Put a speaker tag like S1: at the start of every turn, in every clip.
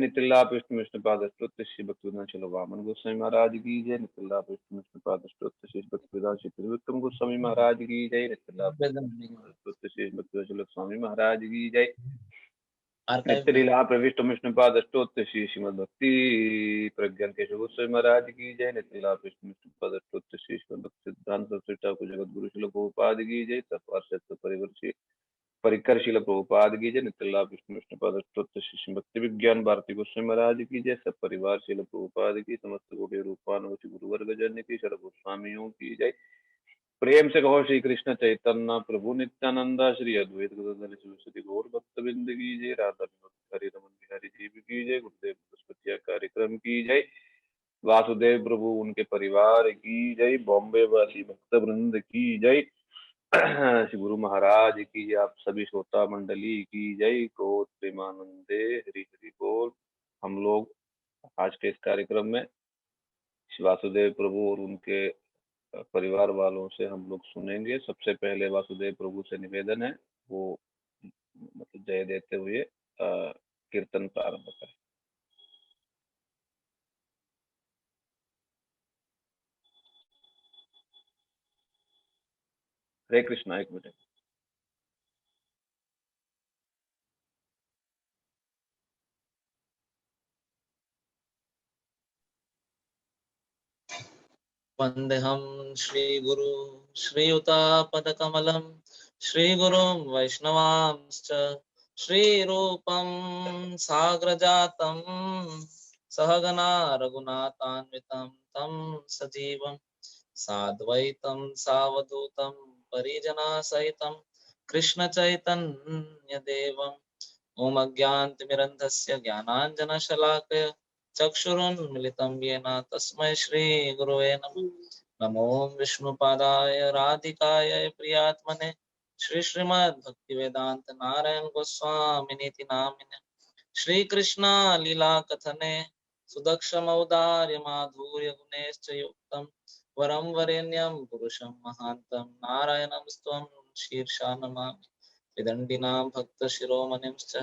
S1: नितिन लाभ विष्णु विष्णु पाद स्तोत्र श्री भक्तिवेदांत चलो वामन गोस्वामी महाराज की जय। नितिन लाभ विष्णु विष्णु पाद स्तोत्र श्री भक्तिवेदांत श्री त्रिविक्रम गोस्वामी महाराज की जय। नितिन लाभ स्तोत्र श्री भक्तिवेदांत चलो स्वामी महाराज की जय। नित्य लीला प्रविष्ट विष्णु पाद स्तोत्र श्री श्रीमद भक्ति प्रज्ञान केशव गोस्वामी महाराज की जय। नित्य लीला विष्णु विष्णु पाद स्तोत्र श्री श्रीमद भक्ति सिद्धांत सरस्वती ठाकुर जगत गुरु श्रील प्रभुपाद की जय। तत्व परिवर्षी परिकर शिल प्रभुपाद की जय। नित्य लीला विष्णु विष्णु पाद स्तोत्र श्री श्री भक्ति विज्ञान भारती गोस्वामी महाराज की जय। सब परिवार शिल प्रभुपाद की समस्त कोटि रूपानुग गुरुवर्ग जन की शर गोस्वामियों की जय। प्रेम से कहो श्री कृष्ण चैतन्य प्रभु नित्यानंद श्री अद्वैत गदाधर शिवसति गौर भक्तबिंद की जय। राधा हरि रमन बिहारी जीव की जय। गुरुदेव बृहस्पतिया कार्यक्रम की जय। वासुदेव प्रभु उनके परिवार की जय। बॉम्बे वासी भक्त वृंद की जय। श्री गुरु महाराज की जय। आप सभी श्रोता मंडली की जय। क्रोध प्रेमानंदे हरि हरि बोल। हम लोग आज के इस कार्यक्रम में श्री वासुदेव प्रभु और उनके परिवार वालों से हम लोग सुनेंगे। सबसे पहले वासुदेव प्रभु से निवेदन है वो मतलब जय देते हुए कीर्तन प्रारंभ करें। हरे कृष्णा। एक मिनट।
S2: वन्देहं श्रीगुरु श्रीयुतापदकमलं श्रीगुरुं वैष्णवांश्च श्रीरूपं साग्रजातं सहगना रघुनाथान्वितं तं सजीवं साद्वैतं सावधूतं परिजनसहितं कृष्णचैतन्यदेवम् ॐ अज्ञानतिमिरन्धस्य ज्ञानाञ्जनशलाकया चक्षुरुन्मिलितं येन तस्मै श्रीगुरुवे नमः। नमो विष्णुपादाय राधिकाय प्रियात्मने श्रीमद्भक्तिवेदान्त नारायण गोस्वामिनीति नामिने श्रीकृष्ण लीला कथने सुदक्षमौदार्य माधुर्य गुणेश्च युक्तं वरं वरेण्यं पुरुषं महान्तं नारायणं स्त्वं शीर्षा नमामि। विदण्डिनां भक्तशिरोमणिंश्च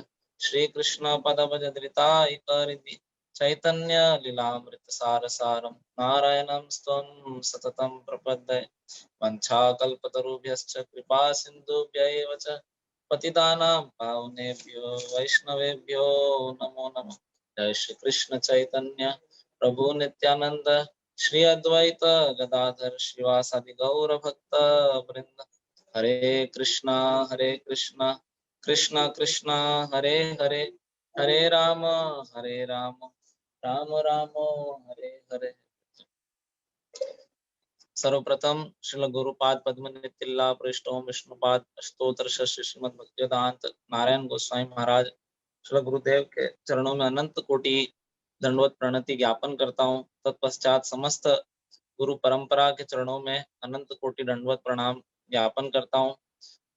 S2: श्रीकृष्ण पदभजधृतायिकारिधि चैतन्य लीलामृतसारसारं नारायणं स्त्वं सततं प्रपद्ये। वञ्चाकल्पतरुभ्यश्च कृपा सिन्धुभ्यैव च पतितानां पावनेभ्यो वैष्णवेभ्यो नमो नमः। जय श्री कृष्ण चैतन्य प्रभु नित्यानंद श्री अद्वैत गदाधर श्रीवासादि गौर भक्त वृंद। हरे कृष्णा कृष्णा कृष्णा हरे हरे हरे राम राम राम हरे हरे। सर्वप्रथम श्रील गुरुपाद पद्म नितिल्ला पृष्ठों विष्णुपाद स्तोत्र श्रीमद भक्तिवेदांत नारायण गोस्वामी महाराज श्री गुरुदेव के चरणों में अनंत कोटि दंडवत प्रणति ज्ञापन करता हूँ। तत्पश्चात समस्त गुरु परंपरा के चरणों में अनंत कोटि दंडवत प्रणाम ज्ञापन करता हूँ।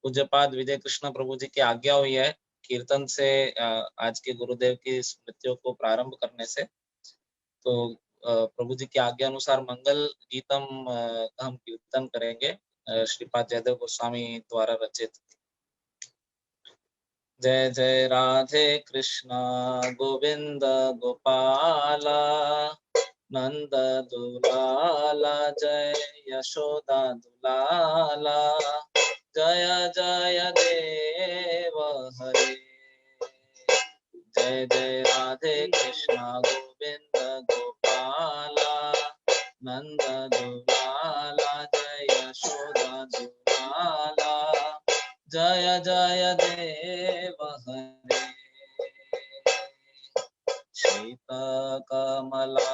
S2: पूज्यपाद विजय कृष्ण प्रभु जी की आज्ञा हुई है कीर्तन से आज के गुरुदेव की स्मृतियों को प्रारंभ करने से, तो प्रभु जी की आज्ञा अनुसार मंगल गीतम हम कीर्तन करेंगे श्रीपाद जयदेव गोस्वामी द्वारा रचित। जय जय राधे कृष्णा गोविंद गोपाला नंद दुलाला जय यशोदा दुलाला जय जय देव हरे। जय जय राधे कृष्णा गोविंद गोपाला नंद दुलाला जय यशोदा दुलाला जय जय देव हरे। शीत कमला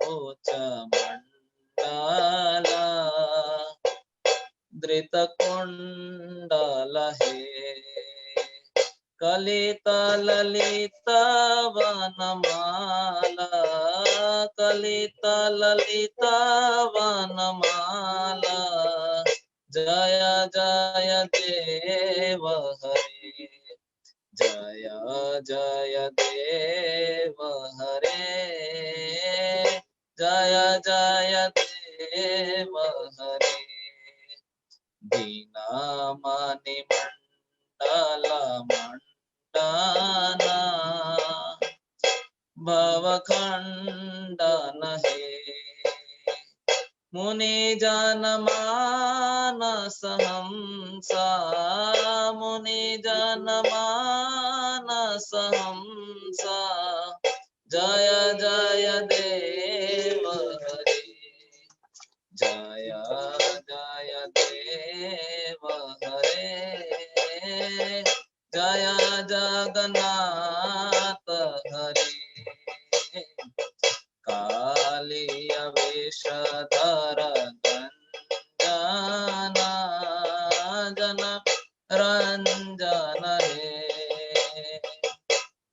S2: कोच मंडला धृत कुंडल हे कलित ललित वनमाला कलित ललित वनमाला जय जय देव हरे। जय जय देव हरे जय जय देव हरे। दीना मणि मंडल मंडना भवखंडन हे। मुनि जन मानस हंसा, मुनि जन मानस हंसा, जय जय देव हरे, जय जय देव हरे, जय जगन्नाथ हरे। कालिय विषधर गंजना, जन रंजन हे।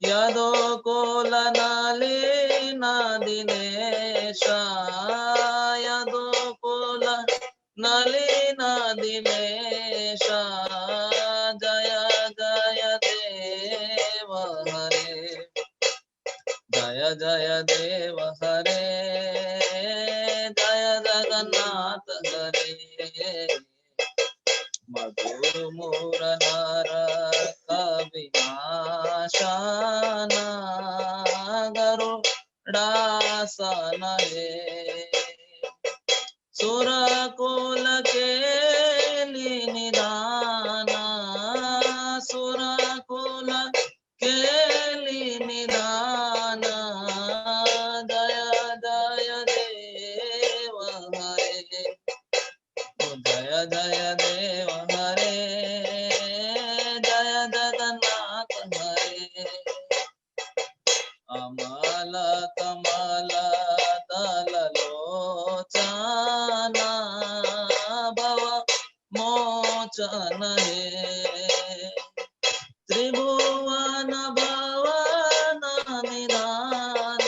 S2: यदो कुल नलिन दिनेश, यदो कुल नलिन दिनेश, जय जय देव हरे, जय जय देव हरे, जय जगन्नाथ हरे। मधुर मूर नर कविनाशन, गरुड़ासन हे। सुर कुल केलि निदान, सुर कुल केलि निदान, जय जय देव हरे, जय जय देव हरे, जय जगन्नाथ हरे। अमल कमल दल लोचन, भव मोचन हे। त्रिभुवन भवन निधान,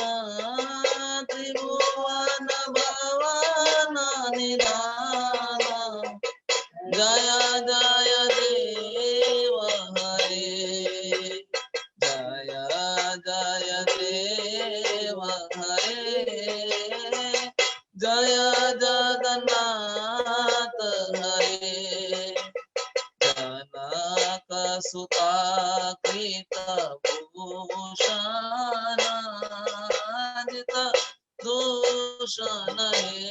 S2: त्रिभुवन भवन निधान, जय जय देव हरे, जय जय देव हरे, जय जगन्नाथ हरे। जनक सुता कृत भूषण, जित दूषण हे।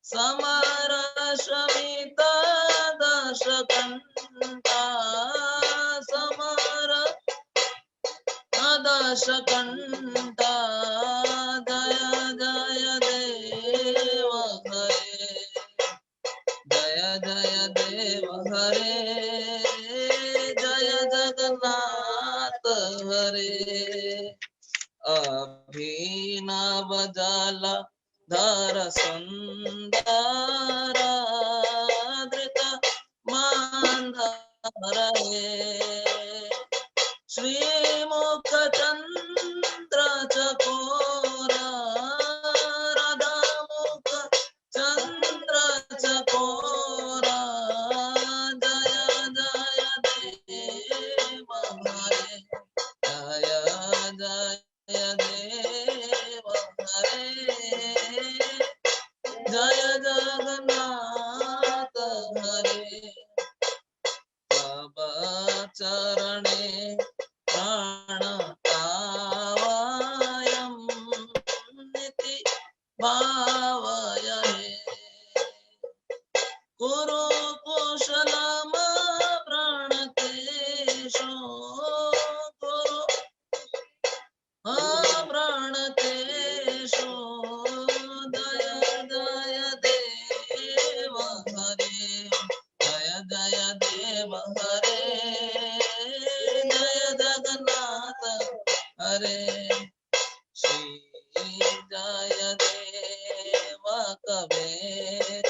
S2: समर शमित दश कंठा, समर दश कंठा, जय जय देव हरे, जय जय देव हरे, जय जगन्नाथ हरे। अभिनव जल धर सुंदर, धृत मांधर हे। श्रीमुख चंद्र चकोर, राधा मुख चंद्र चकोर, जय जय देव हरे, जय जय देव हरे, जय जगन्नाथ हरे। तब चरणे प्राण पावयं, निति भावये। कुरु कुशलम प्रणतेषु, कुरु प्रणतेषु, जय जय देव हरे, जय जय देव हरे, जय जगन्नाथ हरे। श्री जय देव कवेरीदं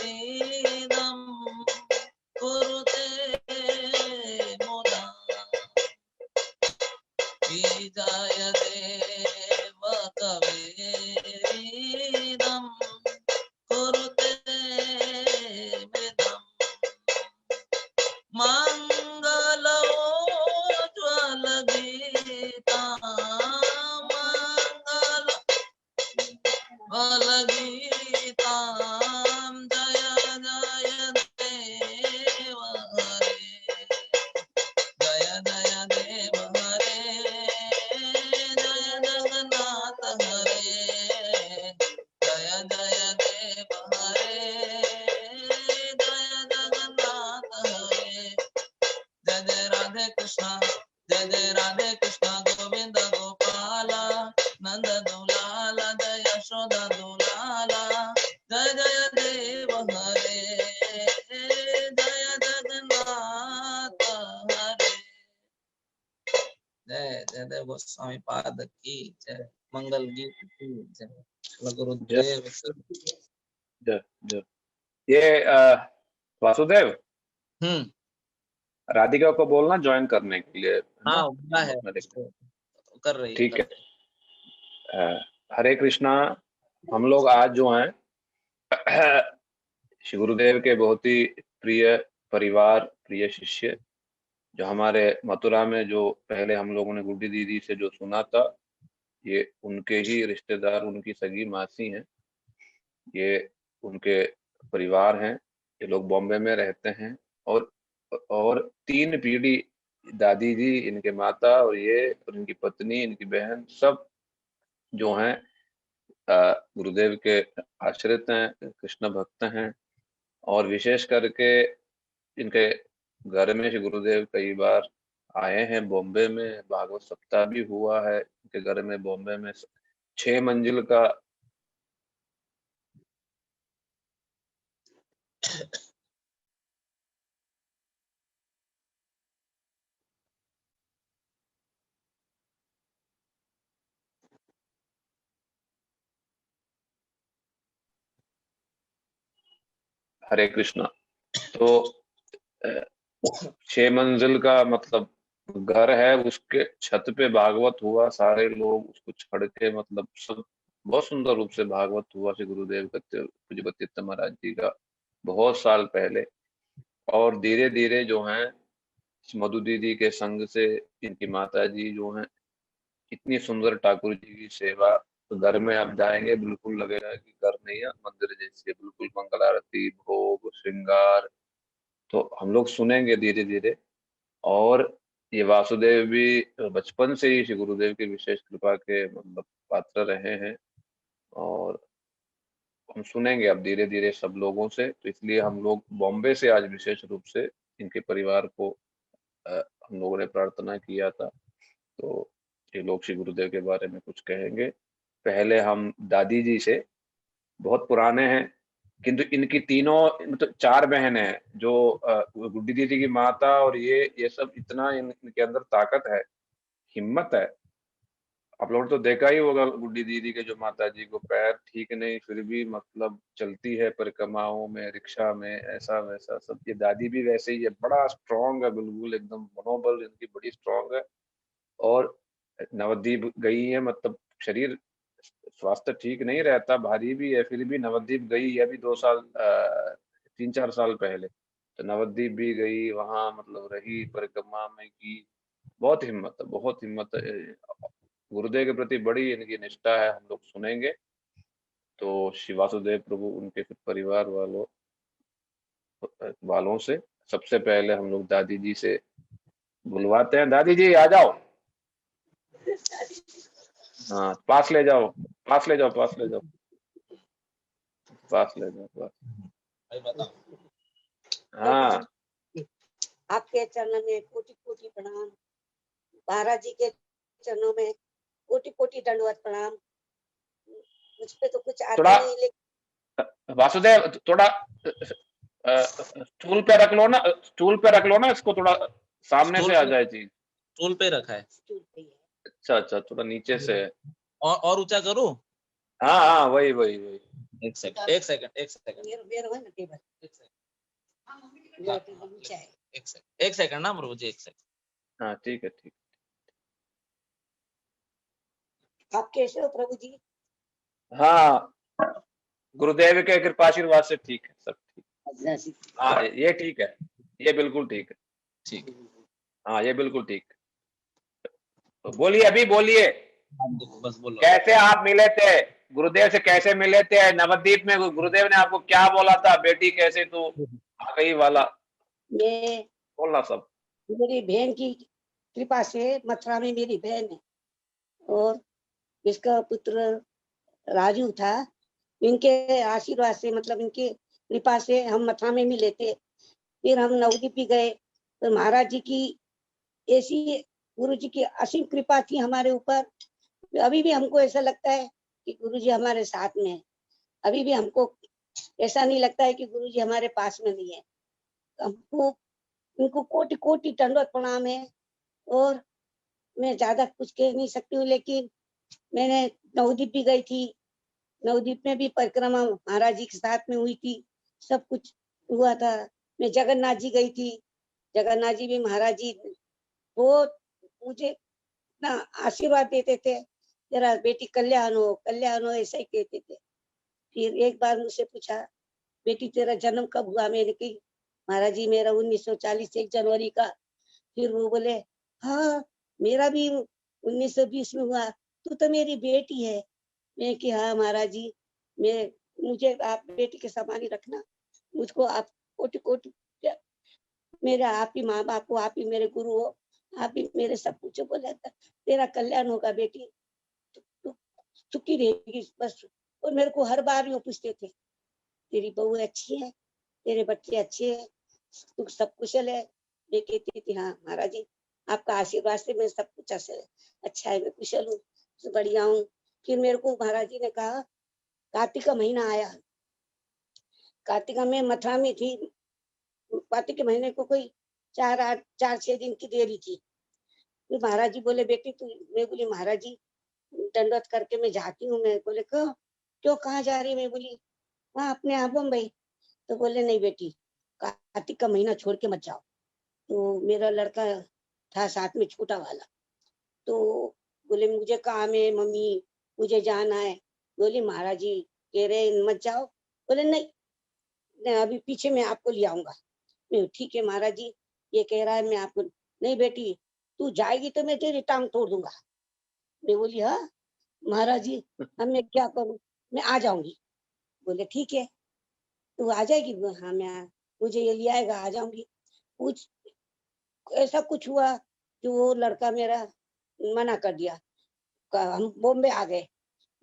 S2: कुरुते मुदा, विजय देव कवेरीदं कुरुते मेदम्। मंगलोज्ज्वल गीता, मंगल गीता, जय जय देव हरे, जय जय देव हरे, राधे कृष्णा, जय जय राधे कृष्णा गोविंद गोपाला, नंद दुलाला जय यशोदा दुलाला, जय जय देव हरे, जय जगन्नाथ हरे। जय जय देव गोस्वामी पाद की जय, मंगल गीत की जय, गुरुदेव।
S1: जय जय। ये वासुदेव, राधिका को बोलना ज्वाइन करने के लिए।
S2: हाँ बोला है, कर रही है।
S1: ठीक है। हरे कृष्णा। हम लोग आज जो हैं श्री गुरुदेव के बहुत ही प्रिय परिवार, प्रिय शिष्य, जो हमारे मथुरा में जो पहले हम लोगों ने गुड्डी दीदी से जो सुना था, ये उनके ही रिश्तेदार, उनकी सगी मासी हैं, ये उनके परिवार हैं। ये लोग बॉम्बे में रहते हैं और 3 पीढ़ी, दादी जी, इनके माता और ये और इनकी पत्नी, इनकी बहन, सब जो हैं गुरुदेव के आश्रित हैं, कृष्ण भक्त हैं। और विशेष करके इनके घर में श्री गुरुदेव कई बार आए हैं बॉम्बे में, भागवत सप्ताह भी हुआ है इनके घर में बॉम्बे में। 6 मंजिल का हरे कृष्णा। तो 6 मंजिल का मतलब घर है, उसके छत पे भागवत हुआ, सारे लोग उसको चढ़ के, मतलब सब बहुत सुंदर रूप से भागवत हुआ श्री गुरुदेव पूज्य तीर्थ महाराज जी का, बहुत साल पहले। और धीरे धीरे जो है मधु दीदी के संग से इनकी माता जी जो हैं, इतनी सुंदर ठाकुर जी की सेवा, तो घर में आप जाएंगे बिल्कुल लगेगा कि घर नहीं है, मंदिर जैसी है, बिल्कुल मंगल आरती, भोग, श्रृंगार। तो हम लोग सुनेंगे धीरे धीरे। और ये वासुदेव भी बचपन से ही श्री गुरुदेव की विशेष कृपा के मतलब पात्र रहे हैं, और हम सुनेंगे अब धीरे धीरे सब लोगों से। तो इसलिए हम लोग बॉम्बे से आज विशेष रूप से इनके परिवार को हम लोगों ने प्रार्थना किया था। तो ये लोग श्री गुरुदेव के बारे में कुछ कहेंगे। पहले हम दादी जी से, बहुत पुराने हैं, किंतु इनकी तीनों मतलब 4 बहनें हैं, जो गुड्डी दीदी की माता और ये सब, इतना इनके अंदर ताकत है, हिम्मत है। आप लोगों ने तो देखा ही होगा गुड्डी दीदी के जो माता जी को पैर ठीक नहीं, फिर भी मतलब चलती है परिक्रमाओं में, रिक्शा में, ऐसा वैसा सब। ये दादी भी वैसे ही है, बड़ा स्ट्रांग है, बिल्कुल एकदम मनोबल इनकी बड़ी स्ट्रांग है। और नवद्वीप गई है, मतलब शरीर स्वास्थ्य ठीक नहीं रहता, भारी भी है, फिर भी नवद्वीप गई है अभी 2 साल 3-4 साल पहले। तो नवद्वीप भी गई, वहां मतलब रही, परिक्रमा में की। बहुत हिम्मत है, बहुत हिम्मत है। गुरुदेव के प्रति बड़ी इनकी निष्ठा है, हम लोग सुनेंगे। तो श्री वासुदेव प्रभु उनके फिर परिवार वालों से सबसे पहले हम लोग दादी जी से बुलवाते हैं। दादी जी आ जाओ। हाँ, पास ले जाओ, पास ले जाओ, पास ले जाओ, पास ले जाओ, पास। हाँ,
S3: आपके चरणों में कोटि कोटि प्रणाम, महाराज जी के चरणों में कोटि कोटि दंडवत प्रणाम। मुझ पे तो कुछ आता नहीं, लेकिन
S1: वासुदेव थोड़ा स्टूल पे रख लो ना, स्टूल पे रख लो ना, इसको थोड़ा सामने से आ जाए चीज।
S2: स्टूल पे रखा है।
S1: अच्छा अच्छा, थोड़ा नीचे से है।
S2: और ऊंचा करूं?
S1: हाँ हाँ, वही वही वही।
S2: एक सेकंड, एक सेकंड, एक सेकंड, एक सेकंड ना प्रभु जी, एक सेकंड।
S1: हाँ ठीक है, ठीक।
S3: आप कैसे हो प्रभु जी?
S1: हाँ, गुरुदेव के कृपाशीर्वाद से ठीक है, सब ठीक। हाँ ये ठीक है, ये बिल्कुल ठीक है,
S2: ठीक।
S1: हाँ ये बिल्कुल ठीक है। तो बोलिए, अभी बोलिए,
S2: बस बोलो। कैसे
S1: आप मिले थे गुरुदेव से, कैसे मिले थे नवद्वीप में? गुरुदेव ने आपको क्या बोला था, बेटी कैसे तू आ गई वाला?
S3: मैं
S1: बोलना सब।
S3: मेरी बहन की कृपा से, मथुरा में मेरी बहन है और इसका पुत्र राजू था, इनके आशीर्वाद से, मतलब इनके कृपा से हम मथुरा में मिले थे। फिर हम नवद्वीप भी गए, तो महाराज जी की ऐसी गुरु जी की असीम कृपा थी हमारे ऊपर। अभी भी हमको ऐसा लगता है कि गुरु जी हमारे साथ में है। अभी भी हमको ऐसा नहीं लगता है कि गुरु जी हमारे पास में नहीं है। हमको उनको कोटि कोटि दंडवत प्रणाम है। और मैं ज्यादा कुछ कह नहीं सकती हूँ, लेकिन मैंने नवदीप भी गई थी। नवदीप में भी परिक्रमा महाराज जी के साथ में हुई थी, सब कुछ हुआ था। मैं जगन्नाथ जी गई थी, जगन्नाथ जी भी महाराज जी बहुत मुझे इतना आशीर्वाद देते थे, जरा बेटी कल्याण हो ऐसा ही कहते थे। फिर एक बार मुझसे पूछा, बेटी तेरा जन्म कब हुआ? मैंने कही महाराज जी मेरा 1940 1 जनवरी का। फिर वो बोले हाँ मेरा भी 1920 में हुआ, तू तो मेरी बेटी है। मैं कि हाँ महाराज जी, मैं मुझे आप बेटी के समान ही रखना, मुझको आप कोटि कोटि मेरे आप ही माँ बाप हो, आप ही मेरे गुरु हो, आप ही मेरे सब कुछ हो। बोला था तेरा कल्याण होगा बेटी, तू सुखी रहेगी बस। और मेरे को हर बार वो पूछते थे तेरी बहू अच्छी है, तेरे बच्चे अच्छे हैं, तू सब कुशल है? मैं कहती थी हाँ महाराज जी आपका आशीर्वाद से मैं सब कुछ अच्छा है, मैं कुशल हूँ, बढ़िया हूँ। फिर मेरे को महाराज जी ने कहा कार्तिक का महीना आया, कार्तिक में मथुरा में थी, कार्तिक के महीने को कोई 4-6 दिन की देरी थी। फिर महाराज जी बोले बेटी तू, मैं बोली महाराज जी दंडवत करके मैं जाती हूँ। मैं बोले क्यों कहाँ जा रही? मैं बोली वहाँ अपने आप भाई। तो बोले नहीं बेटी कार्तिक का महीना छोड़ के मत जाओ। तो मेरा लड़का था साथ में छोटा वाला, तो बोले मुझे काम है मम्मी, मुझे जाना है। बोली महाराज जी कह रहे मत जाओ। बोले नहीं, नहीं अभी पीछे मैं आपको ले आऊंगा। मैं ठीक है महाराज जी, ये कह रहा है मैं आपको। नहीं बेटी तू जाएगी तो मैं तेरी टांग तोड़ दूंगा। मैं बोली हाँ महाराज जी अब मैं क्या करूं, मैं आ जाऊंगी। बोले ठीक है तू आ जाएगी? हाँ मैं मुझे ये ले आएगा, आ जाऊंगी। कुछ ऐसा कुछ हुआ कि वो लड़का मेरा मना कर दिया। हम बॉम्बे आ गए,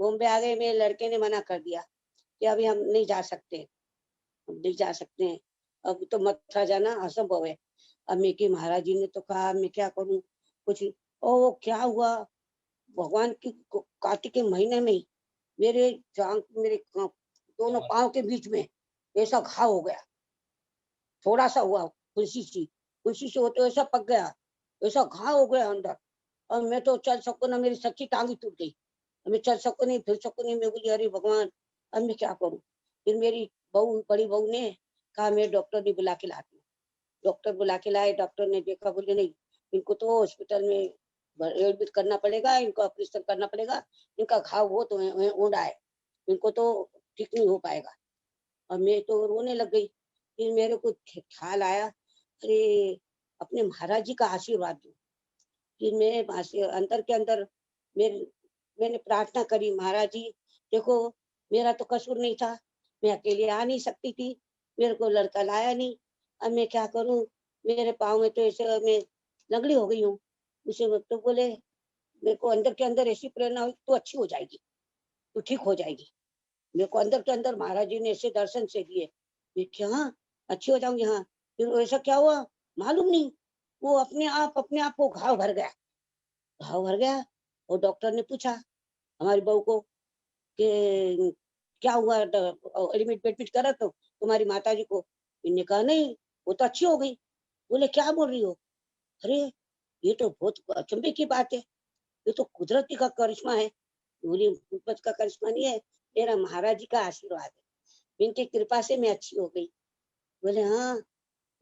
S3: बॉम्बे आ गए, मेरे लड़के ने मना कर दिया कि अभी हम नहीं जा सकते, हम नहीं जा सकते हैं, अब तो मथुरा जाना असंभव है। अब मैं कि महाराज जी ने तो कहा मैं क्या करूं कुछ। ओ क्या हुआ भगवान की कार्तिक के महीने में ही मेरे दोनों पांव के बीच में ऐसा घाव हो गया, थोड़ा सा हुआ, खुशी से होते ऐसा पक गया, ऐसा घाव हो गया अंदर। और मैं तो चल सकूं ना, मेरी सच्ची टांगी टूट गई, मैं चल सकूं नहीं फिर सकूं नहीं। मैं बोली अरे भगवान अब मैं क्या करूं। फिर मेरी बड़ी बहू ने कहा मैं डॉक्टर ने बुला के लाती हूँ। डॉक्टर बुला के लाए, डॉक्टर ने देखा, बोले नहीं इनको तो हॉस्पिटल में एडमिट करना पड़ेगा, इनको ऑपरेशन करना पड़ेगा, इनका घाव बहुत ऊंडा है, इनको तो ठीक नहीं हो पाएगा। और मैं तो रोने लग गई। फिर मेरे को ख्याल आया अरे अपने महाराज जी का आशीर्वाद दूं। फिर मैं अंदर के अंदर मेरे मैंने प्रार्थना करी महाराज जी देखो मेरा तो कसूर नहीं था, मैं अकेले आ नहीं सकती थी, मेरे को लड़का लाया नहीं, अब मैं क्या करूं, मेरे पाँव में तो ऐसे मैं लंगड़ी हो गई हूँ। उसे तो बोले मेरे को अंदर के अंदर ऐसी प्रेरणा हुई तू अच्छी हो जाएगी, तू ठीक हो जाएगी। मेरे को अंदर के अंदर महाराज जी ने ऐसे दर्शन से दिए, मैं क्या अच्छी हो जाऊंगी। हाँ फिर ऐसा क्या हुआ मालूम नहीं, वो अपने आप को घाव भर गया। और डॉक्टर ने पूछा हमारी बहू को कि क्या हुआ, एडमिट बेडमिट करा तो तुम्हारी माता जी को? इन्होंने कहा नहीं वो तो अच्छी हो गई। बोले क्या बोल रही हो? अरे ये तो बहुत अचंभे की बात है, ये तो कुदरती का करिश्मा है। बोली कुदरत का करिश्मा नहीं है, मेरा महाराज जी का आशीर्वाद है, इनकी कृपा से मैं अच्छी हो गई। बोले हाँ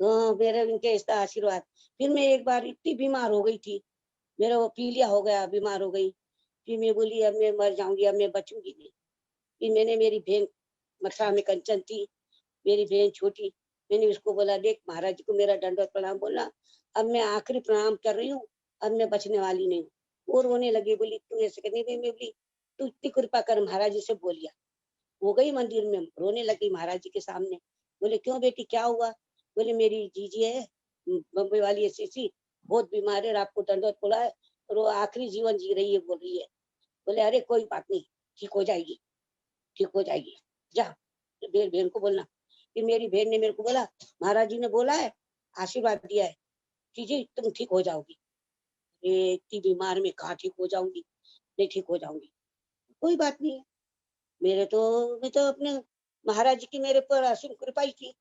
S3: हाँ मेरे इनके इसका आशीर्वाद। फिर मैं एक बार इतनी बीमार हो गई थी, मेरा वो पीलिया हो गया, बीमार हो गई। फिर मैं बोली अब मैं मर जाऊंगी, अब मैं बचूंगी नहीं। फिर मैंने मेरी बहन मथुरा में कंचन थी, मेरी बहन छोटी, मैंने उसको बोला देख महाराज जी को मेरा दंडवत प्रणाम बोलना, अब मैं आखिरी प्रणाम कर रही हूँ, अब मैं बचने वाली नहीं हूँ। वो रोने लगी, बोली तू ऐसे करनी नहीं। मैं बोली तू इतनी कृपा कर, महाराज जी से बोलिया। वो गई मंदिर में, रोने लगी महाराज जी के सामने। बोले क्यों बेटी क्या हुआ? बोले मेरी जीजी है बम्बई वाली ऐसी बहुत बीमार है, आपको दंडवत बोला है और वो आखिरी जीवन जी रही है बोल रही है। बोले अरे कोई बात नहीं, ठीक हो जाएगी, ठीक हो जाएगी, जा बहन को बोलना। फिर मेरी बहन ने मेरे को बोला महाराज जी ने बोला है, आशीर्वाद दिया है जीजी तुम ठीक हो जाओगी। ये इतनी बीमार में कहाँ ठीक हो जाऊंगी, नहीं ठीक हो जाऊंगी। कोई बात नहीं है, मैं तो अपने महाराज जी की मेरे पर असीम कृपा ही थी।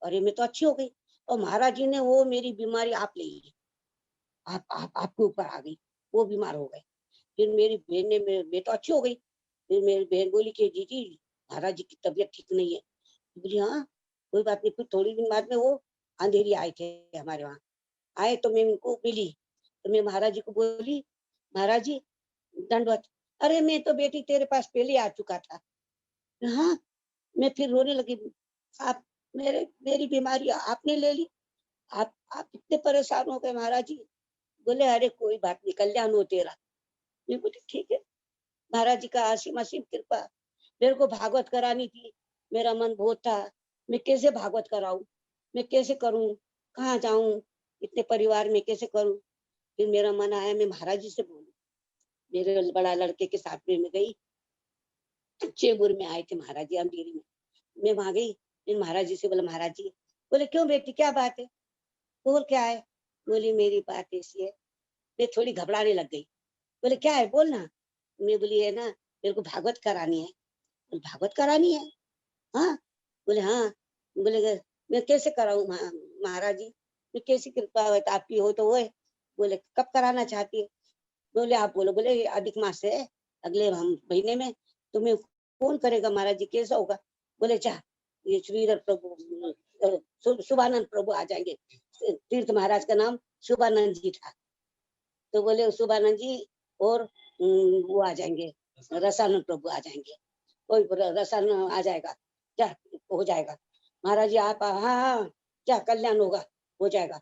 S3: अरे मैं तो अच्छी हो गई, और महाराज जी ने वो मेरी बीमारी आप ले ली, आप आपके ऊपर आ गई, वो बीमार हो गए। फिर मेरी बहन ने मैं तो अच्छी हो गई। फिर मेरी बहन बोली कि जीजी महाराज जी की तबीयत ठीक नहीं है। बोली हाँ कोई बात नहीं। फिर थोड़ी दिन बाद में वो अंधेरी आए थे हमारे वहाँ, आए तो मैं उनको मिली, तो मैं महाराज जी को बोली महाराज जी दंडवत। अरे मैं तो बेटी तेरे पास पहले आ चुका था। हाँ, मैं फिर रोने लगी, आप मेरी बीमारी आपने ले ली, आप इतने परेशान हो गए महाराज जी। बोले अरे कोई बात नहीं, कल्याण हो तेरा। मैं बोली ठीक है, महाराज जी का असीम असीम कृपा। मेरे को भागवत करानी थी, मेरा मन बहुत था, मैं कैसे भागवत कराऊं, मैं कैसे करूं, कहाँ जाऊं, इतने परिवार में कैसे करूं। फिर मेरा मन आया मैं महाराज जी से बोलूं। मेरे बड़ा लड़के के साथ में मैं गई, चेंबूर में आए थे महाराज जी अमरीरी में। मैं वहां गई, फिर महाराज जी से बोला महाराज जी। बोले क्यों बेटी क्या बात है, बोल क्या है। बोली मेरी बात ऐसी है, मैं थोड़ी घबराने लग गई। बोले क्या है बोलना। मैं बोली है ना मेरे को भागवत करानी है। बोले भागवत करानी है, हाँ। बोले हाँ। बोले मैं कैसे कराऊं महाराज जी, मैं कैसी कृपा हो आपकी हो तो वो है। बोले कब कराना चाहती है। बोले आप बोलो। बोले अधिक मास है अगले हम महीने में, तुम्हें कौन करेगा महाराज जी, कैसा होगा। बोले चाह ये श्रीधर प्रभु शुभानंद प्रभु आ जाएंगे। तीर्थ महाराज का नाम शुभानंद जी था, तो बोले शुभानंद जी और वो आ जाएंगे, रसानंद प्रभु आ जाएंगे, कोई रसानंद आ जाएगा, क्या हो जाएगा महाराज जी आप। हाँ हाँ क्या कल्याण होगा, हो जाएगा।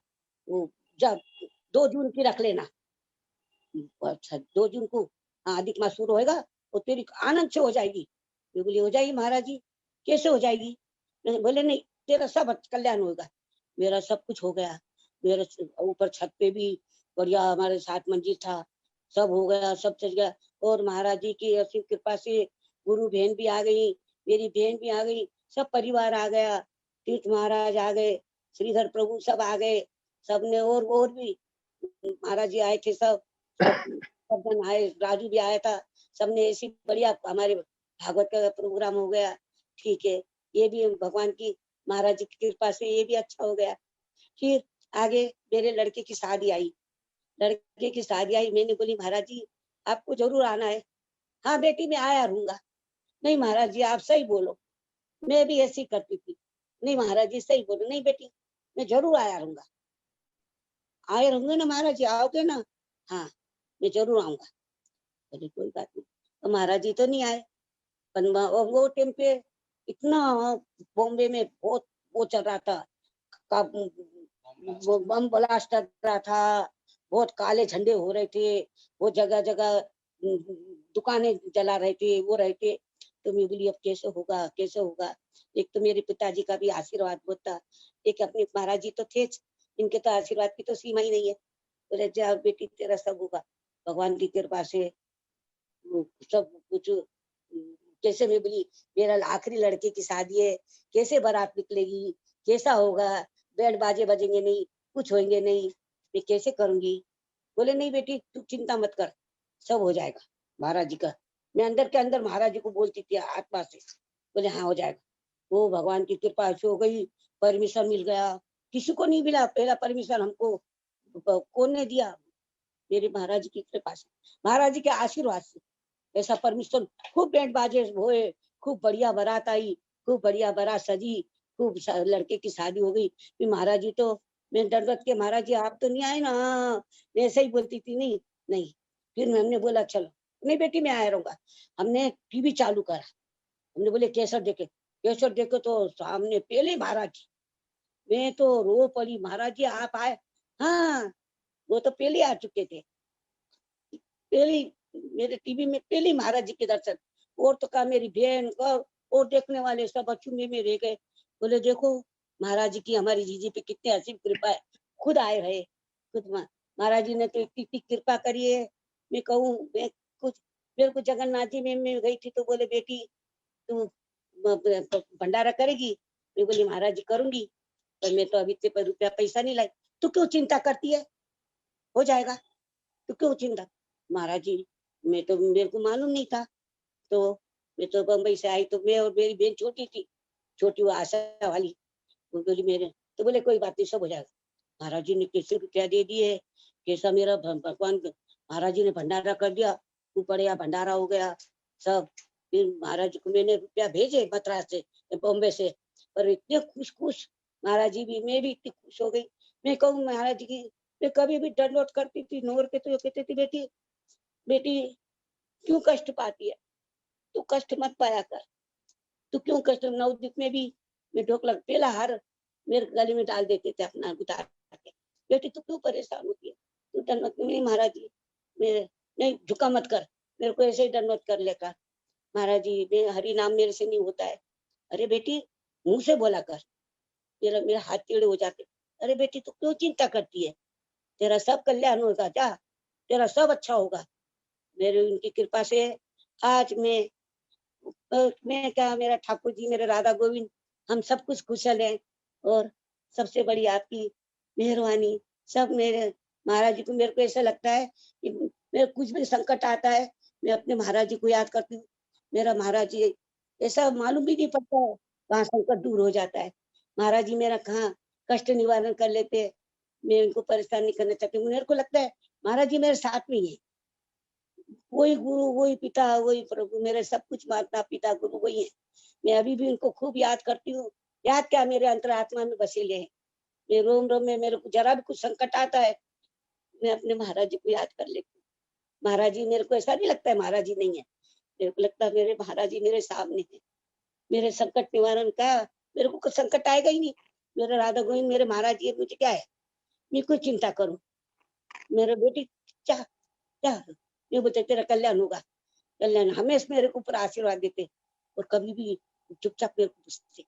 S3: वो जा 2 जून की रख लेना। अच्छा 2 जून को हाँ अधिक मास शुरू होएगा, वो तेरी आनंद से हो जाएगी। मैं बोली हो जाएगी महाराज जी, कैसे हो जाएगी। बोले नहीं तेरा सब कल्याण होगा। मेरा सब कुछ हो गया, मेरे ऊपर छत पे भी बढ़िया हमारे 7 मंजिल था, सब हो गया, सब चल गया। और महाराज जी की असीम कृपा से गुरु बहन भी आ गई, मेरी बहन भी आ गई, सब परिवार आ गया, तीर्थ महाराज आ गए, श्रीधर प्रभु सब आ गए, सबने और भी महाराज जी आए थे, सब सब जन आए, राजू भी आया था। सबने ऐसी बढ़िया हमारे भागवत का प्रोग्राम हो गया। ठीक है, ये भी भगवान की महाराज जी की कृपा से ये भी अच्छा हो गया। फिर आगे मेरे लड़के की शादी आई, लड़के की शादी आई, मैंने बोली महाराज जी आपको जरूर आना है। हाँ बेटी मैं आया रहूंगा। नहीं महाराज जी आप सही बोलो, मैं भी ऐसी करती थी। नहीं महाराज जी सही बोलो, नहीं बेटी मैं जरूर आया रहूंगा। आए रहूंगे ना महाराज जी, आओगे ना। हाँ मैं जरूर आऊंगा। बोले कोई बात नहीं। तो महाराज जी तो नहीं आए, पर वो टाइम पे इतना बॉम्बे में बहुत वो चल रहा था, वो बम ब्लास्ट कर रहा था, बहुत काले झंडे हो रहे थे, वो जगह जगह दुकानें जला रहे थे, वो रहे थे। तो मैं बोली अब कैसे होगा, कैसे होगा। एक तो मेरे पिताजी का भी आशीर्वाद बहुत था, एक अपने महाराज जी तो थे, इनके तो आशीर्वाद की तो सीमा ही नहीं है। बोले जा बेटी तेरा सब होगा भगवान की कृपा से, सब कुछ। कैसे मैं बोली मेरा आखिरी लड़के की शादी है, कैसे बारात निकलेगी, कैसा होगा, बैंड बाजे बजेंगे नहीं, कुछ होंगे नहीं, मैं कैसे करूंगी। बोले नहीं बेटी तू चिंता मत कर, सब हो जाएगा महाराज जी का। मैं अंदर के अंदर महाराज जी को बोलती थी आत्मा से। बोले हाँ हो जाएगा। वो भगवान की कृपा ऐसी हो गई, परमिशन मिल गया, किसी को नहीं मिला पहला परमिशन, हमको कौन ने दिया, मेरे महाराज जी की कृपा से, महाराज जी के आशीर्वाद से ऐसा परमिशन। खूब बैंड बाजे हुए, खूब बढ़िया बारात आई, खूब बढ़िया बारात सजी, खूब लड़के की शादी हो गई। फिर महाराज जी तो मैं दंडवत के महाराज जी आप तो नहीं आए ना। मैं ऐसे ही बोलती थी नहीं नहीं। फिर हमने बोला चलो नहीं बेटी मैं आया रहूंगा। हमने टीवी चालू करा, हमने बोले कैसर देखे, कैसर देखे तो सामने पहले महाराज जी। मैं तो रो पड़ी, महाराज जी आप आए। हाँ वो तो पहले आ चुके थे, पहली मेरे टीवी में पहले महाराज जी के दर्शन। और तो का मेरी बहन और देखने वाले सब अचूमे में रह गए। बोले देखो महाराज जी की हमारी जीजी पे कितनी असीम कृपा है, खुद आए रहे, खुद महाराज जी ने तो इतनी कृपा करी है। मैं कहूँ मैं कुछ, मेरे को जगन्नाथ जी में मैं गई थी तो बोले बेटी तू भंडारा करेगी। मैं बोली महाराज जी करूंगी, पर मैं तो अभी इतने रुपया पैसा नहीं लाई। तू क्यों चिंता करती है, हो जाएगा। तो क्यों चिंता? महाराज जी मेरे को मालूम नहीं था, तो मैं तो बम्बई से आई, तो मैं और मेरी बहन छोटी थी, छोटी वो आशा वाली, वो बोली मेरे, तो बोले कोई बात नहीं सब हो जाएगा। महाराज जी ने कैसे रुपया दे दिए, कैसा मेरा भगवान, महाराज जी ने भंडारा कर दिया, ऊपर या भंडारा हो गया सब। फिर महाराज जी को मैंने रुपया भेजे मद्रास से, बॉम्बे से, पर इतने खुश महाराज जी भी, मैं भी इतनी खुश हो गई। मैं कहूँ महाराज जी की, मैं कभी भी दंडवत करती थी नोर के, तो कहती थी बेटी बेटी क्यों कष्ट पाती है, तू कष्ट मत पाया कर, तू क्यों कष्ट। नवदीप में भी मैं ढोकला पहला हार मेरे गले में डाल देते थे अपना उतार के, बेटी तू क्यों परेशान होती है, तू दंडवत नहीं महाराज जी, मेरे नहीं झुका मत कर, मेरे को ऐसे ही दंडवत कर लेकर, महाराज जी मैं हरि नाम मेरे से नहीं होता है। अरे बेटी मुंह से बोला कर, मेरे हाथ टेढ़े हो जाते। अरे बेटी तू क्यों चिंता करती है, तेरा सब कल्याण होगा, जा तेरा सब अच्छा होगा। मेरे उनकी कृपा से आज मैं क्या, मेरा ठाकुर जी, मेरे राधा गोविंद, हम सब कुछ कुशल हैं। और सबसे बड़ी आपकी मेहरबानी, सब मेरे महाराज जी को, मेरे को ऐसा लगता है कि मेरे कुछ भी संकट आता है, मैं अपने महाराज जी को याद करती हूँ। मेरा महाराज जी ऐसा मालूम भी नहीं पड़ता है कहाँ संकट दूर हो जाता है। महाराज जी मेरा कहाँ कष्ट निवारण कर लेते हैं, मैं उनको परेशान नहीं करना चाहती। मेरे को लगता है महाराज जी मेरे साथ में ही है, वही गुरु वही पिता वही प्रभु, मेरे सब कुछ माता पिता गुरु वही है। मैं अभी भी उनको खूब याद करती हूँ, याद क्या मेरे अंतरात्मा में बसेले हैं। मैं रोम रोम में, मेरे को जरा भी कुछ संकट आता है, मैं अपने महाराज जी को याद कर लेती हूँ। महाराज जी, मेरे को ऐसा नहीं लगता है महाराज जी नहीं है, मेरे को लगता है मेरे महाराज जी मेरे सामने है। मेरे संकट निवारण का, मेरे को कुछ संकट आएगा ही नहीं। मेरे राधा गोविंद मेरे महाराज जी, मुझे क्या है, मैं कोई चिंता करूं। मेरे बेटी चाह चाह ये बोलते तेरा कल्याण होगा, कल्याण हमेशा मेरे को ऊपर आशीर्वाद देते, और कभी भी चुपचाप मेरे को पूछते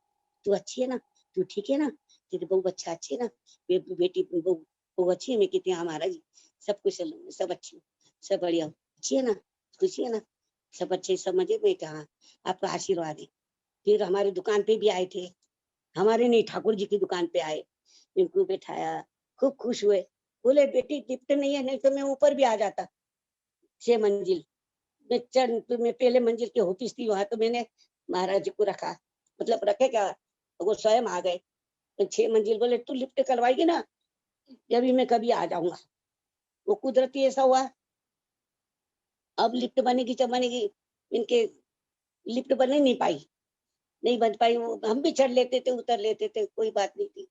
S3: तू अच्छी है ना, तू ठीक है ना, तेरे बहू बच्चा अच्छे है ना, बेटी बहू अच्छी है। मैं कहती हाँ महाराज जी सब कुछ सब अच्छी, सब बढ़िया, अच्छी है ना, खुशी है ना, सब अच्छे सब मजे में। कहा आपका आशीर्वाद है। फिर हमारी दुकान पे भी आए थे, हमारे नहीं ठाकुर जी की दुकान पे आए, इनको बैठाया, खूब खुश हुए। बोले बेटी लिफ्ट नहीं है, नहीं तो मैं ऊपर भी आ जाता 6 मंजिल। तो मैं पहले मंजिल की ऑफिस थी वहां, तो मैंने महाराज जी को रखा, मतलब रखे क्या, वो स्वयं आ गए। तो 6 मंजिल बोले तू लिफ्ट करवाएगी ना, जब भी मैं कभी आ जाऊंगा। वो कुदरती ऐसा हुआ, अब लिफ्ट बनेगी जब बनेगी, इनके लिफ्ट बने नहीं पाई, नहीं बन पाई। वो हम भी चढ़ लेते थे उतर लेते थे, कोई बात नहीं थी,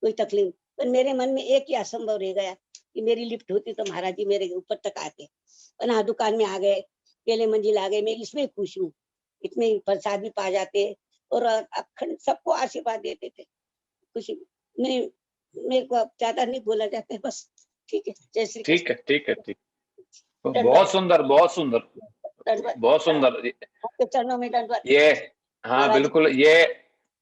S3: कोई तकलीफ। पर मेरे मन में एक ही असंभव रह गया कि मेरी लिफ्ट होती तो महाराज जी मेरे ऊपर तक आते। पर हाँ दुकान में आ गए, पहले मंजिल आ गए, मैं इसमें खुश हूँ, इतने प्रसाद भी पा जाते, और अखंड सबको आशीर्वाद देते थे, खुशी नहीं। मेरे को अब ज्यादा नहीं बोला जाता है, बस ठीक है। जय श्री
S1: ठीक
S3: कृष्ण।
S1: है ठीक है ठीक,
S3: दंडवत
S1: बहुत सुंदर बहुत सुंदर
S3: दंडवत
S1: बहुत सुंदर।
S3: आपके चरणों में दंडवत
S1: ये हाँ
S3: महाराज
S1: बिल्कुल,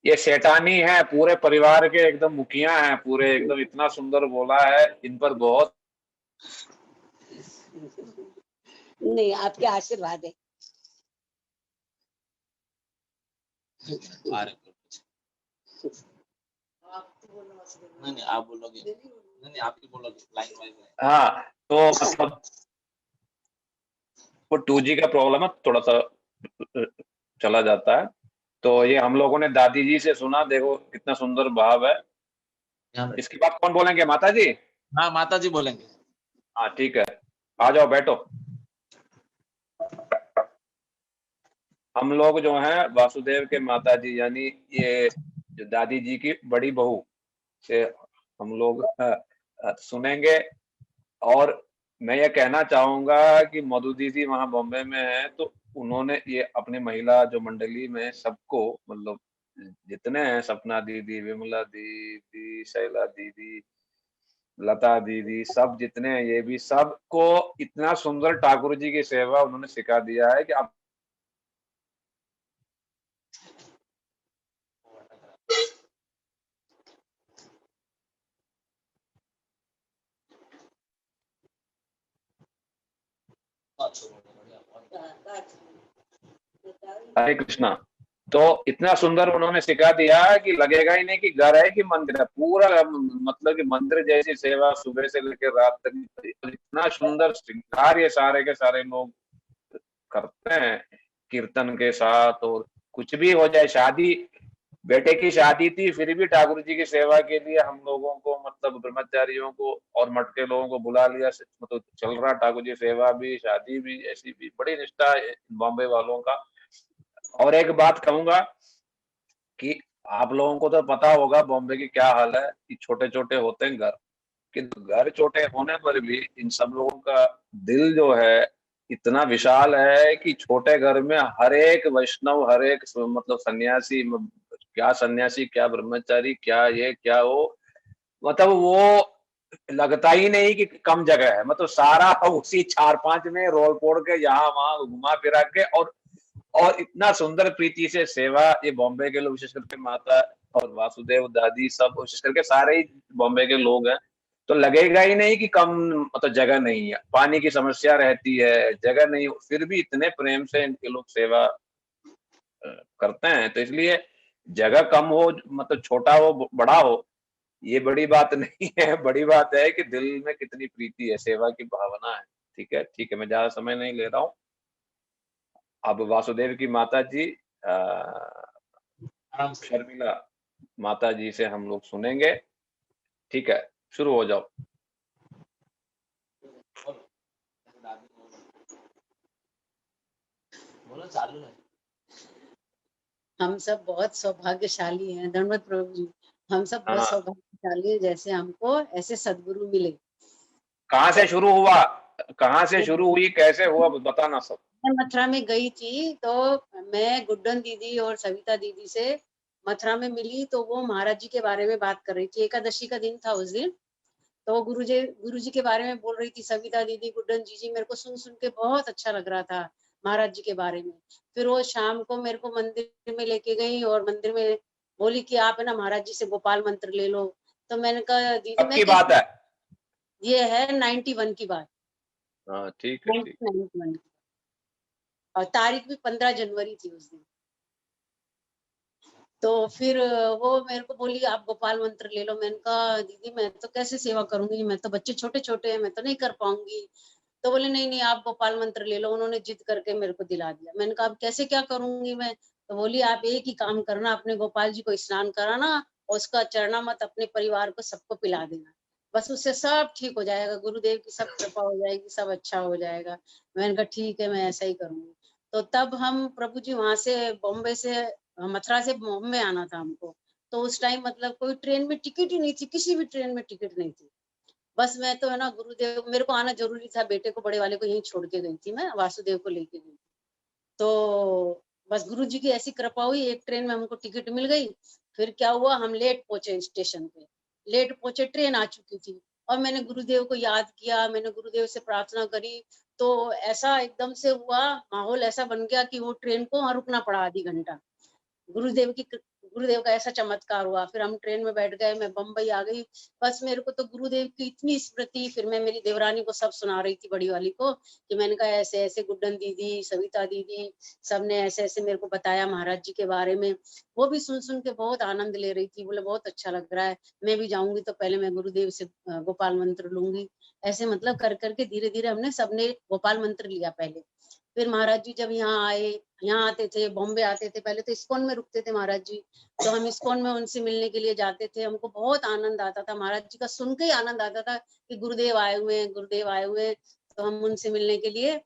S1: ये शैतानी है, पूरे परिवार के एकदम मुखिया हैं पूरे, एकदम इतना सुंदर बोला है, इन पर बहुत।
S3: नहीं आपके आशीर्वाद है।
S2: नहीं नहीं आप बोलोगे, नहीं आप ही बोलोगे, लाइन वाइज है।
S1: हाँ तो मतलब वो 2G का प्रॉब्लम है, थोड़ा सा चला जाता है। तो ये हम लोगों ने दादी जी से सुना, देखो कितना सुंदर भाव है। इसके बाद कौन बोलेंगे, माता जी?
S2: हाँ माता जी बोलेंगे।
S1: हाँ ठीक है, आ जाओ बैठो। हम लोग जो हैं वासुदेव के माता जी, यानी ये जो दादी जी की बड़ी बहू से हम लोग सुनेंगे। और मैं ये कहना चाहूंगा कि मधु दीदी वहां बॉम्बे में है, तो उन्होंने ये अपनी महिला जो मंडली में सबको, मतलब जितने हैं, सपना दीदी, विमला दीदी, शैला दीदी, लता दीदी, सब जितने हैं, ये भी सबको इतना सुंदर ठाकुर जी की सेवा उन्होंने सिखा दिया है कि आप हरे कृष्णा। तो इतना सुंदर उन्होंने सिखा दिया कि लगेगा ही नहीं कि घर है कि मंदिर है, पूरा मतलब कि मंदिर जैसी सेवा सुबह से लेकर रात तक, इतना सुंदर श्रृंगार ये सारे के सारे लोग करते हैं कीर्तन के साथ। और कुछ भी हो जाए, शादी, बेटे की शादी थी फिर भी ठाकुर जी की सेवा के लिए हम लोगों को, मतलब ब्रह्मचारियों को और मठ के लोगों को बुला लिया, मतलब चल रहा ठाकुर जी सेवा भी, शादी भी, ऐसी भी बड़ी निष्ठा है बॉम्बे वालों का। और एक बात कहूंगा कि आप लोगों को तो पता होगा बॉम्बे की क्या हाल है, कि छोटे छोटे होते हैं घर, किंतु घर छोटे होने पर भी इन सब लोगों का दिल जो है इतना विशाल है कि छोटे घर में हर एक वैष्णव, हर एक मतलब सन्यासी, क्या सन्यासी, क्या ब्रह्मचारी, क्या ये क्या वो, मतलब वो लगता ही नहीं कि कम जगह है, मतलब सारा उसी 4-5 में रोल पोड़ के यहाँ वहां घुमा फिरा के, और इतना सुंदर प्रीति से सेवा। ये बॉम्बे के लोग, विशेष करके माता और वासुदेव दादी, सब विशेष करके सारे ही बॉम्बे के लोग हैं, तो लगेगा ही नहीं कि कम, मतलब जगह नहीं है, पानी की समस्या रहती है, जगह नहीं, फिर भी इतने प्रेम से इनके लोग सेवा करते हैं। तो इसलिए जगह कम हो, मतलब छोटा हो बड़ा हो, ये बड़ी बात नहीं है, बड़ी बात है कि दिल में कितनी प्रीति है, सेवा की भावना है। ठीक है, ठीक है, मैं ज्यादा समय नहीं ले रहा हूँ। अब वासुदेव की माता जी शर्मिला माता जी से हम लोग सुनेंगे। ठीक है, शुरू हो जाओ।
S2: बोलो, चालू है।
S4: हम सब बहुत सौभाग्यशाली हैं, धन्यवाद प्रभु जी। हम सब बहुत
S1: हाँ,
S4: सौभाग्यशाली हैं, जैसे हमको ऐसे सदगुरु मिले।
S1: कहाँ से शुरू हुआ, कहाँ से शुरू हुई, कैसे हुआ, बताना सब।
S4: मैं मथुरा में गई थी, तो मैं गुड्डन दीदी और सविता दीदी से मथुरा में मिली, तो वो महाराज जी के बारे में बात कर रही थी। एकादशी का दिन था उस दिन, तो गुरु जी के बारे में बोल रही थी सविता दीदी, गुड्डन जी। मेरे को सुन सुन के बहुत अच्छा लग रहा था महाराज जी के बारे में। फिर वो शाम को मेरे को मंदिर में लेके गई और मंदिर में बोली कि आप है ना महाराज जी से गोपाल मंत्र ले लो। तो मैंने कहा दीदी
S1: कब
S4: मैं
S1: की बात है?
S4: ये है 91 की बात,
S1: हाँ, ठीक है, ठीक।
S4: 1991 की, और तारीख भी 15 जनवरी थी उस दिन। तो फिर वो मेरे को बोली आप गोपाल मंत्र ले लो। मैंने कहा दीदी मैं तो कैसे सेवा करूंगी, मैं तो बच्चे छोटे छोटे हैं, मैं तो नहीं कर पाऊंगी। तो बोले नहीं नहीं आप गोपाल मंत्र ले लो। उन्होंने जिद करके मेरे को दिला दिया। मैंने कहा अब कैसे क्या करूंगी मैं। तो बोली आप एक ही काम करना, अपने गोपाल जी को स्नान कराना और उसका चरणामृत अपने परिवार को सबको पिला देना, बस उससे सब ठीक हो जाएगा, गुरुदेव की सब कृपा हो जाएगी, सब अच्छा हो जाएगा। मैंने कहा ठीक है, मैं ऐसा ही करूंगी। तो तब हम प्रभु जी वहां से बॉम्बे से, मथुरा से बॉम्बे आना था हमको। तो उस टाइम मतलब कोई ट्रेन में टिकट ही नहीं थी, किसी भी ट्रेन में टिकट नहीं थी। बस मैं तो है ना गुरुदेव, मेरे को आना जरूरी था, बेटे को बड़े वाले को यहीं छोड़ के गई थी, मैं वासुदेव को लेके गई। तो बस गुरु जी की ऐसी कृपा हुई, एक ट्रेन में हमको टिकट मिल गई। फिर क्या हुआ, हम लेट पहुंचे स्टेशन पे, लेट पहुंचे, ट्रेन आ चुकी थी। और मैंने गुरुदेव को याद किया, मैंने गुरुदेव से प्रार्थना करी। तो ऐसा एकदम से हुआ, माहौल ऐसा बन गया कि वो ट्रेन को वहां रुकना पड़ा आधी घंटा। गुरुदेव का ऐसा चमत्कार हुआ। फिर हम ट्रेन में बैठ गए, मैं बम्बई आ गई। बस मेरे को तो गुरुदेव की इतनी स्मृति। फिर मैं मेरी देवरानी को सब सुना रही थी, बड़ी वाली को, कि मैंने कहा ऐसे ऐसे गुड्डन दीदी, सविता दीदी, सबने ऐसे ऐसे मेरे को बताया महाराज जी के बारे में। वो भी सुन सुन के बहुत आनंद ले रही थी, बोले बहुत अच्छा लग रहा है, मैं भी जाऊंगी तो पहले मैं गुरुदेव से गोपाल मंत्र लूंगी। ऐसे मतलब कर करके धीरे धीरे हमने सबने गोपाल मंत्र लिया पहले। फिर महाराज जी जब यहाँ आए, यहाँ आते थे, बॉम्बे आते थे, पहले तो इस्कॉन में रुकते थे महाराज जी। तो हम इस्कॉन में उनसे मिलने के लिए जाते थे, हमको बहुत आनंद आता था, महाराज जी का सुन के ही आनंद आता था कि गुरुदेव आए हुए हैं, गुरुदेव आए हुए हैं। तो हम उनसे मिलने के लिए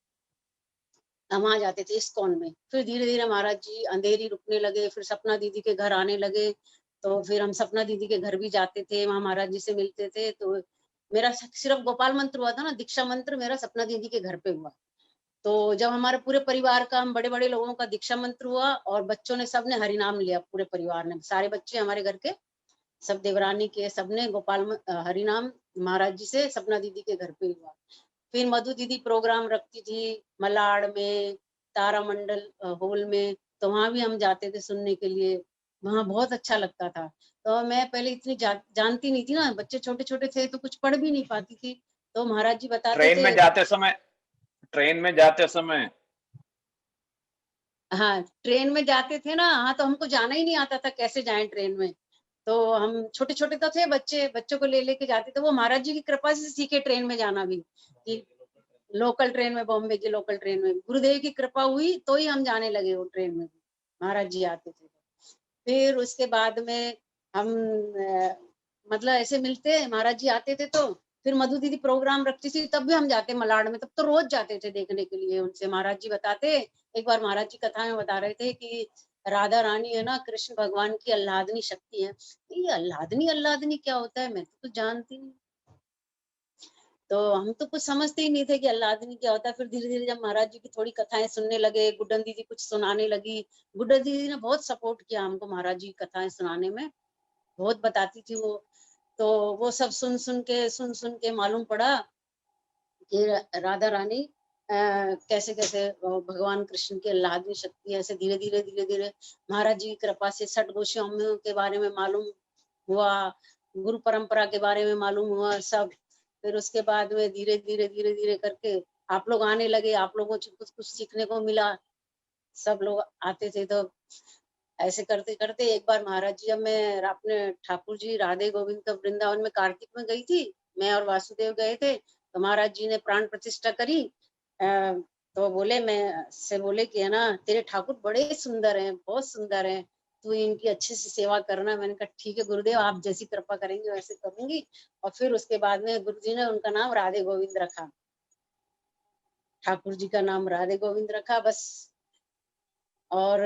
S4: हम वहां जाते थे इस्कॉन में। फिर धीरे धीरे महाराज जी अंधेरी रुकने लगे, फिर सपना दीदी के घर आने लगे। तो फिर हम सपना दीदी के घर भी जाते थे, वहां महाराज जी से मिलते थे। तो मेरा सिर्फ गोपाल मंत्र हुआ था ना, दीक्षा मंत्र मेरा सपना दीदी के घर पे हुआ। तो जब हमारे पूरे परिवार का, हम बड़े बड़े लोगों का दीक्षा मंत्र हुआ और बच्चों ने सबने हरि नाम लिया, पूरे परिवार ने, सारे बच्चे हमारे घर के, सब देवरानी के, सबने हरि नाम महाराज जी से सपना दीदी के घर पे हुआ। फिर मधु दीदी प्रोग्राम रखती थी मलाड में, तारामंडल हॉल में, तो वहां भी हम जाते थे सुनने के लिए, वहां बहुत अच्छा लगता था। तो मैं पहले इतनी जानती नहीं थी ना, बच्चे छोटे छोटे थे तो कुछ पढ़ भी नहीं पाती थी। तो महाराज जी बताते
S1: ट्रेन
S4: थे।
S1: में जाते समय, ट्रेन में जाते समय
S4: हाँ ट्रेन में जाते थे ना, हाँ तो हमको जाना ही नहीं आता था कैसे जाएं ट्रेन में। तो हम छोटे छोटे तो थे बच्चे, बच्चों को ले लेके जाते थे। वो महाराज जी की कृपा से सीखे ट्रेन में जाना भी, कि लोकल ट्रेन में, बॉम्बे की लोकल ट्रेन में गुरुदेव की कृपा हुई तो ही हम जाने लगे वो ट्रेन में। महाराज जी आते थे। फिर उसके बाद में हम मतलब ऐसे मिलते, महाराज जी आते थे तो फिर मधु दीदी प्रोग्राम रखती थी तब भी हम जाते मलाड में, तब तो रोज जाते थे देखने के लिए उनसे। महाराज जी बताते, एक बार महाराज जी कथा में बता रहे थे कि राधा रानी है ना कृष्ण भगवान की आह्लादनी शक्ति है। ये आह्लादनी क्या होता है मैं तो जानती नहीं। तो हम तो कुछ समझते ही नहीं थे कि आह्लादनी क्या होता है। फिर धीरे धीरे जब महाराज जी की थोड़ी कथाएं सुनने लगे, गुड्डन दीदी कुछ सुनाने लगी, गुड्डन दीदी ने बहुत सपोर्ट किया हमको महाराज जी की कथाएं सुनाने में, बहुत बताती थी वो। तो वो सब सुन सुन के मालूम पड़ा कि राधा रानी कैसे कैसे भगवान कृष्ण की आह्लादनी शक्ति है। ऐसे धीरे धीरे महाराज जी की कृपा से षट गोस्वामियों के बारे में मालूम हुआ, गुरु परंपरा के बारे में मालूम हुआ सब। फिर उसके बाद में धीरे धीरे करके आप लोग आने लगे, आप लोगों को कुछ सीखने को मिला, सब लोग आते थे। तो ऐसे करते करते एक बार महाराज जी, जब मैं अपने ठाकुर जी राधे गोविंद का वृंदावन में कार्तिक में गई थी, मैं और वासुदेव गए थे, तो महाराज जी ने प्राण प्रतिष्ठा करी। तो बोले, मैं से बोले कि है ना तेरे ठाकुर बड़े सुंदर हैं, बहुत सुंदर हैं, तू इनकी अच्छे से सेवा करना। मैंने कहा ठीक है गुरुदेव, आप जैसी कृपा करेंगे वैसे करूंगी। और फिर उसके बाद में गुरु जी ने उनका नाम राधे गोविंद रखा, ठाकुर जी का नाम राधे गोविंद रखा बस। और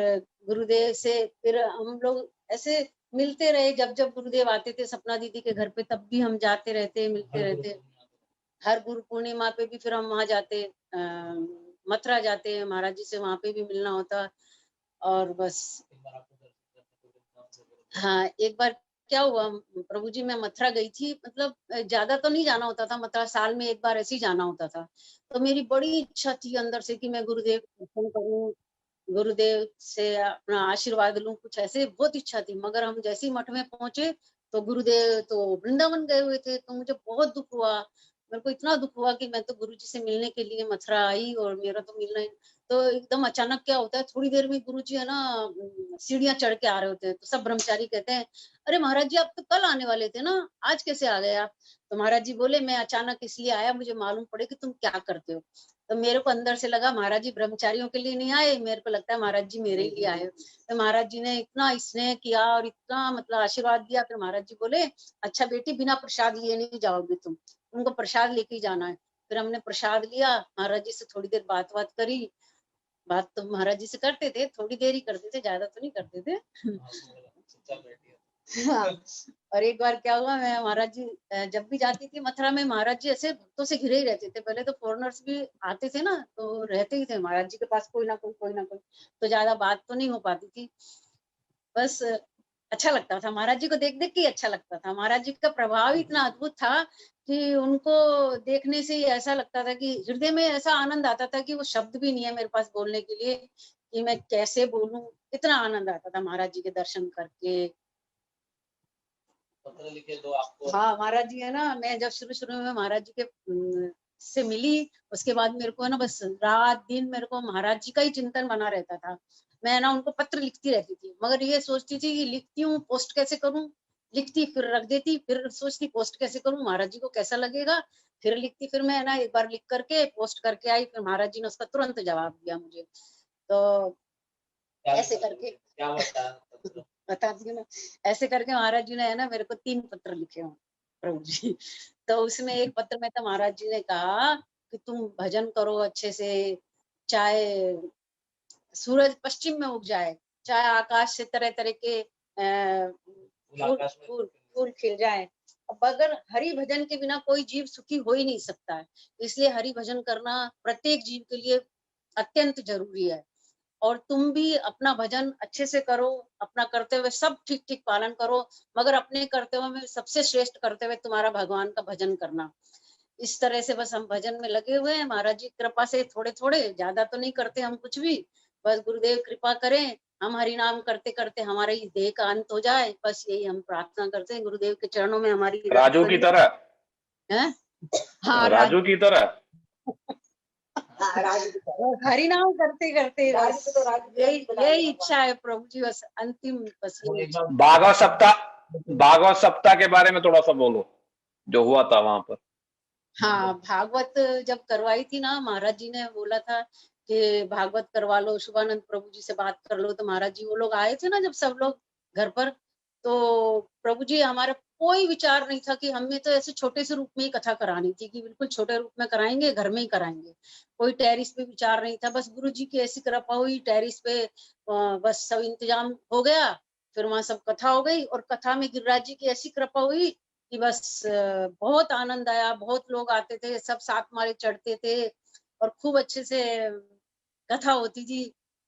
S4: गुरुदेव से फिर हम लोग ऐसे मिलते रहे, जब जब गुरुदेव आते थे सपना दीदी के घर पे तब भी हम जाते रहते, मिलते रहते। हर गुरु पूर्णिमा पे भी फिर हम वहां जाते, मथुरा जाते महाराज जी से, वहां पे भी मिलना होता। और बस हाँ एक बार क्या हुआ, प्रभु जी मैं मथुरा गई थी, मतलब ज्यादा तो नहीं जाना होता था मथुरा, साल में एक बार ऐसे ही जाना होता था। तो मेरी बड़ी इच्छा थी अंदर से कि मैं गुरुदेव को दर्शन करूं, गुरुदेव से अपना आशीर्वाद लूं, कुछ ऐसे बहुत इच्छा थी। मगर हम जैसे ही मठ में पहुंचे तो गुरुदेव तो वृंदावन गए हुए थे, तो मुझे बहुत दुख हुआ। मेरे को इतना दुख हुआ कि मैं तो गुरु जी से मिलने के लिए मथुरा आई और मेरा तो मिलना ही। तो एकदम अचानक क्या होता है, थोड़ी देर में गुरु जी है ना सीढ़ियां चढ़ के आ रहे होते हैं, तो सब ब्रह्मचारी कहते हैं अरे महाराज जी आप तो कल आने वाले थे ना, आज कैसे आ गए आप? तो महाराज जी बोले मैं अचानक इसलिए आया, मुझे मालूम पड़े कि तुम क्या करते हो। तो मेरे को अंदर से लगा महाराज जी ब्रह्मचारियों के लिए नहीं आए, मेरे को लगता है महाराज जी मेरे लिए आए। तो महाराज जी ने इतना स्नेह किया और इतना मतलब आशीर्वाद दिया। फिर महाराज जी बोले अच्छा बेटी बिना प्रसाद लिए नहीं जाओगे तुम, तुमको प्रसाद लेके ही जाना है। फिर हमने प्रसाद लिया, महाराज जी से थोड़ी देर बात करी। बात तो महाराज जी से करते थे, थोड़ी देर ही करते थे, ज्यादा तो नहीं करते थे। हाँ। और एक बार क्या हुआ, मैं महाराज जी जब भी जाती थी मथुरा में, महाराज जी ऐसे भक्तों से घिरे ही रहते थे। पहले तो फॉरेनर्स भी आते थे ना, तो रहते ही थे महाराज जी के पास कोई ना कोई, तो ज्यादा बात तो नहीं हो पाती थी। बस अच्छा लगता था, महाराज जी को देख देख के अच्छा लगता था। महाराज जी का प्रभाव इतना अद्भुत था कि उनको देखने से ही ऐसा लगता था कि हृदय में ऐसा आनंद आता था कि वो शब्द भी नहीं है मेरे पास बोलने के लिए कि मैं कैसे बोलूं। इतना आनंद आता था महाराज जी के दर्शन करके।
S2: पत्र लिखे दो आपको।
S4: हाँ महाराज जी है ना, मैं जब शुरू में महाराज जी के से मिली, उसके बाद मेरे को है ना बस रात दिन मेरे को महाराज जी का ही चिंतन बना रहता था। मैं ना उनको पत्र लिखती रहती थी, मगर ये सोचती थी कि लिखती हूँ पोस्ट कैसे करूं, लिखती फिर रख देती, फिर सोचती पोस्ट कैसे करूं, महाराज जी को कैसा लगेगा, फिर लिखती। फिर मैं ना एक बार लिख करके पोस्ट करके आई, फिर महाराज जी ने उसका तुरंत जवाब दिया मुझे। तो ऐसे करके
S2: क्या
S4: बताती हूँ ना, ऐसे करके महाराज जी ने है ना मेरे को 3 पत्र लिखे हों प्रभु जी। तो उसमें एक पत्र में तो महाराज जी ने कहा कि तुम भजन करो अच्छे से, चाहे सूरज पश्चिम में उग जाए, चाहे आकाश से तरह तरह के फूल खिल जाए, अगर हरि भजन के बिना कोई जीव सुखी हो ही नहीं सकता है। इसलिए हरि भजन करना प्रत्येक जीव के लिए अत्यंत जरूरी है। और तुम भी अपना भजन अच्छे से करो, अपना कर्तव्य सब ठीक ठीक पालन करो, मगर अपने कर्तव्य में सबसे श्रेष्ठ कर्तव्य तुम्हारा भगवान का भजन करना। इस तरह से बस हम भजन में लगे हुए हैं, महाराज जी कृपा से थोड़े थोड़े, ज्यादा तो नहीं करते हम कुछ भी, बस गुरुदेव कृपा करें, हम हरि नाम करते करते हमारे इस देह का अंत हो जाए, बस यही हम प्रार्थना करते हैं। गुरुदेव के चरणों में हमारी
S1: राजू की तरह
S4: है। हाँ
S1: राजू की तरह
S4: हरि नाम करते करते
S3: राज
S4: बस
S3: तो राज
S4: यही इच्छा है प्रभु जी, बस अंतिम बस यही इच्छा।
S1: भागवत सप्ताह के बारे में थोड़ा सा बोलो, जो हुआ था वहां पर।
S4: हाँ, भागवत जब करवाई थी ना, महाराज जी ने बोला था कि भागवत करवा लो, शुभानंद प्रभु जी से बात कर लो, तो महाराज जी वो लोग आए थे ना जब सब लोग घर पर, तो प्रभु जी हमारा कोई विचार नहीं था कि हमें तो ऐसे छोटे से रूप में ही कथा करानी थी कि बिल्कुल छोटे रूप में कराएंगे, घर में ही कराएंगे, कोई टेरिस पे विचार नहीं था। बस गुरु जी की ऐसी कृपा हुई, टेरिस पे बस सब इंतजाम हो गया, फिर वहां सब कथा हो गई, और कथा में गिरिराज जी की ऐसी कृपा हुई कि बस बहुत आनंद आया, बहुत लोग आते थे, सब साथ मारे चढ़ते थे, और खूब अच्छे से कथा होती थी,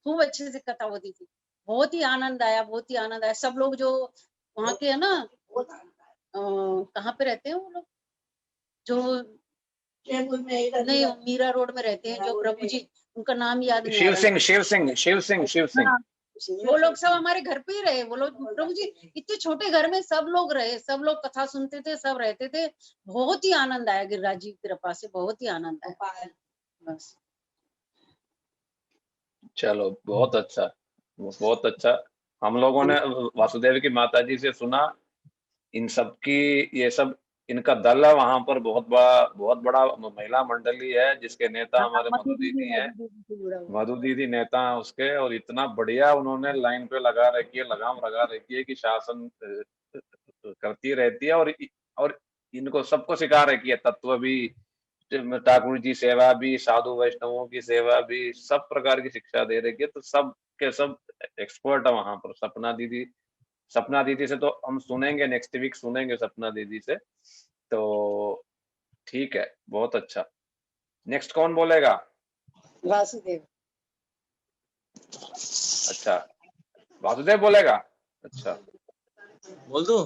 S4: खूब अच्छे से कथा होती थी, बहुत ही आनंद आया, बहुत ही आनंद आया। सब लोग जो वहाँ के है ना, कहाँ पे रहते हैं वो लोग, जो नहीं मीरा रोड में रहते हैं, जो प्रभु जी, उनका नाम याद नहीं आ रहा।
S1: शिव सिंह।
S4: हाँ, वो लोग सब हमारे घर पे ही रहे, वो लोग प्रभु जी इतने छोटे घर में सब लोग रहे, सब लोग कथा सुनते थे, सब रहते थे, बहुत ही आनंद आया, गिरिराज जी की कृपा से बहुत ही आनंद आया। बस
S1: चलो बहुत अच्छा, बहुत अच्छा। हम लोगों ने वासुदेव की माता जी से सुना, इन सब की, ये सब इनका दल है वहां पर, बहुत बड़ा महिला मंडली है, जिसके नेता हमारे मधु दीदी है। मधु दीदी नेता है उसके, और इतना बढ़िया उन्होंने लाइन पे लगा रखी है, लगाम लगा रखी है कि शासन करती रहती है, और इनको सबको सिखा रखी है, तत्व भी, ठाकुर जी सेवा भी, साधु वैष्णवों की सेवा भी, सब प्रकार की शिक्षा दे रखी है। तो सब के सब एक्सपर्ट है वहां पर। सपना दीदी से तो हम सुनेंगे, नेक्स्ट वीक सुनेंगे सपना दीदी से। तो ठीक है, बहुत अच्छा। नेक्स्ट कौन बोलेगा?
S4: वासुदेव।
S1: अच्छा, वासुदेव बोलेगा। अच्छा,
S2: बोल दूं?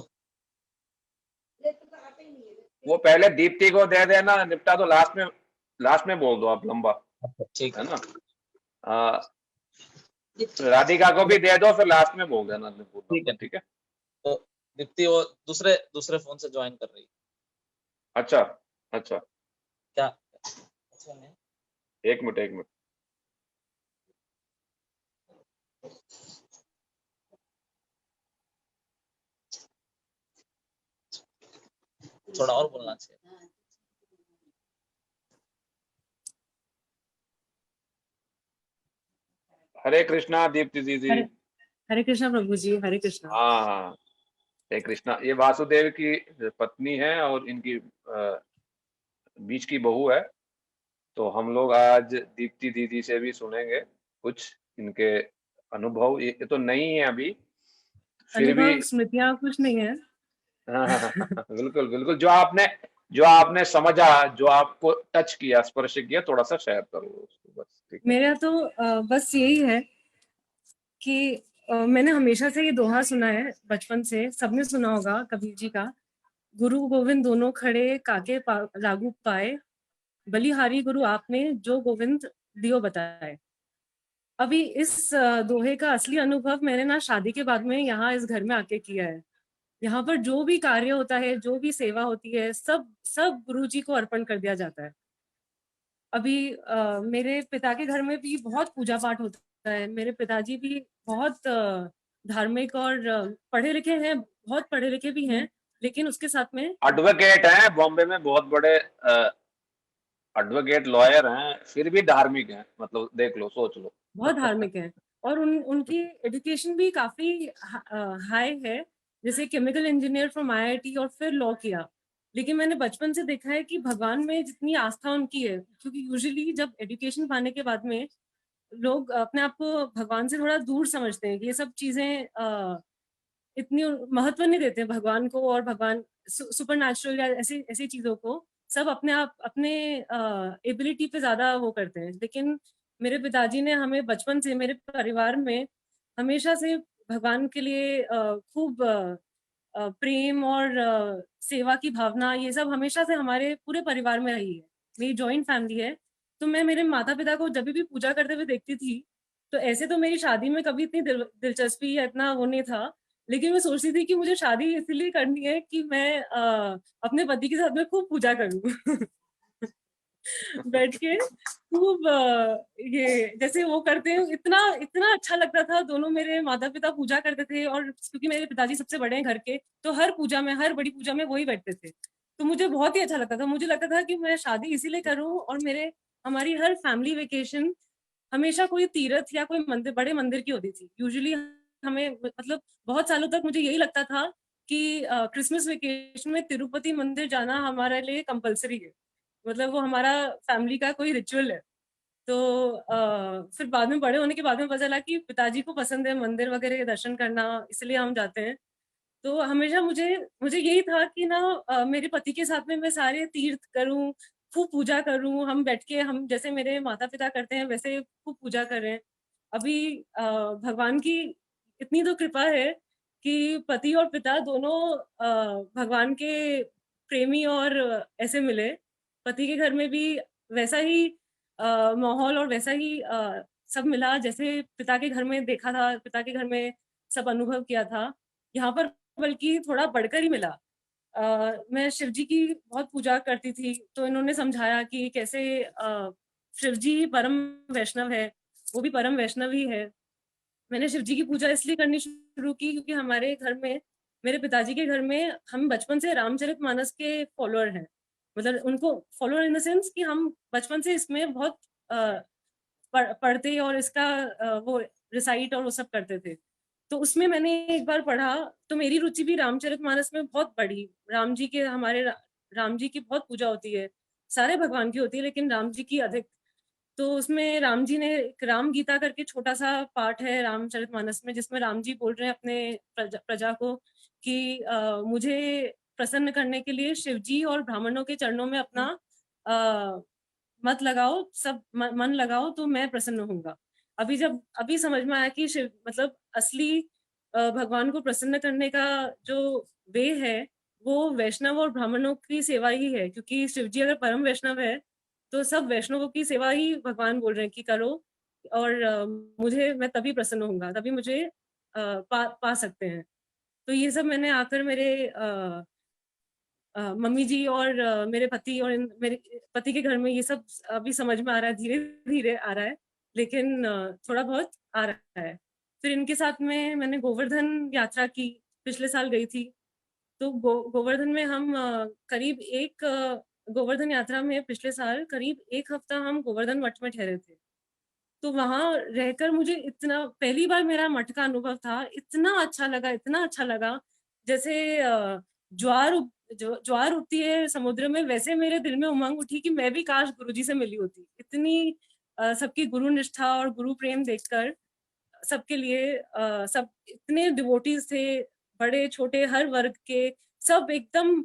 S1: वो पहले दीप्ति को दे देना, निपटा दो, लास्ट में बोल दो आप, लंबा,
S2: ठीक
S1: है ना। राधिका को भी दे दो, फिर लास्ट में बोल देना। ठीक है।
S2: तो दीप्ति वो दूसरे फोन से ज्वाइन कर रही है।
S1: अच्छा
S2: क्या?
S1: एक मिनट।
S2: थोड़ा और बोलना चाहिए।
S1: हरे कृष्णा दीप्ति दीदी।
S5: हरे कृष्णा प्रभु जी, हरे कृष्णा।
S1: हाँ, हरे कृष्णा। ये वासुदेव की पत्नी है और इनकी बीच की बहू है। तो हम लोग आज दीप्ति दीदी से भी सुनेंगे कुछ इनके अनुभव। ये तो नहीं है अभी, फिर भी
S5: स्मृतियां कुछ नहीं है।
S1: हाँ, बिल्कुल। जो आपने समझा, जो आपको टच किया, स्पर्श किया, थोड़ा सा शेयर करो उसको, बस। ठीक है।
S5: मेरा तो बस यही है कि मैंने हमेशा से ये दोहा सुना है, बचपन से सबने सुना होगा, कबीर जी का, गुरु गोविंद दोनों खड़े, काके लागू पाए, बलिहारी गुरु आपने, जो गोविंद दियो बताए। अभी इस दोहे का असली अनुभव मैंने ना शादी के बाद में यहाँ इस घर में आके किया है। यहाँ पर जो भी कार्य होता है, जो भी सेवा होती है, सब गुरु जी को अर्पण कर दिया जाता है। अभी मेरे पिता के घर में भी बहुत पूजा पाठ होता है। मेरे पिताजी भी बहुत धार्मिक और पढ़े लिखे हैं, बहुत पढ़े लिखे भी हैं, लेकिन उसके साथ में
S1: एडवोकेट हैं, बॉम्बे में बहुत बड़े एडवोकेट लॉयर हैं, फिर भी धार्मिक हैं। मतलब देख लो, सोच लो।
S5: बहुत धार्मिक हैं, और उनकी एजुकेशन भी काफी हाई है, जैसे केमिकल इंजीनियर फ्रॉम IIT और फिर लॉ किया। लेकिन मैंने बचपन से देखा है कि भगवान में जितनी आस्था उनकी है, क्योंकि यूजुअली जब एजुकेशन पाने के बाद में लोग अपने आप को भगवान से थोड़ा दूर समझते हैं कि ये सब चीजें इतनी महत्व नहीं देते हैं भगवान को, और भगवान सुपर नेचुरल या ऐसी चीजों को सब अपने आप अपने एबिलिटी पे ज्यादा वो करते हैं। लेकिन मेरे पिताजी ने हमें बचपन से, मेरे परिवार में हमेशा से भगवान के लिए खूब प्रेम और सेवा की भावना, ये सब हमेशा से हमारे पूरे परिवार में रही है। मेरी जॉइंट फैमिली है, तो मैं मेरे माता पिता को जब भी पूजा करते हुए देखती थी, तो ऐसे तो मेरी शादी में कभी इतनी दिलचस्पी या इतना वो नहीं था, लेकिन मैं सोचती थी कि मुझे शादी इसलिए करनी है कि मैं अपने पति के साथ में खूब पूजा करूं बैठ के खूब ये जैसे वो करते हैं, इतना इतना अच्छा लगता था। दोनों मेरे माता पिता पूजा करते थे, और क्योंकि मेरे पिताजी सबसे बड़े हैं घर के, तो हर पूजा में, हर बड़ी पूजा में वही बैठते थे। तो मुझे बहुत ही अच्छा लगता था। मुझे लगता था कि मैं शादी इसीलिए करूं, और हमारी हर फैमिली वेकेशन हमेशा कोई तीर्थ या कोई मंदिर, बड़े मंदिर की होती थी। यूजुअली हमें मतलब बहुत सालों तक मुझे यही लगता था कि क्रिसमस वेकेशन में तिरुपति मंदिर जाना हमारे लिए कंपलसरी है, मतलब वो हमारा फैमिली का कोई रिचुअल है। तो फिर बाद में, बड़े होने के बाद में पता चला कि पिताजी को पसंद है मंदिर वगैरह के दर्शन करना, इसलिए हम जाते हैं। तो हमेशा मुझे मुझे यही था कि ना मेरे पति के साथ में मैं सारे तीर्थ करूं, खूब पूजा करूं, हम बैठ के, हम जैसे मेरे माता पिता करते हैं वैसे खूब पूजा करें। अभी भगवान की इतनी तो कृपा है कि पति और पिता दोनों भगवान के प्रेमी और ऐसे मिले। पति के घर में भी वैसा ही माहौल और वैसा ही सब मिला जैसे पिता के घर में देखा था, पिता के घर में सब अनुभव किया था। यहाँ पर बल्कि थोड़ा बढ़कर ही मिला। मैं शिव जी की बहुत पूजा करती थी, तो इन्होंने समझाया कि कैसे शिव जी परम वैष्णव है, वो भी परम वैष्णव ही है। मैंने शिव जी की पूजा इसलिए करनी शुरू की क्योंकि हमारे घर में, मेरे पिताजी के घर में, हम बचपन से रामचरितमानस के फॉलोअर हैं। मतलब उनको फॉलोअर इन द सेंस कि हम बचपन से इसमें बहुत पढ़ते और इसका वो रिसाइट और वो सब करते थे। तो उसमें मैंने एक बार पढ़ा, तो मेरी रुचि भी रामचरितमानस में बहुत बढ़ी। राम जी के, राम जी की बहुत पूजा होती है, सारे भगवान की होती है लेकिन राम जी की अधिक। तो उसमें राम जी ने एक राम गीता करके छोटा सा पाठ है रामचरितमानस में, जिसमें राम जी बोल रहे हैं अपने प्रजा को कि मुझे प्रसन्न करने के लिए शिव जी और ब्राह्मणों के चरणों में अपना मत लगाओ, सब मन लगाओ तो मैं प्रसन्न होऊंगा। अभी समझ में आया कि शिव मतलब असली भगवान को प्रसन्न करने का जो वे है वो वैष्णव और ब्राह्मणों की सेवा ही है, क्योंकि शिव जी अगर परम वैष्णव है तो सब वैष्णवों की सेवा ही भगवान बोल रहे हैं कि करो, और मुझे, मैं तभी प्रसन्न होऊंगा, तभी मुझे पा सकते हैं। तो ये सब मैंने आकर मेरे मम्मी जी और मेरे पति और मेरे पति के घर में ये सब अभी समझ में आ रहा है, धीरे धीरे आ रहा है, लेकिन थोड़ा बहुत आ रहा है। फिर इनके साथ में मैंने गोवर्धन यात्रा की, पिछले साल गई थी। तो गोवर्धन में हम करीब गोवर्धन यात्रा में पिछले साल करीब 1 हफ्ता हम गोवर्धन मठ में ठहरे थे। तो वहां रहकर मुझे इतना, पहली बार मेरा मठ का अनुभव था, इतना अच्छा लगा, इतना अच्छा लगा। जैसे ज्वार ज्वार उठती है समुद्र में, वैसे मेरे दिल में उमंग उठी कि मैं भी काश गुरुजी से मिली होती। इतनी सबकी गुरु निष्ठा और गुरु प्रेम देखकर, सबके लिए सब इतने डिवोटीज थे, बड़े छोटे हर वर्ग के, सब एकदम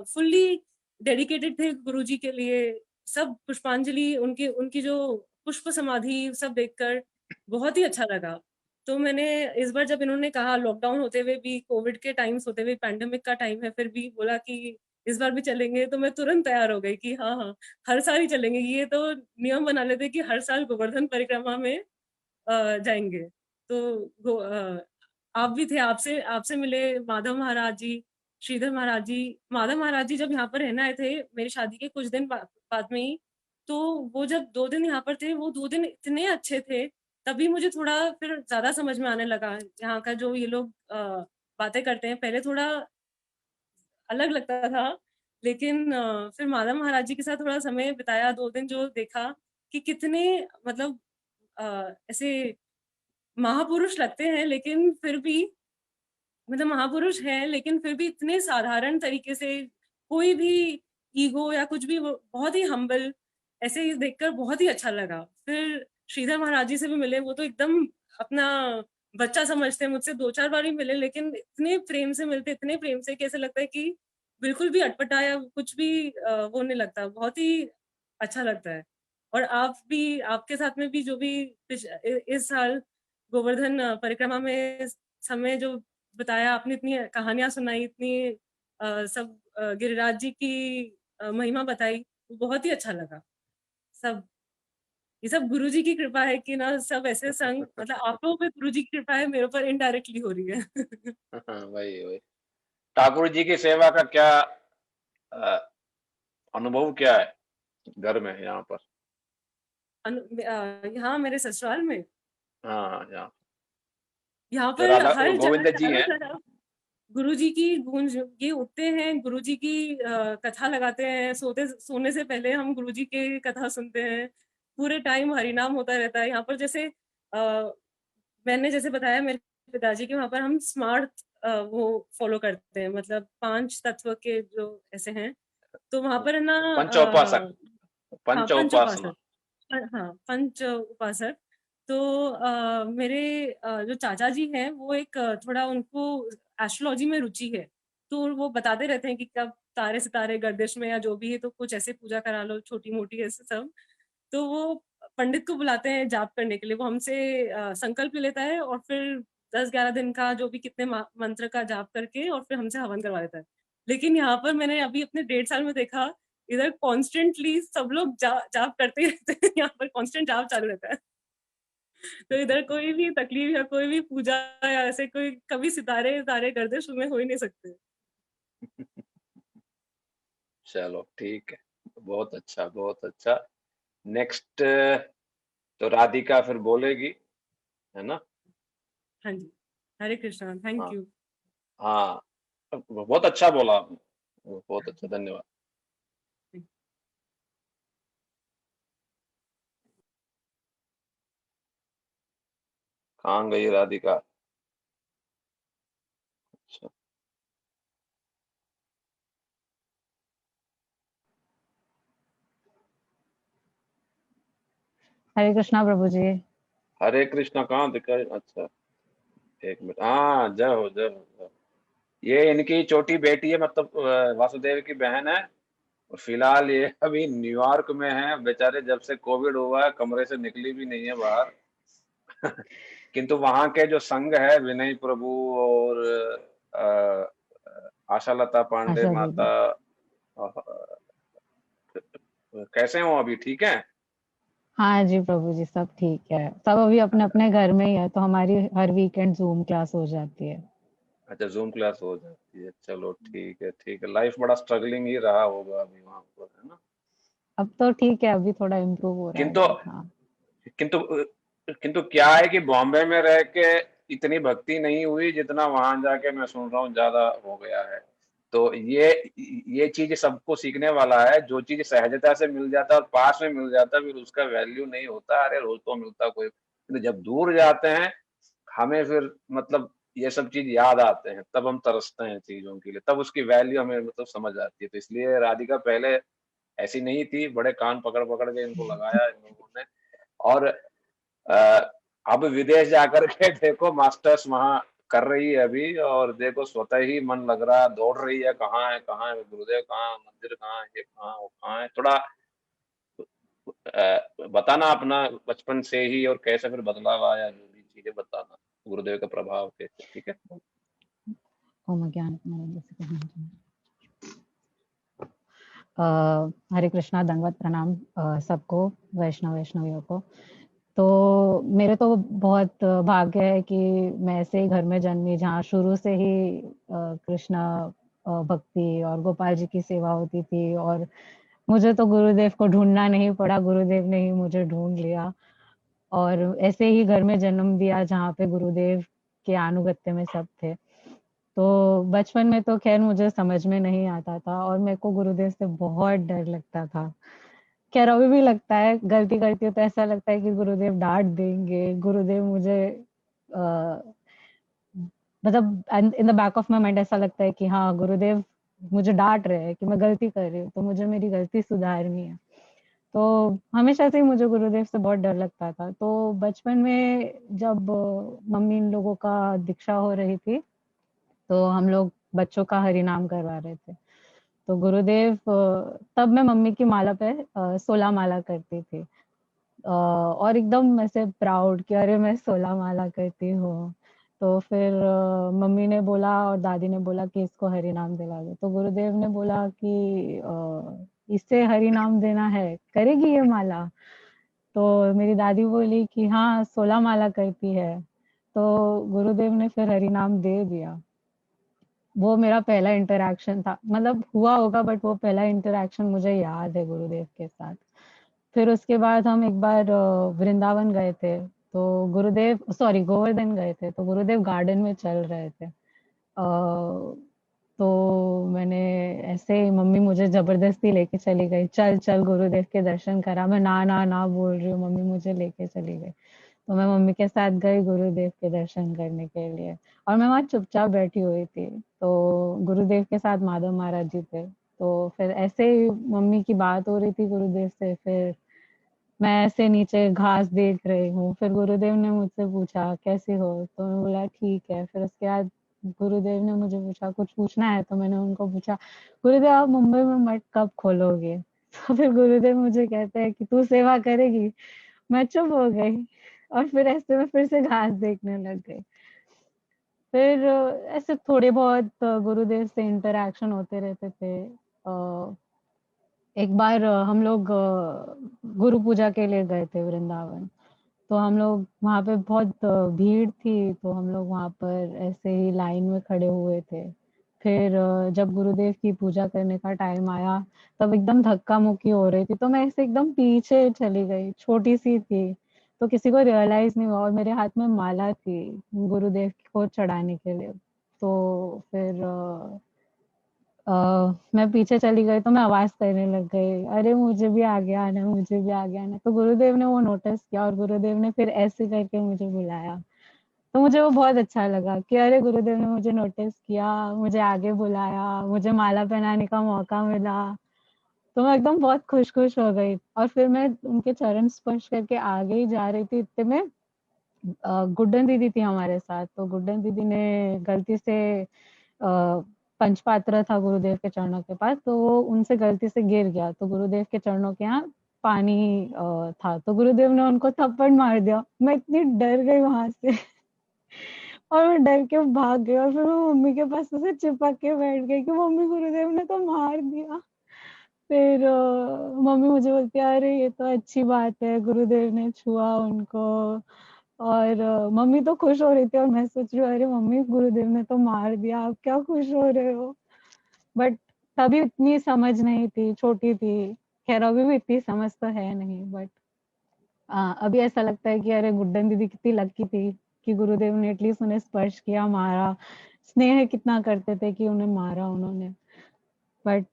S5: फुल्ली डेडिकेटेड थे गुरुजी के लिए। सब पुष्पांजलि, उनकी उनकी जो पुष्प समाधि सब देखकर बहुत ही अच्छा लगा। तो मैंने इस बार जब इन्होंने कहा, लॉकडाउन होते हुए भी, कोविड के टाइम्स होते हुए, पैंडेमिक का टाइम है, फिर भी बोला कि इस बार भी चलेंगे, तो मैं तुरंत तैयार हो गई कि हाँ हाँ, हर साल ही चलेंगे। ये तो नियम बना लेते कि हर साल गोवर्धन परिक्रमा में जाएंगे। तो आप भी थे, आपसे आपसे मिले माधव महाराज जी, श्रीधर महाराज जी। माधव महाराज जी जब यहाँ पर रहने आए थे मेरी शादी के कुछ दिन बाद में ही, तो वो जब 2 दिन यहाँ पर थे, वो 2 दिन इतने अच्छे थे। तभी मुझे थोड़ा फिर ज्यादा समझ में आने लगा यहाँ का जो ये लोग बातें करते हैं। पहले थोड़ा अलग लगता था, लेकिन फिर माधव महाराज जी के साथ थोड़ा समय बिताया, 2 दिन जो देखा कि कितने मतलब ऐसे महापुरुष लगते हैं, लेकिन फिर भी, मतलब महापुरुष हैं लेकिन फिर भी इतने साधारण तरीके से, कोई भी ईगो या कुछ भी, बहुत ही हम्बल, ऐसे ही देखकर बहुत ही अच्छा लगा। फिर श्रीधर महाराज जी से भी मिले, वो तो एकदम अपना बच्चा समझते हैं। मुझसे 2-4 बार ही मिले, लेकिन इतने प्रेम से मिलते, इतने प्रेम से, कैसे लगता है कि बिल्कुल भी अटपटा या कुछ भी वो नहीं लगता, बहुत ही अच्छा लगता है। और आप भी, आपके साथ में भी जो भी इस साल गोवर्धन परिक्रमा में समय जो बताया आपने, इतनी कहानियां सुनाई, इतनी सब गिरिराज जी की महिमा बताई, बहुत ही अच्छा लगा। सब ये सब गुरु जी की कृपा है कि ना, सब ऐसे संग, मतलब आप लोगों पे गुरु जी की कृपा है, मेरे ऊपर इनडायरेक्टली हो रही है।
S1: वही वही। ठाकुर जी की सेवा का क्या अनुभव क्या है घर में यहाँ पर?
S5: यहाँ मेरे ससुराल में
S1: हाँ
S5: यहाँ
S1: जो
S5: पर
S1: राधा
S5: हर जगह
S1: गोविंद जी
S5: चारों
S1: हैं।
S5: तरफ गुरु जी की गूंज, ये उठते हैं गुरु जी की कथा लगाते हैं, सोने से पहले हम गुरु जी के कथा सुनते हैं, पूरे टाइम हरिनाम होता रहता है यहाँ पर। जैसे मैंने जैसे बताया मेरे पिताजी के, वहाँ पर हम स्मार्ट वो फॉलो करते हैं, मतलब 5 तत्व के जो ऐसे हैं, तो वहाँ पर है ना
S1: पंचोपासक,
S5: हाँ
S1: पंचोपासना।
S5: हाँ पंच उपासक। तो मेरे जो चाचा जी हैं वो एक थोड़ा उनको एस्ट्रोलॉजी में रुचि है, तो वो बताते रहते हैं कि कब तारे सितारे गर्दिश में या जो भी है, तो कुछ ऐसे पूजा करा लो छोटी मोटी ऐसे सब। तो वो पंडित को बुलाते हैं जाप करने के लिए, वो हमसे संकल्प ले लेता है और फिर 10-11 दिन का जो भी कितने मंत्र का जाप करके और फिर हमसे हवन करवा देता है। लेकिन यहाँ पर मैंने अभी अपने 1.5 साल में देखा, इधर कॉन्स्टेंटली सब लोग जाप करते ही रहते हैं, यहाँ पर कॉन्स्टेंट जाप चालू रहता है। तो इधर कोई भी तकलीफ या कोई भी पूजा या ऐसे कोई कभी सितारे तारे गर्दिश में हो ही नहीं सकते।
S1: चलो ठीक है, बहुत अच्छा बहुत अच्छा। नेक्स्ट तो राधिका फिर बोलेगी, है ना?
S5: हाँ जी, हरे कृष्णा, थैंक
S1: हाँ
S5: यू।
S1: हाँ, बहुत अच्छा बोला आपने, बहुत अच्छा, धन्यवाद। कहाँ गई राधिका? अच्छा,
S6: हरे कृष्णा प्रभु जी।
S1: हरे कृष्णा कहाँ दिखा? अच्छा, एक मिनट। हाँ, जय हो जय हो जय हो। ये इनकी छोटी बेटी है, मतलब वासुदेव की बहन है। और फिलहाल ये अभी न्यूयॉर्क में है, बेचारे जब से कोविड हुआ है कमरे से निकली भी नहीं है बाहर। किंतु वहां के जो संघ है, विनय प्रभु और आशालता पांडे
S6: आशा
S1: माता,
S6: दीदी।
S1: कैसे हो अभी? ठीक है?
S6: हाँ जी प्रभु जी, सब ठीक है, सब अभी अपने अपने घर में ही है, तो हमारी हर वीकेंड जूम क्लास हो जाती है।
S1: अच्छा, जूम क्लास हो जाती है, चलो ठीक है ठीक है। लाइफ बड़ा स्ट्रगलिंग ही रहा होगा अभी वहां पर, है ना?
S6: अब तो ठीक है, अभी थोड़ा इम्प्रूव हो रहा है,
S1: किंतु
S6: बट हाँ।
S1: किंतु किंतु क्या है कि बॉम्बे में रह के इतनी भक्ति नहीं हुई जितना वहां जाके मैं सुन रहा हूँ ज्यादा हो गया है। तो ये चीज सबको सीखने वाला है। जो चीज सहजता से मिल जाता है और पास में मिल जाता है, फिर उसका वैल्यू नहीं होता। अरे रोज तो मिलता कोई, तो जब दूर जाते हैं हमें फिर मतलब ये सब चीज याद आते हैं, तब हम तरसते हैं चीजों के लिए, तब उसकी वैल्यू हमें मतलब समझ आती है। तो इसलिए राधिका पहले ऐसी नहीं थी, बड़े कान पकड़ पकड़ के इनको लगाया इन लोगों ने। और अब विदेश जाकर के देखो मास्टर्स वहां कर रही है अभी, और देखो स्वतः ही मन लग रहा है, दौड़ रही है, कहाँ है गुरुदेव, कहाँ मंदिर, कहाँ है ये, कहाँ वो, कहाँ है। थोड़ा बताना अपना बचपन से ही और कैसे फिर बदलाव आया, जो भी चीजें बताना गुरुदेव का प्रभाव कैसे। ठीक है?
S6: ओम ज्ञान हरे कृष्णा, दंडवत प्रणाम सबको, वैष्णवियों को। तो मेरे तो बहुत भाग्य है कि मैं ऐसे ही घर में जन्मी जहाँ शुरू से ही कृष्णा भक्ति और गोपाल जी की सेवा होती थी, और मुझे तो गुरुदेव को ढूंढना नहीं पड़ा, गुरुदेव ने ही मुझे ढूंढ लिया। और ऐसे ही घर में जन्म दिया जहाँ पे गुरुदेव के आनुगत्य में सब थे। तो बचपन में तो खैर मुझे समझ में नहीं आता था, और मेरे को गुरुदेव से बहुत डर लगता था। खैर अभी भी लगता है, गलती करती हूँ तो ऐसा लगता है कि गुरुदेव डांट देंगे, गुरुदेव मुझे मतलब in the back of my mind ऐसा लगता है कि हाँ गुरुदेव मुझे डांट रहे हैं कि मैं गलती कर रही हूँ, तो मुझे मेरी गलती सुधारनी है। तो हमेशा से ही मुझे गुरुदेव से बहुत डर लगता था। तो बचपन में जब मम्मी इन लोगों का दीक्षा हो रही थी, तो हम लोग बच्चों का हरि नाम करवा रहे थे। तो गुरुदेव तब मैं मम्मी की माला पे 16 माला करती थी, और एकदम ऐसे प्राउड कि अरे मैं 16 माला करती हूँ। तो फिर मम्मी ने बोला और दादी ने बोला कि इसको हरि नाम दिला दो। तो गुरुदेव ने बोला कि इससे हरि नाम देना है, करेगी ये माला? तो मेरी दादी बोली कि हाँ 16 माला करती है। तो गुरुदेव ने फिर हरि नाम दे दिया। वो मेरा पहला इंटरैक्शन था, मतलब हुआ होगा बट वो पहला इंटरैक्शन मुझे याद है गुरुदेव के साथ। फिर उसके बाद हम एक बार वृंदावन गए थे, तो गोवर्धन गए थे, तो गुरुदेव गार्डन में चल रहे थे। तो मैंने ऐसे ही, मम्मी मुझे जबरदस्ती लेके चली गई, चल चल गुरुदेव के दर्शन करा। मैं ना ना ना बोल रही हूँ, मम्मी मुझे लेके चली गई। तो मैं मम्मी के साथ गई गुरुदेव के दर्शन करने के लिए, और मैं वहाँ चुपचाप बैठी हुई थी। तो गुरुदेव के साथ माधव महाराज जी थे। तो फिर ऐसे ही मम्मी की बात हो रही थी गुरुदेव से, फिर मैं ऐसे नीचे घास देख रही हूँ, फिर गुरुदेव ने मुझसे पूछा कैसी हो, तो मैं बोला ठीक है। फिर उसके बाद गुरुदेव ने मुझे पूछा कुछ पूछना है, तो मैंने उनको पूछा गुरुदेव आप मुंबई में मठ कब खोलोगे? तो फिर गुरुदेव मुझे कहते हैं कि तू सेवा करेगी। मैं चुप हो गई, और फिर ऐसे में फिर से घास देखने लग गई। फिर ऐसे थोड़े बहुत गुरुदेव से इंटरेक्शन होते रहते थे। एक बार हम लोग गुरु पूजा के लिए गए थे वृंदावन। तो हम लोग वहाँ पे बहुत भीड़ थी, तो हम लोग वहाँ पर ऐसे ही लाइन में खड़े हुए थे। फिर जब गुरुदेव की पूजा करने का टाइम आया, तब एकदम धक्का मुक्की हो रही थी, तो मैं ऐसे एकदम पीछे चली गई, छोटी सी थी, तो किसी को रियलाइज नहीं हुआ, और मेरे हाथ में माला थी गुरुदेव को चढ़ाने के लिए। तो फिर मैं पीछे चली गई, तो मैं आवाज करने लग गई, अरे मुझे भी आगे आना है, मुझे भी आगे आना है। तो गुरुदेव ने वो नोटिस किया, और गुरुदेव ने फिर ऐसे करके मुझे बुलाया। तो मुझे वो बहुत अच्छा लगा कि अरे गुरुदेव ने मुझे नोटिस किया, मुझे आगे बुलाया, मुझे माला पहनाने का मौका मिला। तो मैं एकदम बहुत खुश खुश हो गई, और फिर मैं उनके चरण स्पर्श करके आगे ही जा रही थी, इतने में गुड्डन दीदी थी हमारे साथ। तो गुड्डन दीदी ने गलती से पंचपात्र था गुरुदेव के चरणों के पास, तो वो उनसे गलती से गिर गया, तो गुरुदेव के चरणों के यहाँ पानी था, तो गुरुदेव ने उनको थप्पड़ मार दिया। मैं इतनी डर गई वहां से और मैं डर के भाग गई, और फिर मैं मम्मी के पास ऐसे चिपक के बैठ गई कि मम्मी गुरुदेव ने तो मार दिया। फिर मम्मी मुझे बोलती है अरे ये तो अच्छी बात है, गुरुदेव ने छुआ उनको। और मम्मी तो खुश हो रही थी, और मैं सोच रही हूँ अरे मम्मी गुरुदेव ने तो मार दिया, आप क्या खुश हो रहे हो? बट तभी इतनी समझ नहीं थी, छोटी थी। खैर अभी भी इतनी समझ तो है नहीं, बट अभी ऐसा लगता है कि अरे गुड्डन दीदी कितनी लकी थी कि गुरुदेव ने एटलीस्ट उन्हें स्पर्श किया, मारा। स्नेह कितना करते थे कि उन्हें मारा उन्होंने। बट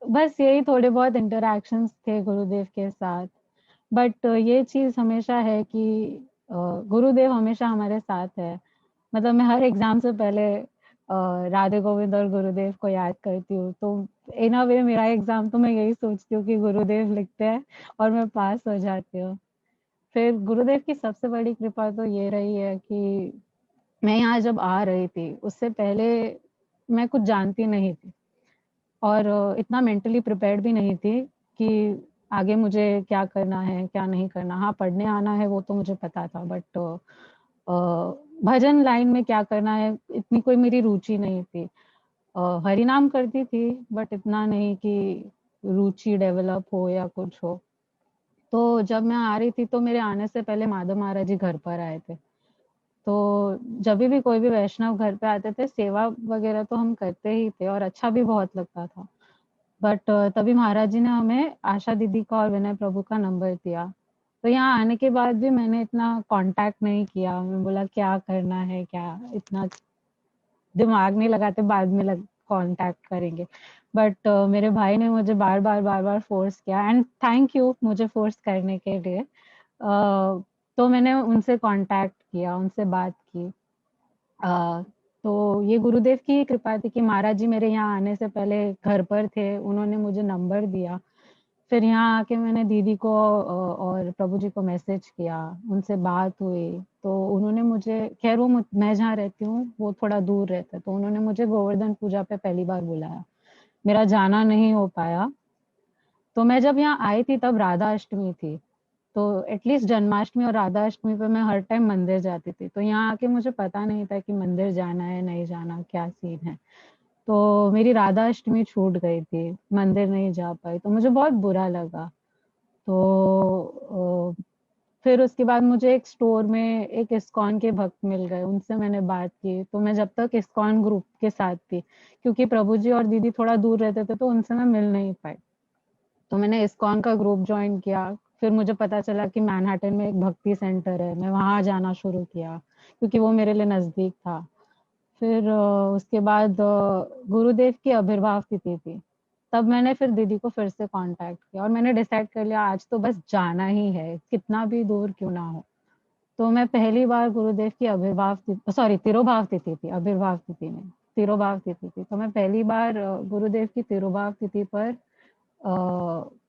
S6: बस यही थोड़े बहुत इंटरेक्शंस थे गुरुदेव के साथ। बट ये चीज हमेशा है कि गुरुदेव हमेशा हमारे साथ है। मतलब मैं हर एग्जाम से पहले राधे गोविंद और गुरुदेव को याद करती हूँ। तो इन अ वे मेरा एग्जाम तो मैं यही सोचती हूँ कि गुरुदेव लिखते हैं और मैं पास हो जाती हूँ। फिर गुरुदेव की सबसे बड़ी कृपा तो ये रही है कि मैं यहाँ जब आ रही थी उससे पहले मैं कुछ जानती नहीं थी, और इतना मेंटली प्रिपेयर्ड भी नहीं थी कि आगे मुझे क्या करना है क्या नहीं करना। हाँ पढ़ने आना है वो तो मुझे पता था, बट भजन लाइन में क्या करना है इतनी कोई मेरी रुचि नहीं थी। हरि नाम करती थी बट इतना नहीं कि रुचि डेवलप हो या कुछ हो। तो जब मैं आ रही थी तो मेरे आने से पहले माधव महाराज जी घर पर आए थे। तो जब भी कोई भी वैष्णव घर पे आते थे सेवा वगैरह तो हम करते ही थे, और अच्छा भी बहुत लगता था। बट तभी महाराज जी ने हमें आशा दीदी का और विनय प्रभु का नंबर दिया। तो यहाँ आने के बाद भी मैंने इतना कांटेक्ट नहीं किया। मैं बोला क्या करना है, क्या इतना दिमाग नहीं लगाते, बाद में कांटेक्ट करेंगे। बट मेरे भाई ने मुझे बार बार फोर्स किया, एंड थैंक यू मुझे फोर्स करने के लिए। तो मैंने उनसे कांटेक्ट किया, उनसे बात की। तो ये गुरुदेव की ही कृपा थी कि महाराज जी मेरे यहाँ आने से पहले घर पर थे, उन्होंने मुझे नंबर दिया। फिर यहाँ आके मैंने दीदी को और प्रभु जी को मैसेज किया, उनसे बात हुई। तो उन्होंने मुझे, खैर वो मैं जहाँ रहती हूँ वो थोड़ा दूर रहता है, तो उन्होंने मुझे गोवर्धन पूजा पे पहली बार बुलाया। मेरा जाना नहीं हो पाया। तो मैं जब यहाँ आई थी तब राधा अष्टमी थी, तो एटलीस्ट जन्माष्टमी और राधा अष्टमी पे मैं हर टाइम मंदिर जाती थी। तो यहाँ आके मुझे पता नहीं था कि मंदिर जाना है नहीं जाना, क्या सीन है। तो मेरी राधा अष्टमी छूट गई थी, मंदिर नहीं जा पाई, तो मुझे बहुत बुरा लगा। तो फिर उसके बाद मुझे एक स्टोर में एक इस्कॉन के भक्त मिल गए, उनसे मैंने बात की। तो मैं जब तक इस्कॉन ग्रुप के साथ थी, क्योंकि प्रभु जी और दीदी थोड़ा दूर रहते थे तो उनसे मैं मिल नहीं पाई। तो मैंने इस्कॉन का ग्रुप ज्वाइन किया। फिर मुझे पता चला कि मैनहट्टन में एक भक्ति सेंटर है, मैं वहाँ जाना शुरू किया क्योंकि वो मेरे लिए नज़दीक था। फिर उसके बाद गुरुदेव की आविर्भाव तिथि थी, तब मैंने फिर दीदी को फिर से कांटेक्ट किया और मैंने डिसाइड कर लिया आज तो बस जाना ही है, कितना भी दूर क्यों ना हो। तो मैं पहली बार गुरुदेव की तिरोभाव तिथि थी, आविर्भाव तिथि नहीं, तिरोभाव तिथि थी। तो मैं पहली बार गुरुदेव की तिरोभाव तिथि पर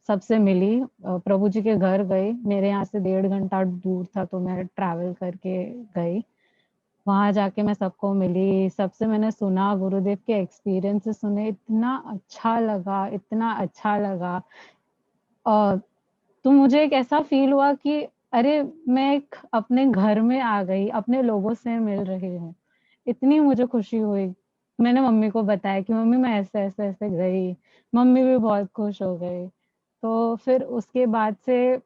S6: सबसे मिली, प्रभु जी के घर गई। मेरे यहाँ से 1.5 घंटा दूर था तो मैं ट्रैवल करके गई। वहाँ जाके मैं सबको मिली, सबसे मैंने सुना, गुरुदेव के एक्सपीरियंसेस सुने, इतना अच्छा लगा, इतना अच्छा लगा। तो मुझे एक ऐसा फील हुआ कि अरे मैं एक अपने घर में आ गई, अपने लोगों से मिल रही हूँ। इतनी मुझे खुशी हुई। मैंने मम्मी को बताया कि मम्मी मैं ऐसे ऐसे ऐसे गई, मम्मी भी बहुत खुश हो गई। तो फिर उसके बाद से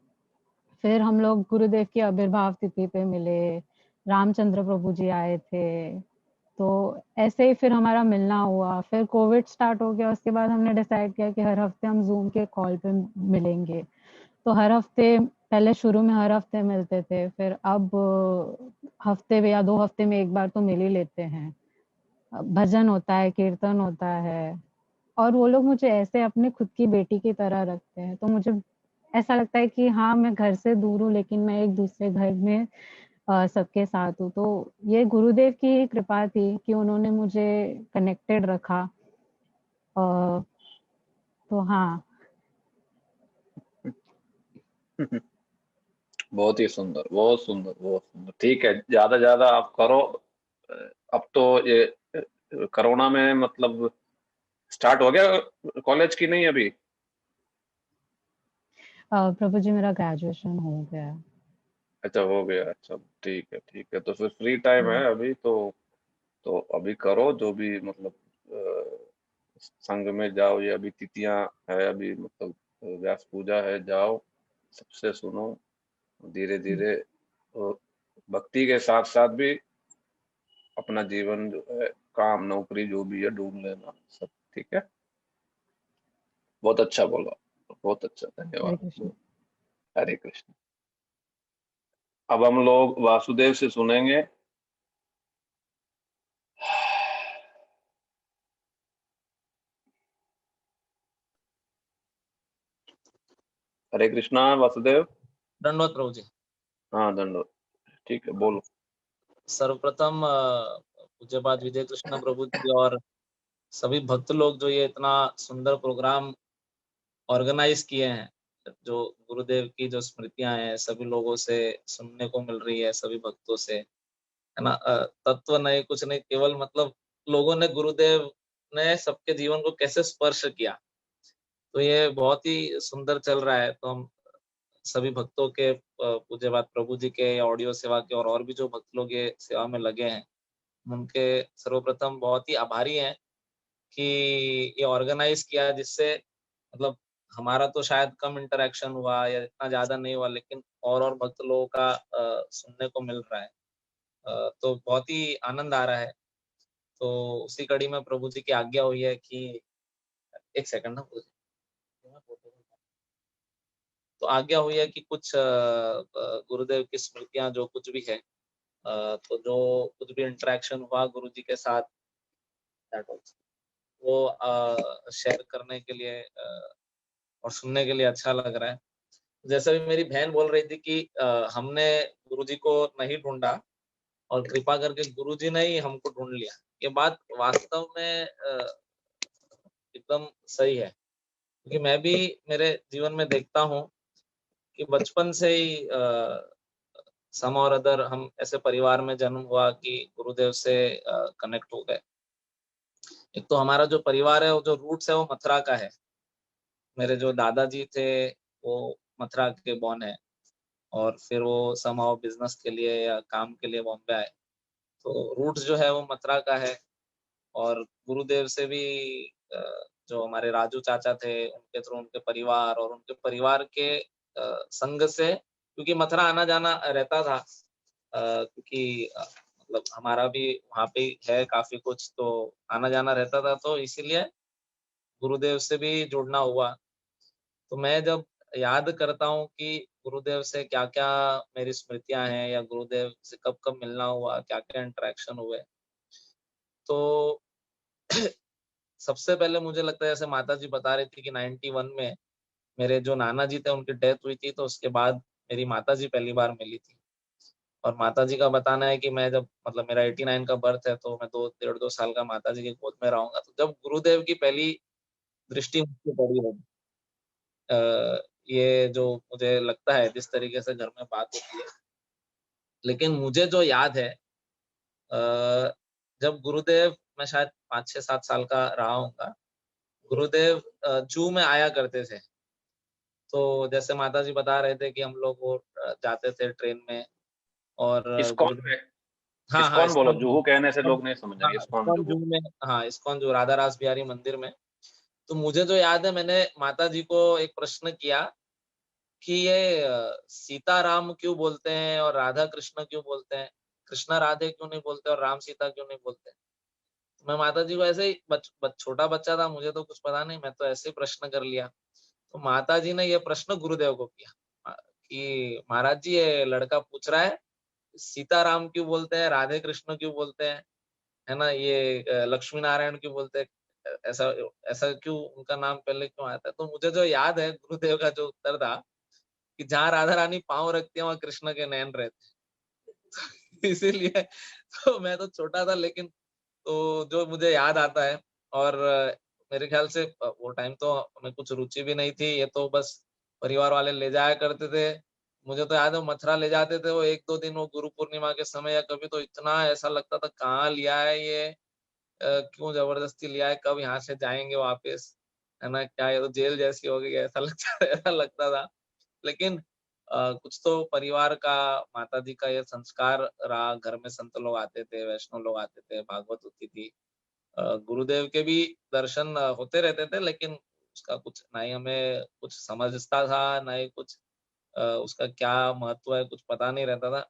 S6: फिर हम लोग गुरुदेव की आविर्भाव तिथि पे मिले, रामचंद्र प्रभु जी आए थे। तो ऐसे ही फिर हमारा मिलना हुआ। फिर कोविड स्टार्ट हो गया, उसके बाद हमने डिसाइड किया कि हर हफ्ते हम जूम के कॉल पे मिलेंगे। तो हर हफ्ते, पहले शुरू में हर हफ्ते मिलते थे, फिर अब हफ्ते में या 2 हफ्ते में एक बार तो मिल ही लेते हैं। भजन होता है, कीर्तन होता है और वो लोग मुझे ऐसे अपने खुद की बेटी की तरह रखते हैं। तो मुझे ऐसा लगता है कि हाँ, मैं घर से दूर हूँ लेकिन मैं एक दूसरे घर में सबके साथ हूँ। तो ये गुरुदेव की ही कृपा थी कि उन्होंने मुझे कनेक्टेड रखा। तो हाँ।
S1: बहुत ही सुंदर, बहुत सुंदर, बहुत सुंदर। ठीक है, ज्यादा ज्यादा आप करो। अब तो ये कोरोना में मतलब स्टार्ट हो गया कॉलेज की नहीं अभी?
S6: प्रभु जी मेरा ग्रेजुएशन हो गया है।
S1: अच्छा, हो गया। अच्छा, ठीक है, ठीक है। तो फिर फ्री टाइम है अभी तो अभी करो जो भी मतलब संघ में जाओ, ये अभी तिथियां है, अभी मतलब व्यास पूजा है, जाओ सबसे सुनो। धीरे धीरे भक्ति के साथ साथ भी अपना जीवन जो है, काम नौकरी जो भी है ढूंढ लेना सब। ठीक है, बहुत अच्छा बोला, बहुत अच्छा,
S6: हरे कृष्ण।
S1: धन्यवाद। हरे कृष्ण। अब हम लोग वासुदेव से सुनेंगे। हरे कृष्णा वासुदेव।
S2: दंडवत प्रभु जी।
S1: हाँ, दंडोत। ठीक है, बोलो।
S2: सर्वप्रथम पूज्यपाद विजय कृष्ण प्रभु जी और सभी भक्त लोग जो ये इतना सुंदर प्रोग्राम ऑर्गेनाइज किए हैं, जो गुरुदेव की जो स्मृतियां हैं सभी लोगों से सुनने को मिल रही है, सभी भक्तों से, है ना। तत्व नहीं, कुछ नहीं, केवल मतलब लोगों ने गुरुदेव ने सबके जीवन को कैसे स्पर्श किया, तो ये बहुत ही सुंदर चल रहा है। तो हम सभी भक्तों के, पूज्यपाद प्रभु जी के ऑडियो सेवा के और भी जो भक्त लोग ये सेवा में लगे हैं, उनके सर्वप्रथम बहुत ही आभारी हैं कि ये ऑर्गेनाइज किया, जिससे मतलब हमारा तो शायद कम इंटरेक्शन हुआ या इतना ज्यादा नहीं हुआ, लेकिन और भक्त लोगों का सुनने को मिल रहा है। तो बहुत ही आनंद आ रहा है। तो उसी कड़ी में प्रभु जी की आज्ञा हुई है कि एक सेकंड ना प्रभु जी। तो आज्ञा हुई है कि कुछ गुरुदेव की स्मृतियां जो कुछ भी है, तो जो कुछ भी इंटरेक्शन हुआ गुरु जी के साथ, वो शेयर करने के लिए और सुनने के लिए अच्छा लग रहा है। जैसे भी मेरी बहन बोल रही थी कि हमने गुरुजी को नहीं ढूंढा और कृपा करके गुरुजी ने ही हमको ढूंढ लिया, ये बात वास्तव में एकदम सही है। क्योंकि मैं भी मेरे जीवन में देखता हूँ कि बचपन से ही सम और अदर हम ऐसे परिवार में जन्म हुआ कि गुरुदेव से कनेक्ट हो गए। एक तो हमारा जो परिवार है, वो जो रूट्स है वो मथुरा का है। मेरे जो दादाजी थे वो मथुरा के बॉर्न है और फिर वो समहाउ बिजनेस के लिए या काम के लिए बॉम्बे आए। तो रूट्स जो है वो मथुरा का है। और गुरुदेव से भी जो हमारे राजू चाचा थे, उनके थ्रू उनके परिवार और उनके परिवार के संग से, क्योंकि मथुरा आना जाना रहता था, क्योंकि मतलब हमारा भी वहाँ पे है काफी कुछ, तो आना जाना रहता था, तो इसीलिए गुरुदेव से भी जुड़ना हुआ। तो मैं जब याद करता हूँ कि गुरुदेव से क्या क्या मेरी स्मृतियां हैं, या गुरुदेव से कब कब मिलना हुआ, क्या क्या इंटरेक्शन हुए, तो सबसे पहले मुझे लगता है, जैसे माता जी बता रही थी कि 91 में मेरे जो नाना जी थे उनकी डेथ हुई थी, तो उसके बाद मेरी माता जी पहली बार मिली थी। और माता जी का बताना है कि मैं जब, मतलब मेरा 89 का बर्थ है, तो मैं 2 साल का माता जी की गोद में रहूंगा। तो जब गुरुदेव की पहली दृष्टि मुझे पड़ी होगी, ये जो मुझे लगता है जिस तरीके से घर में बात होती है, लेकिन मुझे जो याद है, जब गुरुदेव, मैं शायद 5-6-7 साल का रहा हूँगा, गुरुदेव जू में आया करते थे। तो जैसे माता जी बता रहे थे कि हम लोग वो जाते थे ट्रेन में, और
S1: इस्कॉन
S2: गुरुदेव,
S1: में,
S2: हाँ हाँ
S1: इस्कॉन बोलो,
S2: इस्कॉन,
S1: जुहू कहने से लोग नहीं
S2: हाँ
S1: समझेंगे, इस्कॉन
S2: इस्कॉन
S1: जुहू।
S2: जू में, हाँ इस्कॉन जू, राधा रास बिहारी मंदिर में। तो मुझे जो याद है, मैंने माता जी को एक प्रश्न किया कि ये सीताराम क्यों बोलते हैं और राधा कृष्ण क्यों बोलते हैं, कृष्णा राधे क्यों नहीं बोलते और राम सीता क्यों नहीं बोलते। मैं माता जी को ऐसे ही, छोटा बच्चा था, मुझे तो कुछ पता नहीं, मैं तो ऐसे ही प्रश्न कर लिया। तो माता जी ने ये प्रश्न गुरुदेव को किया कि महाराज जी, ये लड़का पूछ रहा है सीताराम क्यों बोलते हैं, राधे कृष्ण क्यों बोलते हैं, है ना, ये लक्ष्मी नारायण क्यों बोलते हैं, ऐसा ऐसा क्यों उनका नाम पहले क्यों आता है। तो मुझे जो याद है, गुरुदेव का जो उत्तर था कि जहाँ राधा रानी पाँव रखती है वहां कृष्ण के नयन रहते हैं। इसीलिए तो मैं तो छोटा था, लेकिन तो जो मुझे याद आता है, और मेरे ख्याल से वो टाइम तो हमें कुछ रुचि भी नहीं थी, ये तो बस परिवार वाले ले जाया करते थे। मुझे तो याद है, मथुरा ले जाते थे वो 1-2 दिन, वो गुरु पूर्णिमा के समय या कभी, तो इतना ऐसा लगता था कहाँ लिया है ये, क्यों जबरदस्ती लिया है, कब यहाँ से जाएंगे वापस, है ना, क्या ये तो जेल जैसी हो गई है, ऐसा लगता था। लेकिन कुछ तो परिवार का, माता जी का ये संस्कार रहा, घर में संत लोग आते थे, वैष्णव लोग आते थे, भागवत होती थी, गुरुदेव के भी दर्शन होते रहते थे, लेकिन उसका कुछ ना ही हमें कुछ समझता था, ना ही कुछ उसका क्या महत्व है, कुछ पता नहीं रहता था।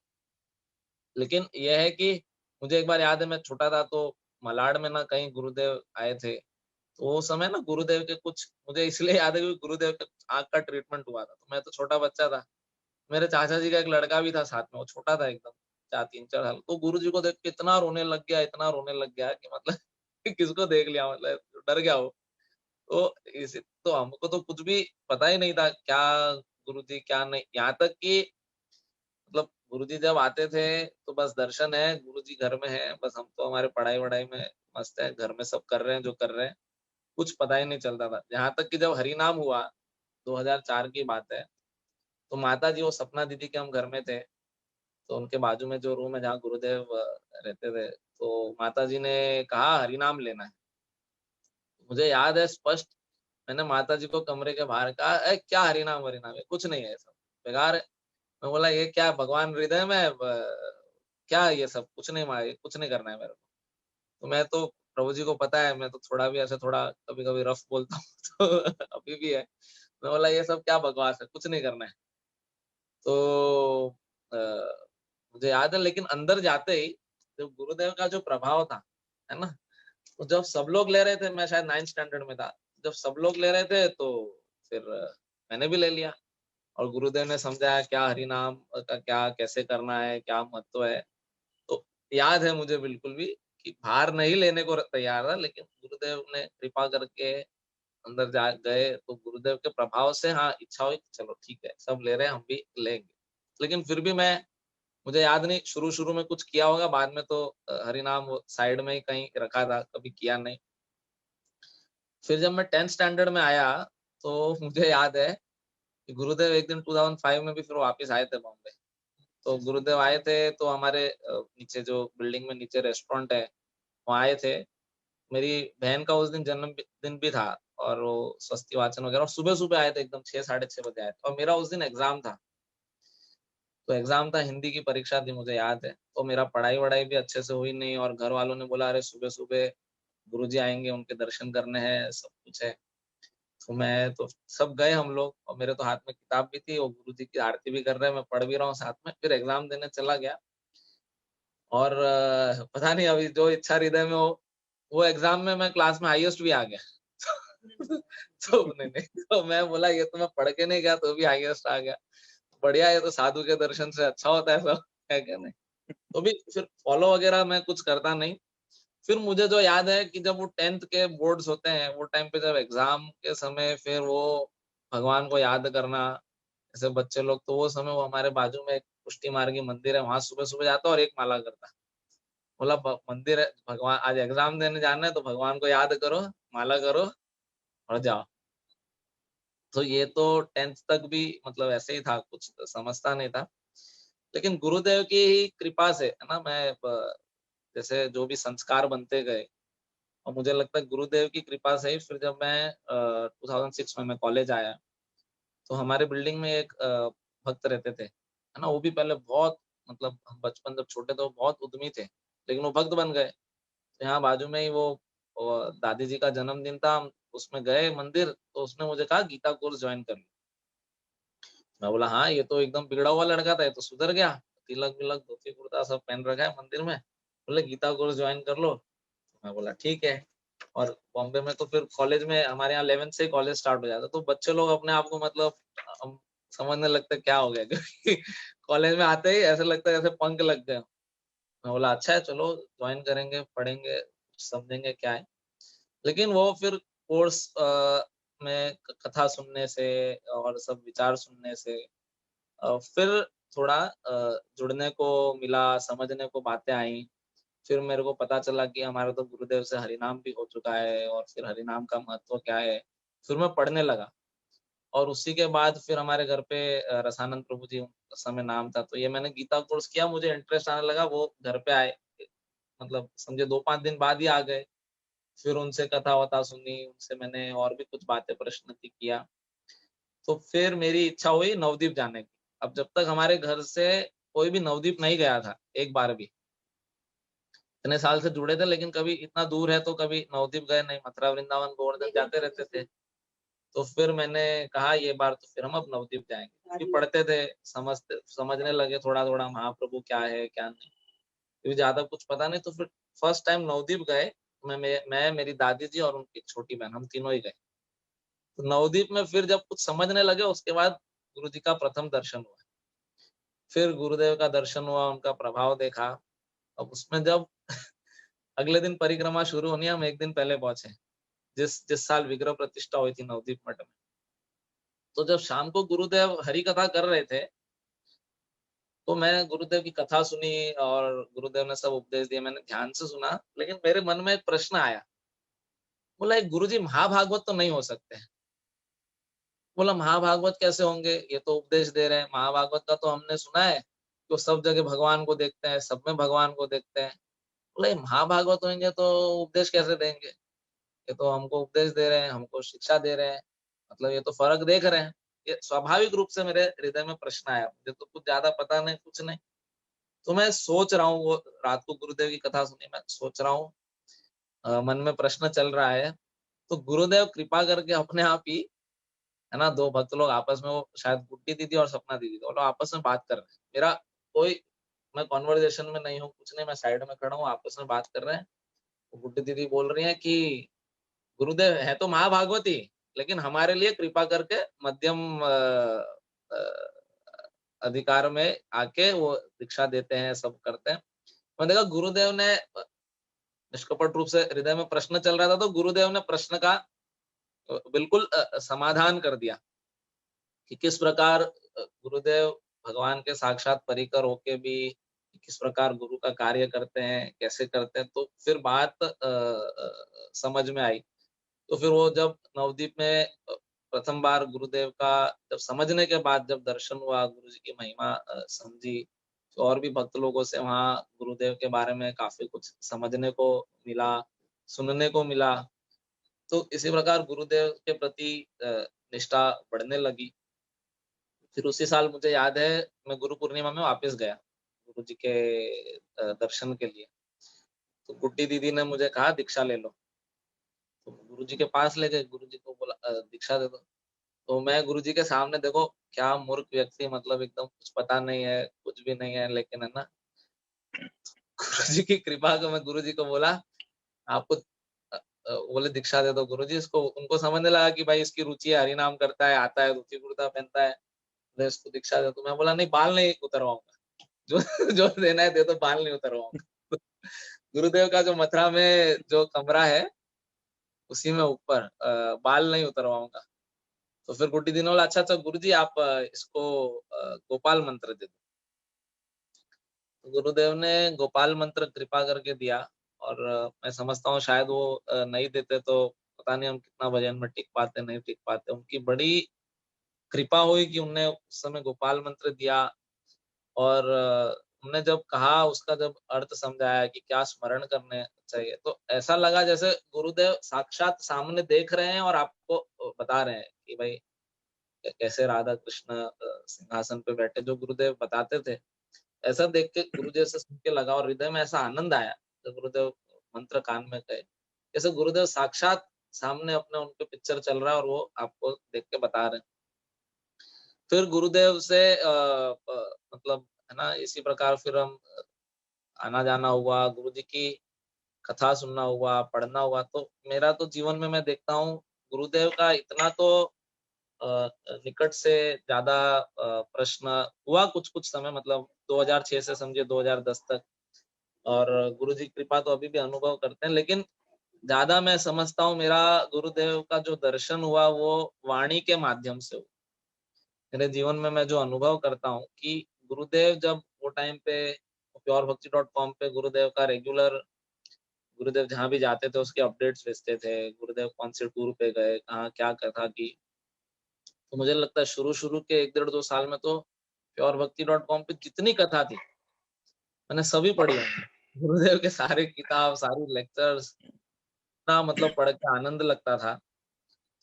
S2: लेकिन यह है कि मुझे एक बार याद है, मैं छोटा था, तो मलाड में ना कहीं गुरुदेव आए थे, तो वो समय ना गुरुदेव के कुछ, मुझे इसलिए याद है क्योंकि गुरुदेव के आँख का ट्रीटमेंट हुआ था, तो मैं तो छोटा बच्चा था। मेरे चाचा जी का एक लड़का भी था साथ में, वो छोटा था एकदम, 3-4 साल। तो गुरुजी को देख के इतना रोने लग गया, इतना रोने लग गया कि मतलब किसको देख लिया, मतलब डर गया वो। तो इसी, तो हमको तो कुछ भी पता ही नहीं था क्या गुरुजी क्या नहीं, यहाँ तक कि मतलब गुरुजी जब आते थे तो बस दर्शन है, गुरुजी घर में है, बस हम तो हमारे पढ़ाई वढ़ाई में मस्त है, घर में सब कर रहे हैं जो कर रहे हैं, कुछ पता ही नहीं चलता था। यहाँ तक कि जब हरि नाम हुआ, 2004 की बात है, तो माता जी वो सपना दीदी के हम घर में थे, तो उनके बाजू में जो रूम है जहाँ गुरुदेव रहते थे, तो माता जी ने कहा हरि नाम लेना है। मुझे याद है स्पष्ट, मैंने माता जी को कमरे के बाहर कहा, क्या हरि नाम है, कुछ नहीं है, सब बेकार है। मैं बोला ये क्या भगवान हृदय में क्या ये सब, कुछ नहीं मारे, कुछ नहीं करना है मेरे को। तो मैं तो, प्रभु जी को पता है, मैं तो थोड़ा भी ऐसे थोड़ा कभी कभी रफ बोलता हूँ, तो अभी भी है। मैं बोला ये सब क्या बकवास है, कुछ नहीं करना है। तो मुझे याद है, लेकिन अंदर जाते ही जो गुरुदेव का जो प्रभाव था, है ना, तो जब सब लोग ले रहे थे, मैं शायद 9th स्टैंडर्ड में था, जब सब लोग ले रहे थे तो फिर मैंने भी ले लिया, और गुरुदेव ने समझाया क्या हरि नाम का क्या कैसे करना है, क्या महत्व है। तो याद है मुझे बिल्कुल भी कि भार नहीं लेने को तैयार था, लेकिन गुरुदेव ने कृपा करके अंदर जा गए, तो गुरुदेव के प्रभाव से हाँ इच्छा हुई कि चलो ठीक है, सब ले रहे हैं हम भी लेंगे। लेकिन फिर भी मैं, मुझे याद नहीं शुरू शुरू में कुछ किया होगा, बाद में तो हरि नाम साइड में ही कहीं रखा था, कभी किया नहीं। फिर जब मैं 10th स्टैंडर्ड में आया, तो मुझे याद है कि गुरुदेव एक दिन 2005 में भी फिर वापस आए थे बॉम्बे। तो गुरुदेव आए थे, तो हमारे नीचे जो बिल्डिंग में नीचे रेस्टोरेंट है, वहाँ आए थे। मेरी बहन का उस दिन जन्मदिन भी था, और वो स्वस्ति वाचन वगैरह, और सुबह सुबह आए थे एकदम 6-6:30 बजे आए थे, और मेरा उस दिन एग्जाम था। तो एग्जाम था, हिंदी की परीक्षा थी, मुझे याद है। तो मेरा पढ़ाई वढ़ाई भी अच्छे से हुई नहीं, और घर वालों ने बोला अरे सुबह सुबह गुरुजी आएंगे, उनके दर्शन करने हैं, सब कुछ है। तो मैं तो, सब गए हम लोग, और मेरे तो हाथ में किताब भी थी, और गुरुजी की आरती भी कर रहे हैं, मैं पढ़ भी रहा हूँ साथ में। फिर एग्जाम देने चला गया, और पता नहीं अभी जो इच्छा हृदय में हो, वो एग्जाम में मैं क्लास में हाईएस्ट भी आ गया। तो नहीं, तो मैं बोला ये तो मैं पढ़ के नहीं गया तो भी हाईएस्ट आ गया, बढ़िया, ये तो साधु के दर्शन से अच्छा होता है सब, है क्या नहीं। तो भी फिर फॉलो वगैरह मैं कुछ करता नहीं। फिर मुझे जो याद है कि जब वो 10th के बोर्ड्स होते हैं, वो टाइम पे जब एग्जाम के समय फिर वो भगवान को याद करना, ऐसे बच्चे लोग, तो वो समय वो हमारे बाजू में एक पुष्टि मार्गी मंदिर है, वहां सुबह सुबह जाता और एक माला करता। बोला मंदिर है, भगवान आज एग्जाम देने जाना है तो भगवान को याद करो, माला करो और जाओ। तो ये तो 10th तक भी मतलब ऐसे ही था, कुछ समझता नहीं था। लेकिन गुरुदेव की ही कृपा से है ना, मैं जैसे जो भी संस्कार बनते गए, और मुझे लगता है गुरुदेव की कृपा से ही फिर जब मैं 2006 में मैं कॉलेज आया, तो हमारे बिल्डिंग में एक भक्त रहते थे, है ना, वो भी पहले बहुत, मतलब हम बचपन जब छोटे थे वो बहुत उद्यमी थे, लेकिन वो भक्त बन गए। तो यहाँ बाजू में ही वो दादी जी का जन्मदिन था, हम उसमें गए मंदिर, तो उसने मुझे कहा गीता कोर्स ज्वाइन कर लो। मैं बोला हाँ, ये तो एकदम बिगड़ा हुआ लड़का था, ये तो सुधर गया, तिलक विलक धोती कुर्ता सब पहन रखा है मंदिर में, बोले गीता कोर्स ज्वाइन कर लो। मैं बोला ठीक है। और बॉम्बे में तो फिर कॉलेज में हमारे यहाँ 11th से कॉलेज स्टार्ट हो जाता, तो बच्चे लोग अपने आप को मतलब हम समझने लगते क्या हो गया, क्योंकि कॉलेज में आते ही ऐसे लगता है जैसे पंख लग गए। मैं बोला अच्छा है, चलो ज्वाइन करेंगे, पढ़ेंगे, समझेंगे क्या है। लेकिन वो फिर कोर्स में कथा सुनने से और सब विचार सुनने से फिर थोड़ा जुड़ने को मिला, समझने को बातें आई। फिर मेरे को पता चला कि हमारे तो गुरुदेव से हरिनाम भी हो चुका है, और फिर हरिनाम का महत्व क्या है। फिर मैं पढ़ने लगा, और उसी के बाद फिर हमारे घर पे रसानंद प्रभु जी उस समय नाम था, तो ये मैंने गीता कोर्स किया, मुझे इंटरेस्ट आने लगा, वो घर पे आए, मतलब समझे 2-5 दिन बाद ही आ गए। फिर उनसे कथा वथा सुनी, उनसे मैंने और भी कुछ बातें प्रश्न किया। तो फिर मेरी इच्छा हुई नवदीप जाने की। अब जब तक हमारे घर से कोई भी नवदीप नहीं गया था एक बार भी, इतने साल से जुड़े थे, लेकिन कभी इतना दूर है तो कभी नवदीप गए नहीं, मथुरा वृंदावन गोवर्धन जाते रहते थे। तो फिर मैंने कहा ये बार तो फिर हम अब नवदीप जाएंगे, क्योंकि पढ़ते थे, समझने लगे थोड़ा थोड़ा महाप्रभु क्या है क्या नहीं, क्योंकि ज्यादा कुछ पता नहीं। तो फिर फर्स्ट टाइम नवदीप गए, मैं मेरी दादी जी और उनकी छोटी बहन, हम तीनों ही गए। तो नवदीप में फिर जब कुछ समझने लगे, उसके बाद गुरु जी का प्रथम दर्शन हुआ। फिर गुरुदेव का दर्शन हुआ, उनका प्रभाव देखा। अब उसमें जब अगले दिन परिक्रमा शुरू होनी, हम एक दिन पहले पहुंचे, जिस साल विग्रह प्रतिष्ठा हुई थी नवदीप मठ में। तो जब शाम को गुरुदेव हरि कथा कर रहे थे, तो मैं गुरुदेव की कथा सुनी और गुरुदेव ने सब उपदेश दिए, मैंने ध्यान से सुना। लेकिन मेरे मन में एक प्रश्न आया, बोला एक गुरुजी महाभागवत तो नहीं हो सकते। बोला महाभागवत कैसे होंगे, ये तो उपदेश दे रहे हैं। महाभागवत का तो हमने सुना है कि वो सब जगह भगवान को देखते हैं, सब में भगवान को देखते हैं। बोले महाभागवत होंगे तो उपदेश कैसे देंगे, ये तो हमको उपदेश दे रहे हैं, हमको शिक्षा दे रहे हैं, मतलब ये तो फर्क देख रहे हैं। ये स्वाभाविक रूप से मेरे हृदय में प्रश्न आया, मुझे तो कुछ ज्यादा पता नहीं, कुछ नहीं। तो मैं सोच रहा हूँ, वो रात को गुरुदेव की कथा सुनी, मैं सोच रहा हूँ, मन में प्रश्न चल रहा है। तो गुरुदेव कृपा करके अपने आप ही, है ना, दो भक्त लोग आपस में, वो शायद गुड्डी दीदी और सपना दीदी, वो लोग आपस में बात कर रहे हैं। मेरा कोई, मैं कॉन्वर्जेशन में नहीं हूँ, कुछ नहीं, मैं साइड में खड़ा हूँ, आपस में बात कर रहे हैं। तो गुड्डी दीदी बोल रही है कि गुरुदेव है तो महाभागवती, लेकिन हमारे लिए कृपा करके मध्यम अधिकार में आके वो दीक्षा देते हैं, सब करते हैं। मैंने देखा गुरुदेव ने निष्कपट रूप से, हृदय में प्रश्न चल रहा था, तो गुरुदेव ने प्रश्न का बिल्कुल समाधान कर दिया कि किस प्रकार गुरुदेव भगवान के साक्षात परिकर होके भी किस प्रकार गुरु का कार्य करते हैं, कैसे करते हैं। तो फिर बात समझ में आई। तो फिर वो जब नवदीप में प्रथम बार गुरुदेव का जब समझने के बाद जब दर्शन हुआ, गुरु जी की महिमा समझी, तो और भी भक्त लोगों से वहाँ गुरुदेव के बारे में काफी कुछ समझने को मिला, सुनने को मिला। तो इसी प्रकार गुरुदेव के प्रति निष्ठा बढ़ने लगी। फिर उसी साल मुझे याद है, मैं गुरु पूर्णिमा में वापस गया गुरु जी के दर्शन के लिए। तो गुड्डी दीदी ने मुझे कहा दीक्षा ले लो, तो गुरु जी के पास ले गए, गुरु जी को बोला दीक्षा दे दो। तो मैं गुरु जी के सामने, देखो क्या मूर्ख व्यक्ति, मतलब एकदम कुछ पता नहीं है, कुछ भी नहीं है, लेकिन है ना, गुरु जी की कृपा को मैं गुरु जी को बोला आपको बोले दीक्षा दे दो गुरुजी इसको। उनको समझने लगा कि भाई इसकी रुचि है, हरि नाम करता है, आता है, धोती कुर्ता पहनता है, तो इसको दीक्षा दे। तो मैं बोला नहीं, बाल नहीं उतरवाऊंगा, जो जो देना है दे दो, बाल नहीं उतरवाऊंगा। गुरुदेव का जो मथुरा में जो कमरा है उसी में ऊपर बाल नहीं उतरवाऊंगा। तो फिर गुड्डी दी ने बोला अच्छा गुरुजी आप इसको गोपाल मंत्र दे दो। तो गुरुदेव ने गोपाल मंत्र कृपा करके दिया, और मैं समझता हूँ शायद वो नहीं देते तो पता नहीं हम कितना भजन में टिक पाते, नहीं टिक पाते। उनकी बड़ी कृपा हुई कि उनने उस समय गोपाल मंत्र दिया, और उन्होंने जब कहा उसका जब अर्थ समझाया कि क्या स्मरण करने चाहिए, तो ऐसा लगा जैसे गुरुदेव साक्षात सामने देख रहे हैं और आपको बता रहे हैं कि भाई कैसे राधा कृष्ण सिंहासन पे बैठे, जो गुरुदेव बताते थे। ऐसा देख के गुरुदेव से सुन के लगा, और हृदय में ऐसा आनंद आया जब गुरुदेव मंत्र कान में गए, जैसे गुरुदेव साक्षात सामने अपने उनके पिक्चर चल रहा है और वो आपको देख के बता रहे हैं। फिर गुरुदेव से मतलब है ना, इसी प्रकार फिर हम आना जाना हुआ, गुरुजी की कथा सुनना हुआ, पढ़ना हुआ। तो मेरा तो जीवन में मैं देखता हूँ गुरुदेव का इतना तो निकट से ज्यादा प्रश्न हुआ कुछ कुछ समय, मतलब 2006 से समझे 2010 तक, और गुरुजी की कृपा तो अभी भी अनुभव करते हैं। लेकिन ज्यादा मैं समझता हूँ मेरा गुरुदेव का जो दर्शन हुआ वो वाणी के माध्यम से हुआ। मेरे जीवन में मैं जो अनुभव करता हूँ कि गुरुदेव जब वो टाइम पे purebhakti.com पे गुरुदेव का रेगुलर, गुरुदेव जहाँ भी जाते थे उसके अपडेट्स भेजते थे, गुरुदेव कौन से टूर पे गए, कहाँ क्या कथा की। तो मुझे लगता है शुरू शुरू के 1-1.5-2 साल में तो purebhakti.com पे जितनी कथा थी मैंने सभी पढ़ी होंगी। गुरुदेव के सारे किताब, सारी लेक्चर्स, इतना मतलब पढ़ के आनंद लगता था।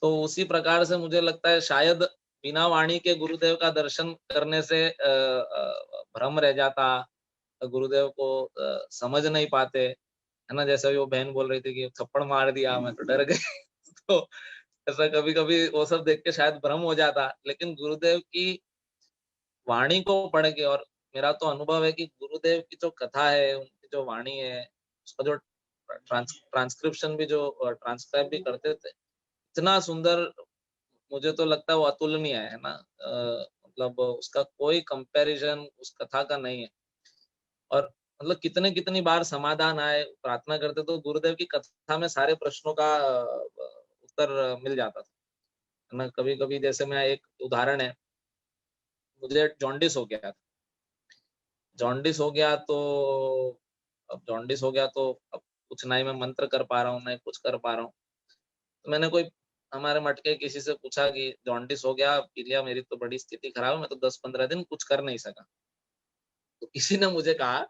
S2: तो उसी प्रकार से मुझे लगता है शायद बिना वाणी के गुरुदेव का दर्शन करने से भ्रम रह जाता, गुरुदेव को समझ नहीं पाते, है ना। जैसे वो बहन बोल रही थी कि थप्पड़ मार दिया, मैं तो डर गई। तो ऐसा कभी कभी वो सब देख के शायद भ्रम हो जाता। लेकिन गुरुदेव की वाणी को पढ़ के, और मेरा तो अनुभव है कि गुरुदेव की जो कथा है, उनकी जो वाणी है, उसका जो ट्रांसक्रिप्शन भी, जो ट्रांसक्राइब भी करते थे, इतना सुंदर, मुझे तो लगता है वो अतुलनीय है ना। मतलब उसका कोई कंपैरिजन उस कथा का नहीं है। और मतलब कितने कितनी बार समाधान आए, प्रार्थना करते तो गुरुदेव की कथा में सारे प्रश्नों का उत्तर मिल जाता था, है ना। कभी कभी जैसे मैं, एक उदाहरण है, मुझे जॉन्डिस हो गया था। जॉन्डिस हो गया तो अब जॉन्डिस हो गया तो अब कुछ ना ही मैं मंत्र कर पा रहा हूँ, ना ही कुछ कर पा रहा हूँ। तो मैंने कोई हमारे मटके किसी से पूछा कि जॉन्डिस हो गया, पीलिया, मेरी तो बड़ी स्थिति खराब है, मैं तो 10-15 दिन कुछ कर नहीं सका। तो किसी ने मुझे कहा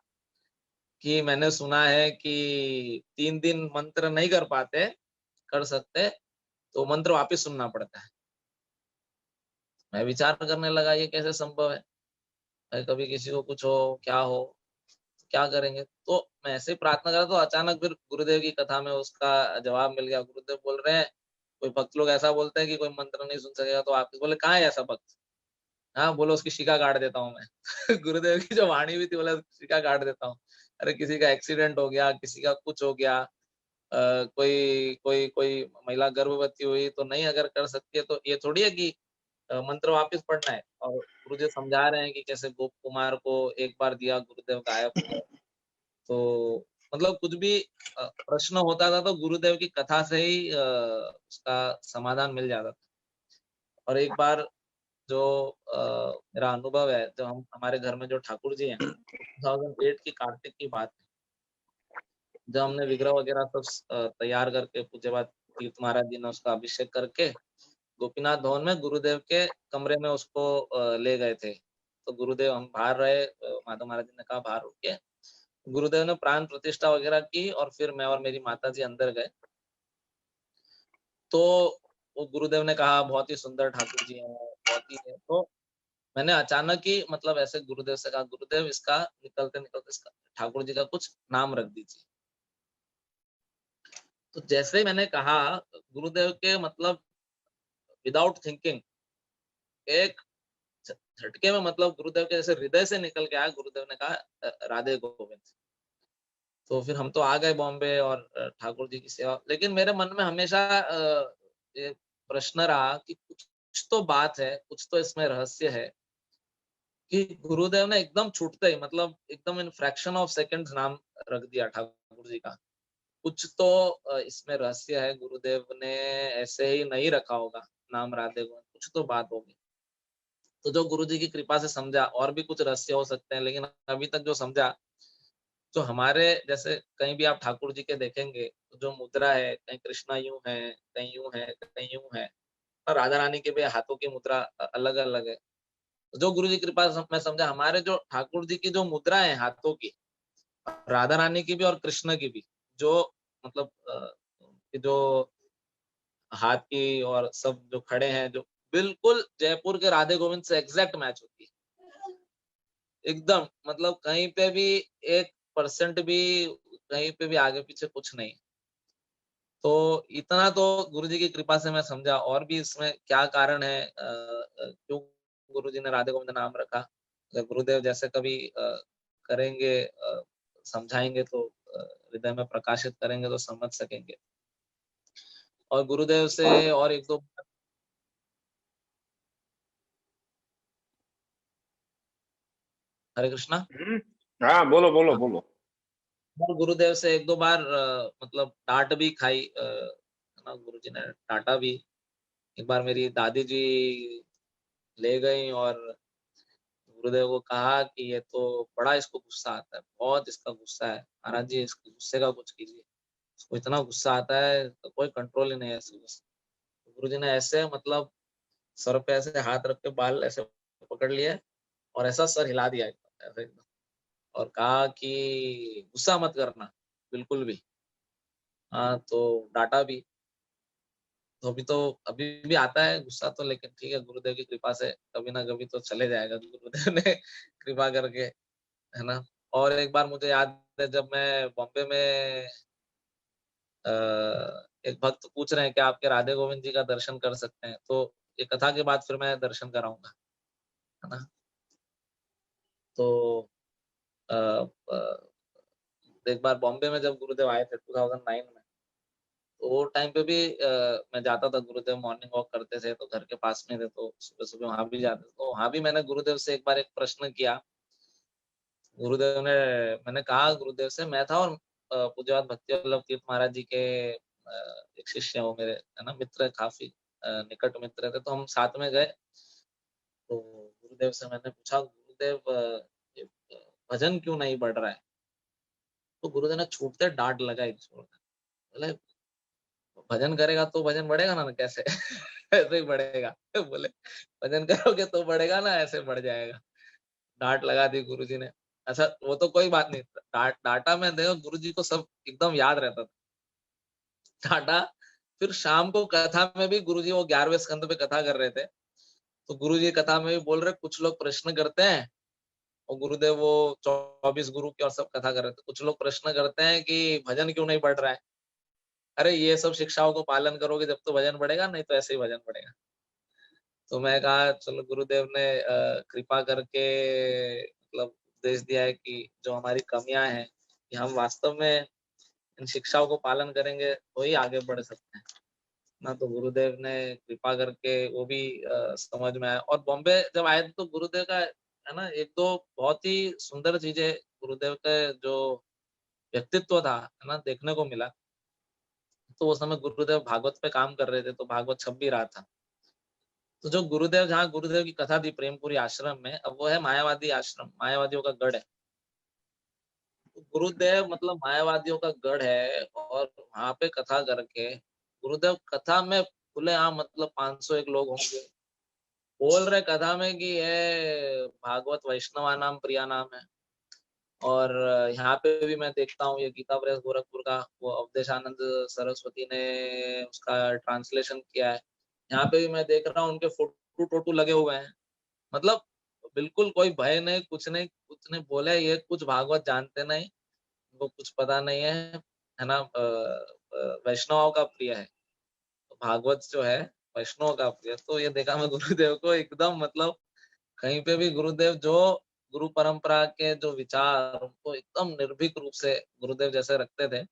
S2: कि मैंने सुना है कि 3 दिन मंत्र नहीं कर पाते, कर सकते, तो मंत्र वापिस सुनना पड़ता है। मैं विचार करने लगा ये कैसे संभव है, कभी किसी को कुछ हो, क्या हो, क्या करेंगे। तो मैं ऐसे ही प्रार्थना कर रहा, तो अचानक फिर गुरुदेव की कथा में उसका जवाब मिल गया। गुरुदेव बोल रहे हैं, कोई भक्त लोग ऐसा बोलते हैं कि कोई मंत्र नहीं सुन सकेगा, तो आप बोले कहाँ है ऐसा भक्त, हाँ बोलो उसकी शिका काट देता हूँ मैं। गुरुदेव की जो वाणी भी थी, बोला शिका काट देता हूँ। अरे किसी का एक्सीडेंट हो गया, किसी का कुछ हो गया, कोई कोई कोई महिला गर्भवती हुई तो नहीं अगर कर सकती है, तो ये थोड़ी है कि मंत्र वापिस पढ़ना है। और गुरुदेव समझा रहे हैं कि कैसे गोप कुमार को एक बार दिया, गुरुदेव गायब हो गए। तो मतलब कुछ भी प्रश्न होता था तो गुरुदेव की कथा से ही उसका समाधान मिल जाता था। और एक बार जो मेरा अनुभव है, जो हम हमारे घर में जो ठाकुर जी हैं, 2008 की कार्तिक की बात है, जब हमने विग्रह वगैरह सब तैयार करके पूज्य बात तीर्थ महाराज जी ने उसका अभिषेक करके गोपीनाथ भवन में गुरुदेव के कमरे में उसको ले गए थे। तो गुरुदेव, हम बाहर रहे, माधव महाराज जी ने कहा बाहर रुके। गुरुदेव ने प्राण प्रतिष्ठा वगैरह की और फिर मैं और मेरी माता जी अंदर गए। तो वो गुरुदेव ने कहा बहुत ही सुंदर ठाकुर जी हैं, बहुत ही है। तो मैंने अचानक ही मतलब ऐसे गुरुदेव से कहा, गुरुदेव इसका निकलते निकलते इसका ठाकुर जी का कुछ नाम रख दीजिए। तो जैसे ही मैंने कहा, गुरुदेव के मतलब विदाउट थिंकिंग एक झटके में, मतलब गुरुदेव के जैसे हृदय से निकल के आया। गुरुदेव ने कहा राधे गोविंद। तो फिर हम तो आ गए बॉम्बे और ठाकुर जी की सेवा। लेकिन मेरे मन में हमेशा ये प्रश्न रहा कि कुछ तो बात है, कुछ तो इसमें रहस्य है कि गुरुदेव ने एकदम छूटते ही, मतलब एकदम इन फ्रैक्शन ऑफ सेकंड्स नाम रख दिया ठाकुर जी का। कुछ तो इसमें रहस्य है, गुरुदेव ने ऐसे ही नहीं रखा होगा नाम राधे गोविंद, कुछ तो बात होगी। तो जो गुरु जी की कृपा से समझा, और भी कुछ रहस्य हो सकते हैं, लेकिन अभी तक जो समझा, जो हमारे जैसे कहीं भी आप ठाकुर जी के देखेंगे तो जो मुद्रा है, कहीं कृष्णा यूं है, कहीं यूं है, कहीं यूं है, और राधा रानी के भी हाथों की मुद्रा अलग अलग है। तो जो गुरु जी की कृपा से मैं समझा, हमारे जो ठाकुर जी की जो मुद्रा है हाथों की, राधा रानी की भी और कृष्ण की भी, जो मतलब कि जो हाथ की और सब जो खड़े हैं, जो बिल्कुल जयपुर के राधे गोविंद से एग्जैक्ट मैच होती है एकदम, मतलब कहीं पे भी 1% भी, कहीं पे भी आगे पीछे कुछ नहीं। तो इतना तो गुरु जी की कृपा से मैं समझा। और भी इसमें क्या कारण है, क्यों गुरु जी ने राधे गोविंद नाम रखा, अगर गुरुदेव जैसे कभी करेंगे, समझाएंगे तो हृदय में प्रकाशित करेंगे तो समझ सकेंगे। और गुरुदेव से और एक दो, हरे कृष्णा।
S1: हाँ बोलो बोलो बोलो।
S2: और गुरुदेव से एक दो बार मतलब डांट भी खाई, है ना, गुरु जी ने डांटा भी। एक बार मेरी दादी जी ले गई और गुरुदेव को कहा कि ये तो बड़ा इसको गुस्सा आता है, बहुत इसका गुस्सा है, महाराज जी इसके गुस्से का कुछ कीजिए, इसको इतना गुस्सा आता है तो कोई कंट्रोल ही नहीं है इसके गुस्से। तो गुरु जी ने ऐसे मतलब सर पे ऐसे हाथ रख के बाल ऐसे पकड़ लिए और ऐसा सर हिला दिया एकदम, ऐसे एकदम, और कहा कि गुस्सा मत करना बिल्कुल भी। हाँ, तो डांटा भी। तो अभी भी आता है गुस्सा तो, लेकिन ठीक है, गुरुदेव की कृपा से कभी ना कभी तो चले जाएगा, गुरुदेव ने कृपा करके, है ना। और एक बार मुझे याद है, जब मैं बॉम्बे में एक भक्त पूछ रहे हैं कि आपके राधे गोविंद जी का दर्शन कर सकते हैं, तो ये कथा के बाद फिर मैं दर्शन कराऊंगा, है ना। तो अ, अ, एक बार बॉम्बे में जब गुरुदेव आए थे 2009 में, तो वो टाइम पे भी मैं जाता था, गुरुदेव मॉर्निंग वॉक करते थे तो घर के पास में थे, तो सुबह सुबह वहां भी जाते, तो वहां भी मैंने गुरुदेव से एक बार एक प्रश्न किया। गुरुदेव ने, मैंने कहा गुरुदेव से, मैं था और पूज्यपाद भक्ति वल्लभ तीर्थ महाराज जी के एक शिष्य हो मेरे, है ना, मित्र, काफी निकट मित्र थे, तो हम साथ में गए। तो गुरुदेव से मैंने पूछा, गुरुदेव ये भजन क्यों नहीं बढ़ रहा है? तो गुरुदेव ने छूटते डांट लगाई, बोले भजन करेगा तो भजन बढ़ेगा ना कैसे ऐसे ही बढ़ेगा बोले भजन करोगे तो बढ़ेगा ना, ऐसे बढ़ जाएगा। डांट लगा दी गुरुजी ने। अच्छा, वो तो कोई बात नहीं, डांटा में देखो गुरु जी को सब एकदम याद रहता था, डांटा। फिर शाम को कथा में भी गुरु जी, वो 11वें स्कंद पे कथा कर रहे थे, तो गुरु जी कथा में भी बोल रहे, कुछ लोग प्रश्न करते हैं, और गुरुदेव वो 24 गुरु की और सब कथा कर रहे थे, कुछ लोग प्रश्न करते हैं कि भजन क्यों नहीं बढ़ रहा है। अरे ये सब शिक्षाओं को पालन करोगे जब तो भजन बढ़ेगा, नहीं तो ऐसे ही भजन बढ़ेगा। तो मैं कहा चलो, गुरुदेव ने कृपा करके मतलब उपदेश दिया है कि जो हमारी कमियां हैं, कि हम वास्तव में इन शिक्षाओं को पालन करेंगे तो ही आगे बढ़ सकते हैं ना। तो गुरुदेव ने कृपा करके वो भी समझ में आया। और बॉम्बे जब आए तो गुरुदेव का, है ना, एक दो बहुत ही सुंदर चीजें गुरुदेव का जो व्यक्तित्व था, है ना, देखने को मिला। तो उस समय गुरुदेव भागवत पे काम कर रहे थे, तो भागवत छप भी रहा था। तो जो गुरुदेव, जहाँ गुरुदेव की कथा थी प्रेमपुरी आश्रम में, अब वो है मायावादी आश्रम, मायावादियों का गढ़ है। तो गुरुदेव मतलब मायावादियों का गढ़ है, और वहां पे कथा करके गुरुदेव कथा में खुलेआम, मतलब 501 लोग होंगे, बोल रहे कथा में कि ये भागवत वैष्णवा नाम प्रिया नाम है। और यहाँ पे भी मैं देखता हूँ, ये गीता प्रेस गोरखपुर का वो अवधेशानंद सरस्वती ने उसका ट्रांसलेशन किया है, यहाँ पे भी मैं देख रहा हूँ उनके फोटो टोटू लगे हुए हैं। मतलब बिल्कुल कोई भय नहीं, कुछ नहीं, कुछ नहीं बोले, ये कुछ भागवत जानते नहीं, उनको कुछ पता नहीं है ना। वैष्णव का प्रिय है, तो भागवत जो है वैष्णव का प्रिय। तो ये देखा मैं गुरुदेव को एकदम, मतलब कहीं पे भी गुरुदेव जो गुरु परंपरा के जो विचार उनको एकदम निर्भीक रूप से गुरुदेव जैसे रखते थे।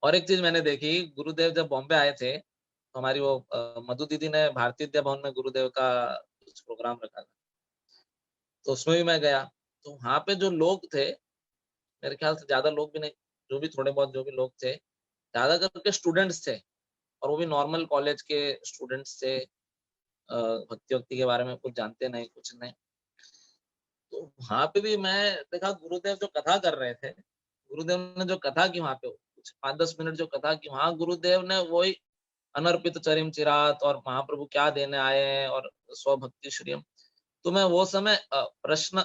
S2: और एक चीज मैंने देखी, गुरुदेव जब बॉम्बे आए थे तो हमारी वो मधु दीदी ने भारतीय विद्या भवन में गुरुदेव का कुछ प्रोग्राम रखा था, तो उसमें भी मैं गया। तो वहां पे जो लोग थे, मेरे ख्याल से ज्यादा लोग भी नहीं, जो भी थोड़े बहुत जो भी लोग थे, ज्यादा करके स्टूडेंट्स थे, और वो भी नॉर्मल कॉलेज के स्टूडेंट्स थे। भक्ति वक्ति के बारे में कुछ जानते नहीं, कुछ नहीं। तो वहां पे भी मैं देखा गुरुदेव जो कथा कर रहे थे, गुरुदेव ने जो कथा की वहां पे कुछ 5-10 मिनट जो कथा की, वहां गुरुदेव ने वही अनर्पित चरिम चिरात और महाप्रभु क्या देने आए हैं और स्वभक्ति श्रीयम। तो मैं वो समय प्रश्न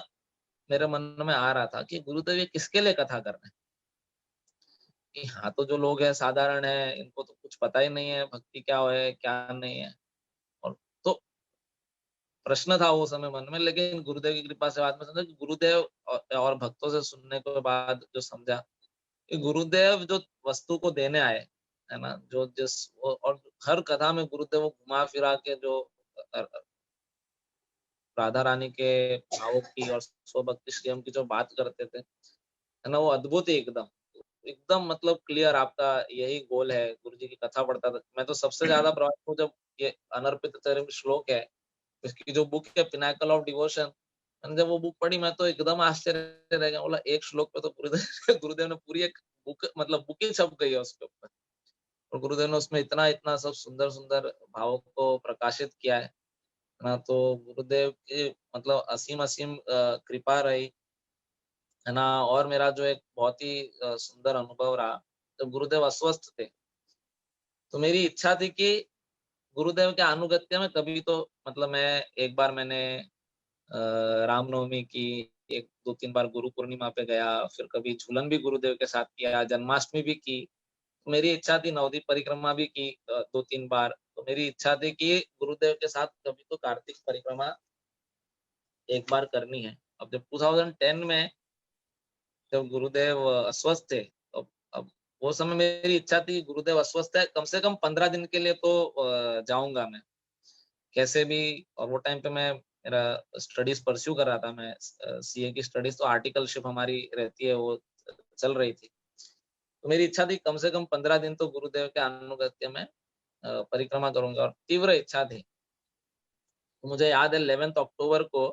S2: मेरे मन में आ रहा था कि गुरुदेव ये किसके लिए कथा कर रहे हैं? कि हाँ, तो जो लोग हैं साधारण है, इनको तो कुछ पता ही नहीं है भक्ति क्या है क्या नहीं है। और तो प्रश्न था वो समय मन में, लेकिन गुरुदेव की कृपा से बाद में समझा कि गुरुदेव और भक्तों से सुनने के बाद जो समझा कि गुरुदेव जो वस्तु को देने आए है ना, जो जिस और हर कथा में गुरुदेव वो घुमा फिरा के जो राधा रानी के भावों की और स्वभक्ति श्रीयम की जो बात करते थे, है ना, वो अद्भुत ही एकदम एकदम मतलब क्लियर आपका यही गोल है। गुरु जी की कथा पढ़ता था मैं तो सबसे ज्यादा प्रभावित हूँ जब ये अनर्पित चरिम श्लोक है, इसकी जो बुक है पिनाकल ऑफ डिवोशन, मैंने जब वो बुक पढ़ी मैं तो एकदम आश्चर्य रह गया। बोला एक श्लोक पे तो गुरुदेव ने पूरी एक बुक मतलब बुक ही छप गई है उसके ऊपर, और गुरुदेव ने उसमें इतना इतना सब सुंदर सुंदर भावों को प्रकाशित किया है ना। तो गुरुदेव की मतलब असीम असीम कृपा रही है ना। और मेरा जो एक बहुत ही सुंदर अनुभव रहा, जब गुरुदेव अस्वस्थ थे तो मेरी इच्छा थी कि गुरुदेव के अनुगत्य में कभी तो मतलब मैं एक बार मैंने रामनवमी की, एक 2-3 बार गुरु पूर्णिमा पे गया, फिर कभी झूलन भी गुरुदेव के साथ किया, जन्माष्टमी भी की। तो मेरी इच्छा थी नवदीप परिक्रमा भी की 2-3 बार। तो मेरी इच्छा थी कि गुरुदेव के साथ कभी तो कार्तिक परिक्रमा एक बार करनी है। अब जब 2010 में जब गुरुदेव अस्वस्थ थे, तो अब वो समय मेरी इच्छा थी गुरुदेव अस्वस्थ है, कम से कम 15 दिन के लिए तो जाऊंगा मैं कैसे भी। और वो टाइम पे मैं मेरा स्टडीज परस्यू कर रहा था, मैं सीए की स्टडीज, तो आर्टिकलशिप हमारी रहती है वो चल रही थी। तो मेरी इच्छा थी कम से कम 15 दिन तो गुरुदेव के अनुगत्य में परिक्रमा करूंगा, और तीव्र इच्छा थी। तो मुझे याद है 11 अक्टूबर को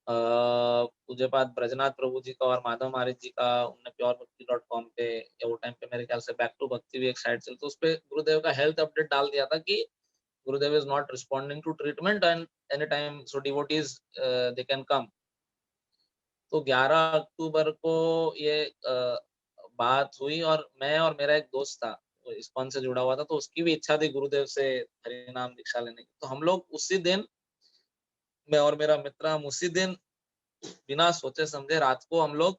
S2: पूज्यपाद ब्रजनाथ प्रभु जी का और माधव महाराज जी का उन्होंने purevakti.com पे, या वो टाइम पे मेरे ख्याल से बैक टू भक्ति भी एक साइट चलती, तो उस पे गुरुदेव का हेल्थ अपडेट डाल दिया था कि Gurudev is not responding to treatment and any time so devotees they can come. तो 11 अक्टूबर को ये बात हुई, और मैं और मेरा एक दोस्त था वो इस्कॉन से जुड़ा हुआ था, तो उसकी भी इच्छा थी गुरुदेव से हरिनाम दीक्षा लेने की। तो हम लोग उसी दिन, मैं और मेरा मित्र, हम उसी दिन बिना सोचे समझे रात को हम लोग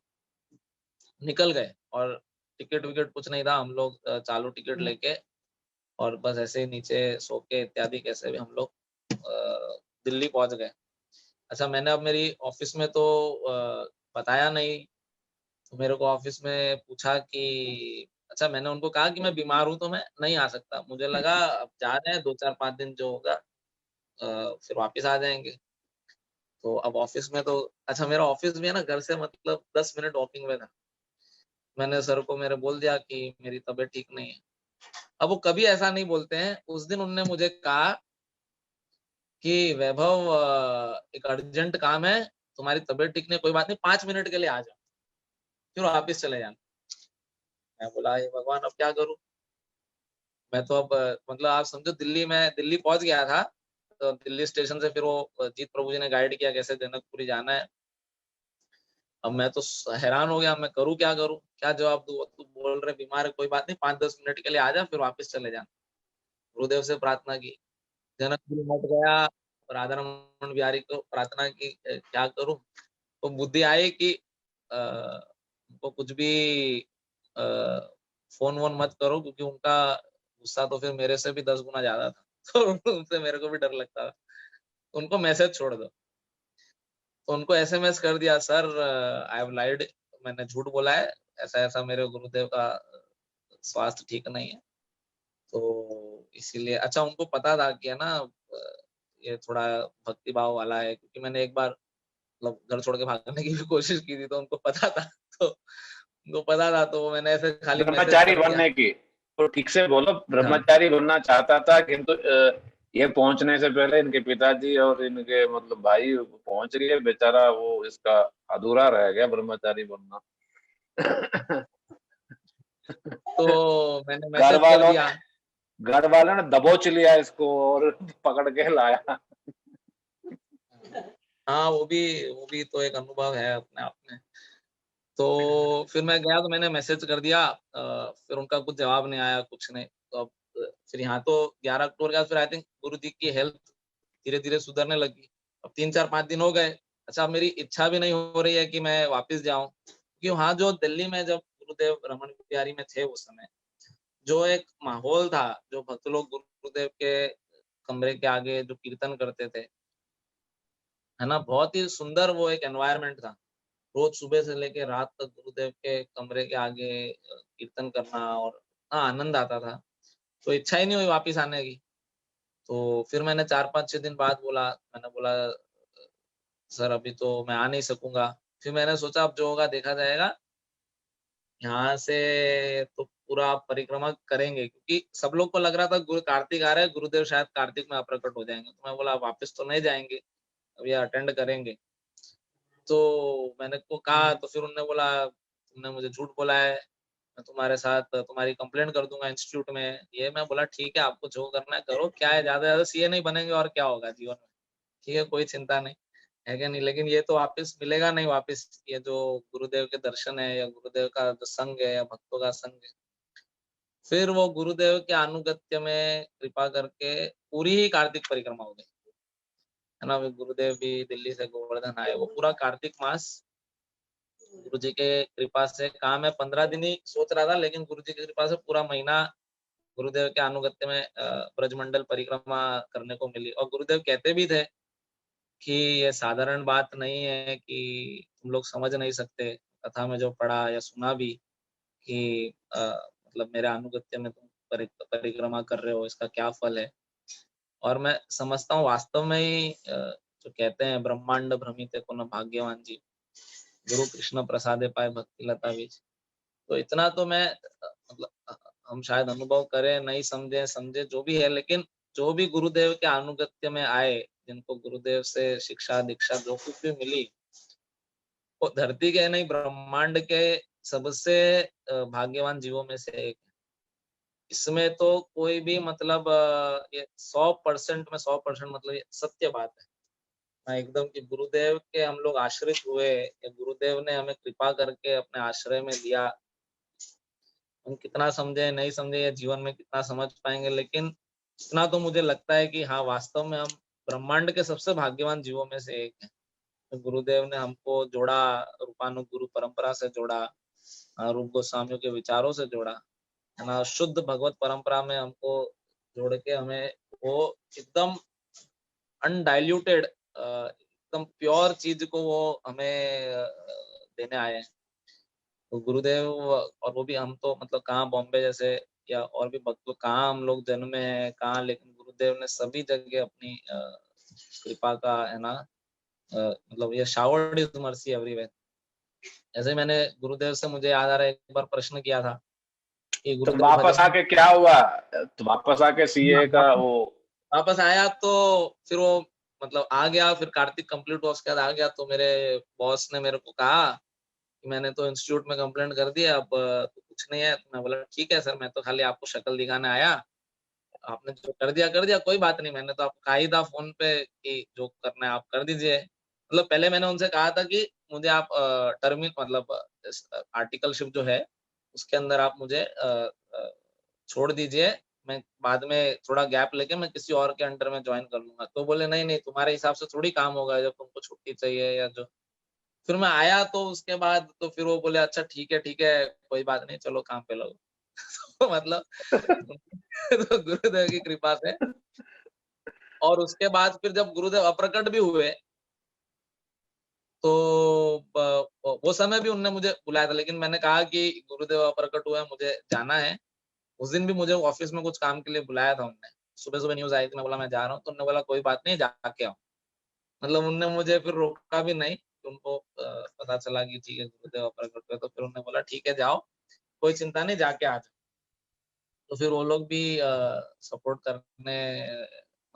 S2: निकल गए, और टिकट विकेट कुछ नहीं था, हम लोग चालू टिकट लेके और बस ऐसे ही नीचे सो के इत्यादि कैसे भी हम लोग दिल्ली पहुंच गए। अच्छा, मैंने अब मेरी ऑफिस में तो बताया नहीं, तो मेरे को ऑफिस में पूछा कि अच्छा, मैंने उनको कहा कि मैं बीमार हूँ तो मैं नहीं आ सकता, मुझे लगा अब जा रहे हैं 2-4-5 दिन जो होगा फिर वापस आ जाएंगे। तो अब ऑफिस में तो अच्छा, मेरा ऑफिस भी है ना घर से मतलब 10 मिनट वॉकिंग में था। मैंने सर को मेरे बोल दिया कि मेरी तबीयत ठीक नहीं है। अब वो कभी ऐसा नहीं बोलते हैं, उस दिन उन्होंने मुझे कहा कि वैभव एक अर्जेंट काम है, तुम्हारी तबीयत ठीक नहीं, कोई बात नहीं 5 मिनट के लिए आ जाओ, फिर वापिस चले जाना। मैं बोला हे भगवान अब क्या करूं। मैं तो अब मतलब आप समझो दिल्ली पहुंच गया था, तो दिल्ली स्टेशन से फिर वो जीत प्रभु जी ने गाइड किया कैसे जनकपुरी जाना है। अब मैं तो हैरान हो गया, मैं करूँ क्या करूँ, क्या जवाब दूं। तू बोल रहे बीमार है, कोई बात नहीं 5-10 मिनट के लिए आ जा, फिर वापस चले जाना। गुरुदेव से प्रार्थना की, जनकपुरी मठ गया, राधा रमन बिहारी को प्रार्थना की क्या करूं। तो बुद्धि आई कि उनको कुछ भी फोन वोन मत करो, क्योंकि उनका गुस्सा तो फिर मेरे से भी 10 गुना ज्यादा था। तो उनसे मेरे को भी डर लगता था, तो उनको मैसेज छोड़ दो। तो उनको एसएमएस कर दिया, सर आई हैव लाइड, मैंने झूठ बोला है, ऐसा ऐसा मेरे गुरुदेव का स्वास्थ्य ठीक नहीं है। तो इसीलिए अच्छा, उनको पता था कि है ना ये थोड़ा भक्ति भाव वाला है, क्योंकि मैंने एक बार मतलब घर छोड़ के भागने की भी कोशिश की थी, तो उनको पता था, तो मैंने ऐसे खाली मैसेज
S1: ब्रह्मचारी
S2: कर दिया।
S1: बनने की, तो ठीक से बोलो, ब्रह्मचारी बनना चाहता था, किंतु ये पहुंचने से पहले इनके पिताजी और इनके मतलब भाई पहुंच गए, बेचारा वो इसका अधूरा रह गया ब्रह्मचारी बनना।
S2: तो मैंने
S1: घर
S2: मैसेज कर
S1: वालों
S2: दिया।
S1: ने घर वालों ने दबोच लिया इसको और पकड़ के लाया।
S2: हाँ, वो भी तो एक अनुभव है अपने आप में। तो फिर मैं गया, तो मैंने मैसेज कर दिया, फिर उनका कुछ जवाब नहीं आया, कुछ नहीं। तो अब फिर यहाँ तो 11 अक्टूबर का, फिर आई थिंक गुरु जी की हेल्थ धीरे धीरे सुधरने लगी। अब 3-4-5 दिन हो गए। अच्छा, मेरी इच्छा भी नहीं हो रही है कि मैं वापस जाऊं, क्योंकि वहाँ जो दिल्ली में जब गुरुदेव रमन बिहारी में थे उस समय, जो एक माहौल था, जो भक्त लोग गुरुदेव के कमरे के आगे जो कीर्तन करते थे, है ना, बहुत ही सुंदर वो एक एनवायरनमेंट था। रोज सुबह से लेके रात तक गुरुदेव के कमरे के आगे कीर्तन करना, और हाँ, आनंद आता था। तो इच्छा ही नहीं हुई वापिस आने की। तो फिर मैंने 4-5-6 दिन बाद मैंने बोला सर अभी तो मैं आ नहीं सकूंगा। फिर मैंने सोचा अब जो होगा देखा जाएगा। यहाँ से तो पूरा परिक्रमा करेंगे, क्योंकि सब लोग को लग रहा था गुरु कार्तिक आ रहे हैं, गुरुदेव शायद कार्तिक में अप्रकट हो जाएंगे। तो मैं बोला वापस तो नहीं जाएंगे, अब ये अटेंड करेंगे। तो मैंने को कहा, तो फिर उन्होंने बोला तुमने मुझे झूठ बोला है, मैं तुम्हारे साथ तुम्हारी कंप्लेंट कर दूंगा इंस्टीट्यूट में। ये मैं बोला ठीक है, आपको जो करना है करो, क्या है, ज्यादा से ज्यादा सीए नहीं बनेंगे और क्या होगा जीवन में, ठीक है, कोई चिंता नहीं है क्या नहीं, लेकिन ये तो वापस मिलेगा नहीं वापस, ये जो गुरुदेव के दर्शन है या गुरुदेव का जो संग है या भक्तों का संग है। फिर वो गुरुदेव के अनुगत्य में कृपा करके पूरी ही कार्तिक परिक्रमा हो गई, है ना। गुरुदेव भी दिल्ली से गोवर्धन आए, वो पूरा कार्तिक मास गुरु जी के कृपा से, काम है 15 दिन ही सोच रहा था, लेकिन गुरु जी की कृपा से पूरा महीना गुरुदेव के अनुगत्य में ब्रजमंडल परिक्रमा करने को मिली। और गुरुदेव कहते भी थे कि ये साधारण बात नहीं है, कि तुम लोग समझ नहीं सकते, कथा में जो पढ़ा या सुना भी कि मतलब मेरे अनुगत्य में तुम परिक्रमा कर रहे हो, इसका क्या फल है। और मैं समझता हूँ वास्तव में ही जो कहते हैं ब्रह्मांड भ्रमित को न भाग्यवान जी, गुरु कृष्ण प्रसादे पाए भक्ति लता बीज। तो इतना तो मैं मतलब हम शायद अनुभव करें, नहीं समझे समझे जो भी है, लेकिन जो भी गुरुदेव के अनुगत्य में आए, जिनको गुरुदेव से शिक्षा दीक्षा जो कुछ भी मिली, वो धरती के नहीं ब्रह्मांड के सबसे भाग्यवान जीवों में से एक। इसमें तो कोई भी मतलब ये 100% में 100% मतलब ये सत्य बात है। हाँ, एकदम कि गुरुदेव के हम लोग आश्रित हुए, या गुरुदेव ने हमें कृपा करके अपने आश्रय में लिया। हम कितना समझे नहीं समझे, या जीवन में कितना समझ पाएंगे, लेकिन इतना तो मुझे लगता है कि हाँ, वास्तव में हम ब्रह्मांड के सबसे भाग्यवान जीवों में से एक हैं। तो गुरुदेव ने हमको जोड़ा, रूपानुगुरु परंपरा से जोड़ा, रूप गोस्वामियों के विचारों से जोड़ा, है ना, शुद्ध भगवत परंपरा में हमको जोड़ के हमें वो एकदम अनडाइल्यूटेड, एकदम प्योर चीज को वो हमें देने आए हैं। तो गुरुदेव, और वो भी हम तो मतलब कहाँ बॉम्बे जैसे या और भी भक्तों कहाँ हम लोग जन्मे हैं कहाँ, लेकिन गुरुदेव ने सभी जगह अपनी कृपा का, है ना, मतलब ये शावर्ड इज मर्सी एवरीवेयर। ऐसे मैंने गुरुदेव से, मुझे याद आ रहा है एक बार प्रश्न किया था कि
S1: तो
S2: गुरुदेव
S1: वापस
S2: भजन,
S1: आके क्या हुआ? तो वापस आके सीए का वो
S2: वापस आया तो फिर वो मतलब आ गया, फिर कार्तिक कंप्लीट हुआ, उसके बाद आ गया। तो मेरे बॉस ने मेरे को कहा कि मैंने तो इंस्टीट्यूट में कंप्लेंट कर दी, अब तो कुछ नहीं है। तो मैं बोला ठीक है सर, मैं तो खाली आपको शक्ल दिखाने आया, आपने जो कर दिया, कोई बात नहीं। मैंने तो आपको कहा ही था फोन पे कि जो करना है आप कर दीजिए। मतलब पहले मैंने उनसे कहा था कि मुझे आप टर्मिन मतलब आर्टिकलशिप जो है उसके अंदर आप मुझे छोड़ दीजिए, मैं बाद में थोड़ा गैप लेके मैं किसी और के अंडर में ज्वाइन कर लूंगा। तो बोले नहीं नहीं, तुम्हारे हिसाब से थोड़ी काम होगा जब तुमको छुट्टी चाहिए या जो। फिर मैं आया तो उसके बाद तो फिर वो बोले अच्छा ठीक है कोई बात नहीं, चलो काम पे लगो। तो मतलब तो गुरुदेव की कृपा से। और उसके बाद फिर जब गुरुदेव अप्रकट भी हुए, तो वो समय भी उनने मुझे बुलाया था, लेकिन मैंने कहा कि गुरुदेव अप्रकट हुए, मुझे जाना है। उस दिन भी मुझे ऑफिस में कुछ काम के लिए बुलाया था उनने, सुबह सुबह न्यूज आई थी, मैं बोला मैं जा रहा हूँ, तो उन्होंने बोला कोई बात नहीं, जाके आओ। मतलब उनने मुझे फिर रोका भी नहीं, उनको पता चला कि ठीक है गुरुदेव प्रकट हुए, तो फिर उन्होंने बोला ठीक है जाओ, कोई चिंता नहीं, जाके आ जाओ। तो फिर वो लोग भी सपोर्ट करने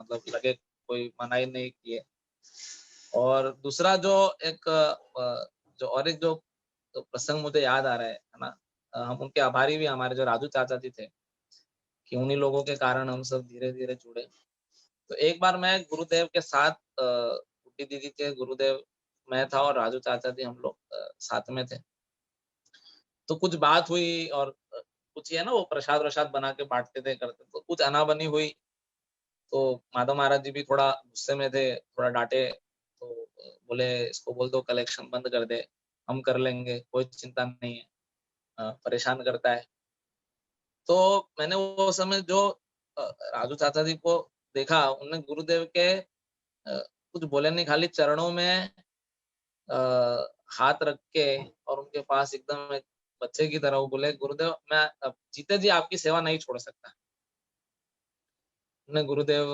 S2: मतलब लगे, कोई मनाही नहीं किए। और दूसरा जो एक जो प्रसंग मुझे याद आ रहा है ना, हम उनके आभारी भी, हमारे जो राजू चाचा जी थे, कि उन्हीं लोगों के कारण हम सब धीरे धीरे जुड़े। तो एक बार मैं गुरुदेव के साथ बुड्ढी दीदी के गुरुदेव, मैं था और राजू चाचा जी, हम लोग साथ में थे। तो कुछ बात हुई और कुछ ये ना वो प्रसाद वसाद बना के बांटते थे करते, तो कुछ अनाबनी हुई। तो माधव महाराज जी भी थोड़ा गुस्से में थे, थोड़ा डांटे। तो बोले इसको बोल दो कलेक्शन बंद कर दे, हम कर लेंगे, कोई चिंता नहीं है, परेशान करता है। तो मैंने वो समय जो राजू चाचा जी को देखा, उन्होंने गुरुदेव के कुछ बोले नहीं, खाली चरणों में हाथ रख के और उनके पास एकदम एक बच्चे की तरह वो बोले, गुरुदेव मैं अब जीते जी आपकी सेवा नहीं छोड़ सकता। उन्होंने गुरुदेव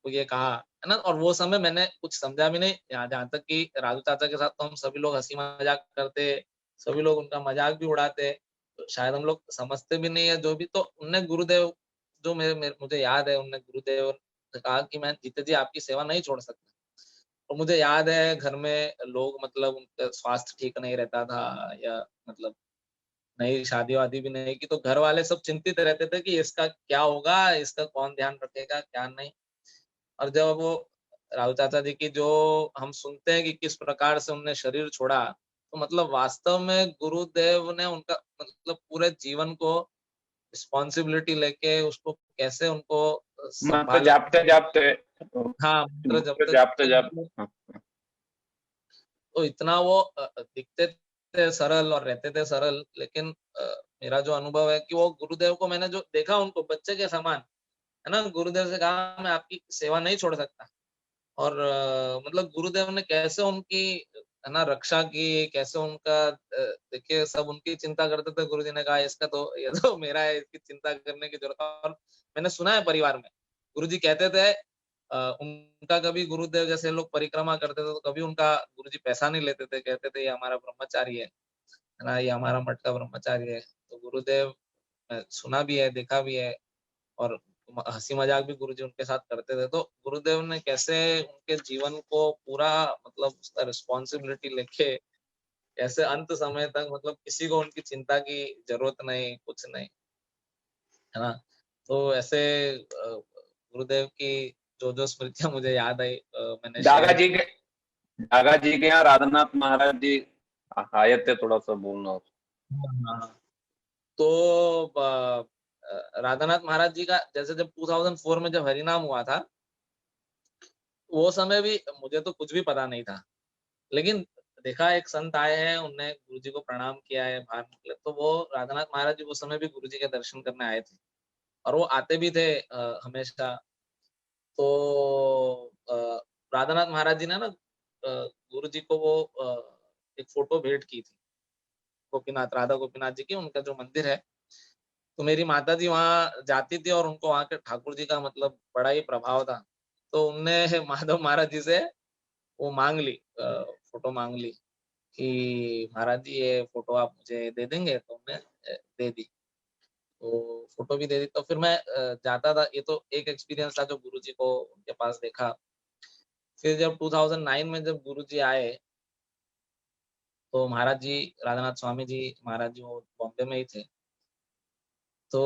S2: को ये कहा है ना। और वो समय मैंने कुछ समझा भी नहीं, जहाँ तक कि राजू चाचा के साथ तो हम सभी लोग हंसी मजाक करते, सभी लोग उनका मजाक भी उड़ाते, तो शायद हम लोग समझते भी नहीं है जो भी। तो उनने गुरुदेव जो मुझे याद है, उनने गुरुदेव ने कहा कि मैं जीते जी आपकी सेवा नहीं छोड़ सकता। और मुझे याद है घर में लोग मतलब उनका स्वास्थ्य ठीक नहीं रहता था, या मतलब नई शादी वादी भी नहीं की, तो घर वाले सब चिंतित रहते थे कि इसका क्या होगा, इसका कौन ध्यान रखेगा क्या नहीं। और जब वो राहु चाचा जी की जो हम सुनते हैं कि किस प्रकार से उन्होंने शरीर छोड़ा, तो मतलब वास्तव में गुरुदेव ने उनका मतलब पूरे जीवन को रिस्पॉन्सिबिलिटी लेके उसको कैसे उनको
S1: मंत्र
S2: संभाल,
S1: जापते जापते,
S2: हाँ मंत्र
S1: मंत्र
S2: जपते
S1: जापते
S2: जपते,
S1: जापते, हाँ,
S2: तो इतना वो दिखते थे सरल और रहते थे सरल। लेकिन मेरा जो अनुभव है कि वो गुरुदेव को मैंने जो देखा, उनको बच्चे के समान है ना, गुरुदेव से कहा मैं आपकी सेवा नहीं छोड़ सकता। और मतलब गुरुदेव ने कैसे उनकी है ना रक्षा की, कैसे उनका देखिए सब उनकी चिंता करते थे। गुरुजी ने कहा इसका तो ये तो मेरा है, इसकी चिंता करने की जरूरत। और मैंने सुना है परिवार में गुरुजी कहते थे उनका कभी गुरुदेव जैसे लोग परिक्रमा करते थे तो कभी उनका गुरुजी पैसा नहीं लेते थे, कहते थे ये हमारा ब्रह्मचारी है ना, ये हमारा मठ का ब्रह्मचारी है। तो गुरुदेव सुना भी है, देखा भी है, और हंसी मजाक भी गुरुजी उनके साथ करते थे। तो गुरुदेव ने कैसे उनके जीवन को पूरा मतलब उसका रिस्पॉन्सिबिलिटी लेके कैसे अंत समय तक मतलब किसी को उनकी चिंता की जरूरत नहीं, कुछ नहीं, है ना। तो ऐसे गुरुदेव की जो जो स्मृतियां मुझे याद आई मैंने
S1: दागा
S2: शेयर
S1: जी
S2: की।
S1: के दागा जी के यहाँ राधानाथ महाराज जी आए थे, थोड़ा सा बोलना हो।
S2: हाँ, तो राधानाथ महाराज जी का जैसे जब 2004 में जब हरिनाम हुआ था, वो समय भी मुझे तो कुछ भी पता नहीं था। लेकिन देखा एक संत आए हैं, उनने गुरुजी को प्रणाम किया है, बाहर निकले तो वो राधानाथ महाराज जी उस समय भी गुरुजी के दर्शन करने आए थे, और वो आते भी थे हमेशा। तो अ, राधानाथ महाराज जी ने ना गुरुजी को वो एक फोटो भेंट की थी, गोपीनाथ राधा गोपीनाथ जी की, उनका जो मंदिर है। तो मेरी माता जी वहाँ जाती थी और उनको वहाँ के ठाकुर जी का मतलब बड़ा ही प्रभाव था। तो उनने माधव महाराज जी से वो मांग ली, फोटो मांग ली कि महाराज जी ये फोटो आप मुझे दे देंगे, तो मैं दे दी। तो फोटो भी दे दी। तो फिर मैं जाता था, ये तो एक एक्सपीरियंस था जो गुरुजी को उनके पास देखा। फिर जब 2009 में जब गुरुजी आए, तो महाराज जी राधानाथ स्वामी जी महाराज जी वो बॉम्बे में ही थे। तो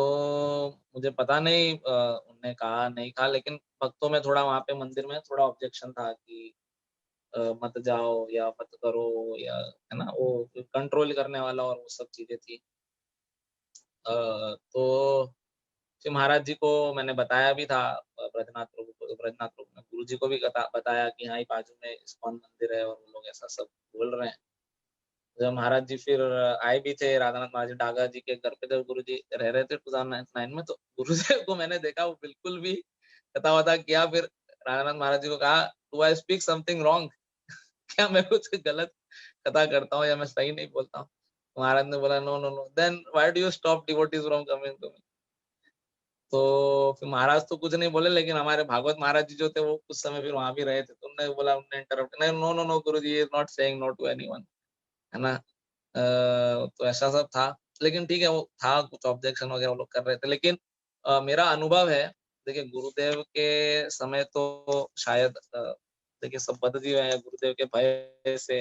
S2: मुझे पता नहीं उनने कहा नहीं कहा, लेकिन भक्तों में थोड़ा वहाँ पे मंदिर में थोड़ा ऑब्जेक्शन था कि मत जाओ या मत करो, या है ना वो कंट्रोल करने वाला और वो सब चीजें थी। तो फिर महाराज जी को मैंने बताया भी था, ब्रजनाथ प्रभु को, तो ब्रजनाथ प्रभु ने गुरु जी को भी बताया कि हाँ बाजू में इस्कॉन मंदिर है और वो लोग ऐसा सब बोल रहे हैं। जब महाराज जी फिर आए भी थे, राधानाथ महाराज जी डागा जी के घर पे जब गुरु जी रह रहे थे 2009 में, तो गुरुदेव को मैंने देखा वो बिल्कुल भी कथा वथा किया। फिर राधानाथ महाराज जी को कहा do I speak something wrong, क्या मैं कुछ गलत कथा करता हूँ या मैं सही नहीं बोलता हूँ। महाराज ने बोला no no no, then why do you stop devotees from coming to me. तो फिर महाराज तो कुछ नहीं बोले, लेकिन हमारे भागवत महाराज जी जो थे वो कुछ समय फिर वहां भी रहे थे, तो उन्होंने बोला, उन्होंने इंटरप्ट, नहीं no no no guru ji is not saying no to anyone, है ना। तो ऐसा सब था, लेकिन ठीक है, वो था कुछ ऑब्जेक्शन वगैरह वो लोग कर रहे थे, लेकिन मेरा अनुभव है, देखिए गुरुदेव के समय तो शायद देखिए सब बद गए हैं गुरुदेव के भय से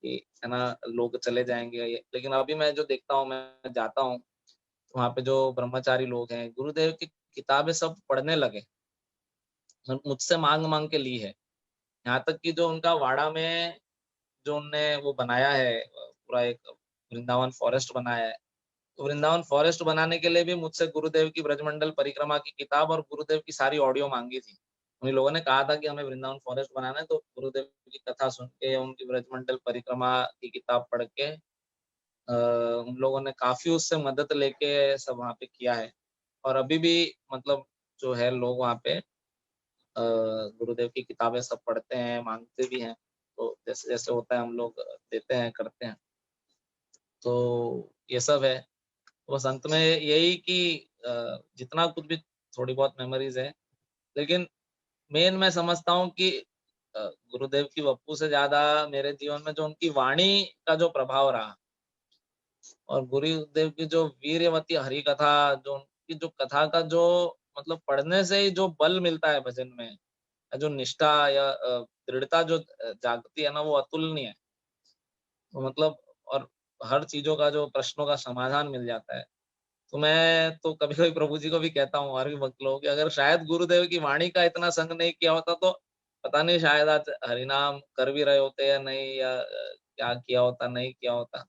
S2: कि, है ना, लोग चले जाएंगे ये, लेकिन अभी मैं जो देखता हूँ, मैं जाता हूँ वहाँ पे जो ब्रह्मचारी लोग हैं, गुरुदेव की किताबें सब पढ़ने लगे, मुझसे मांग मांग के ली है। यहाँ तक कि जो उनका वाड़ा में जो उनने वो बनाया है, पूरा एक वृंदावन फॉरेस्ट बनाया है, तो वृंदावन फॉरेस्ट बनाने के लिए भी मुझसे गुरुदेव की ब्रजमंडल परिक्रमा की किताब और गुरुदेव की सारी ऑडियो मांगी थी। उन लोगों ने कहा था कि हमें वृंदावन फॉरेस्ट बनाना है, तो गुरुदेव की कथा सुन के, उनकी ब्रजमंडल परिक्रमा की किताब पढ़ के उन लोगों ने काफी उससे मदद लेके सब वहाँ पे किया है। और अभी भी मतलब जो है लोग वहाँ पे गुरुदेव की किताबें सब पढ़ते हैं, मांगते भी हैं, तो जैसे जैसे होता है हम लोग देते हैं, करते हैं, तो ये सब है। बस अंत में यही कि जितना कुछ भी थोड़ी बहुत मेमोरीज है, लेकिन मेन मैं समझता हूँ कि गुरुदेव की वप्पू से ज्यादा मेरे जीवन में जो उनकी वाणी का जो प्रभाव रहा, और गुरुदेव की जो वीर्यवती हरि कथा, जो उनकी जो कथा का जो मतलब पढ़ने से ही जो बल मिलता है भजन में, जो निष्ठा या दृढ़ता जो जागती है ना, वो अतुलनीय है। तो मतलब, और हर चीजों का जो प्रश्नों का समाधान मिल जाता है। तो मैं तो कभी कभी प्रभु जी को भी कहता हूँ, और भी भक्त लोगों की, अगर शायद गुरुदेव की वाणी का इतना संग नहीं किया होता तो पता नहीं शायद आज हरिनाम कर भी रहे होते या नहीं, या क्या किया होता, नहीं किया होता।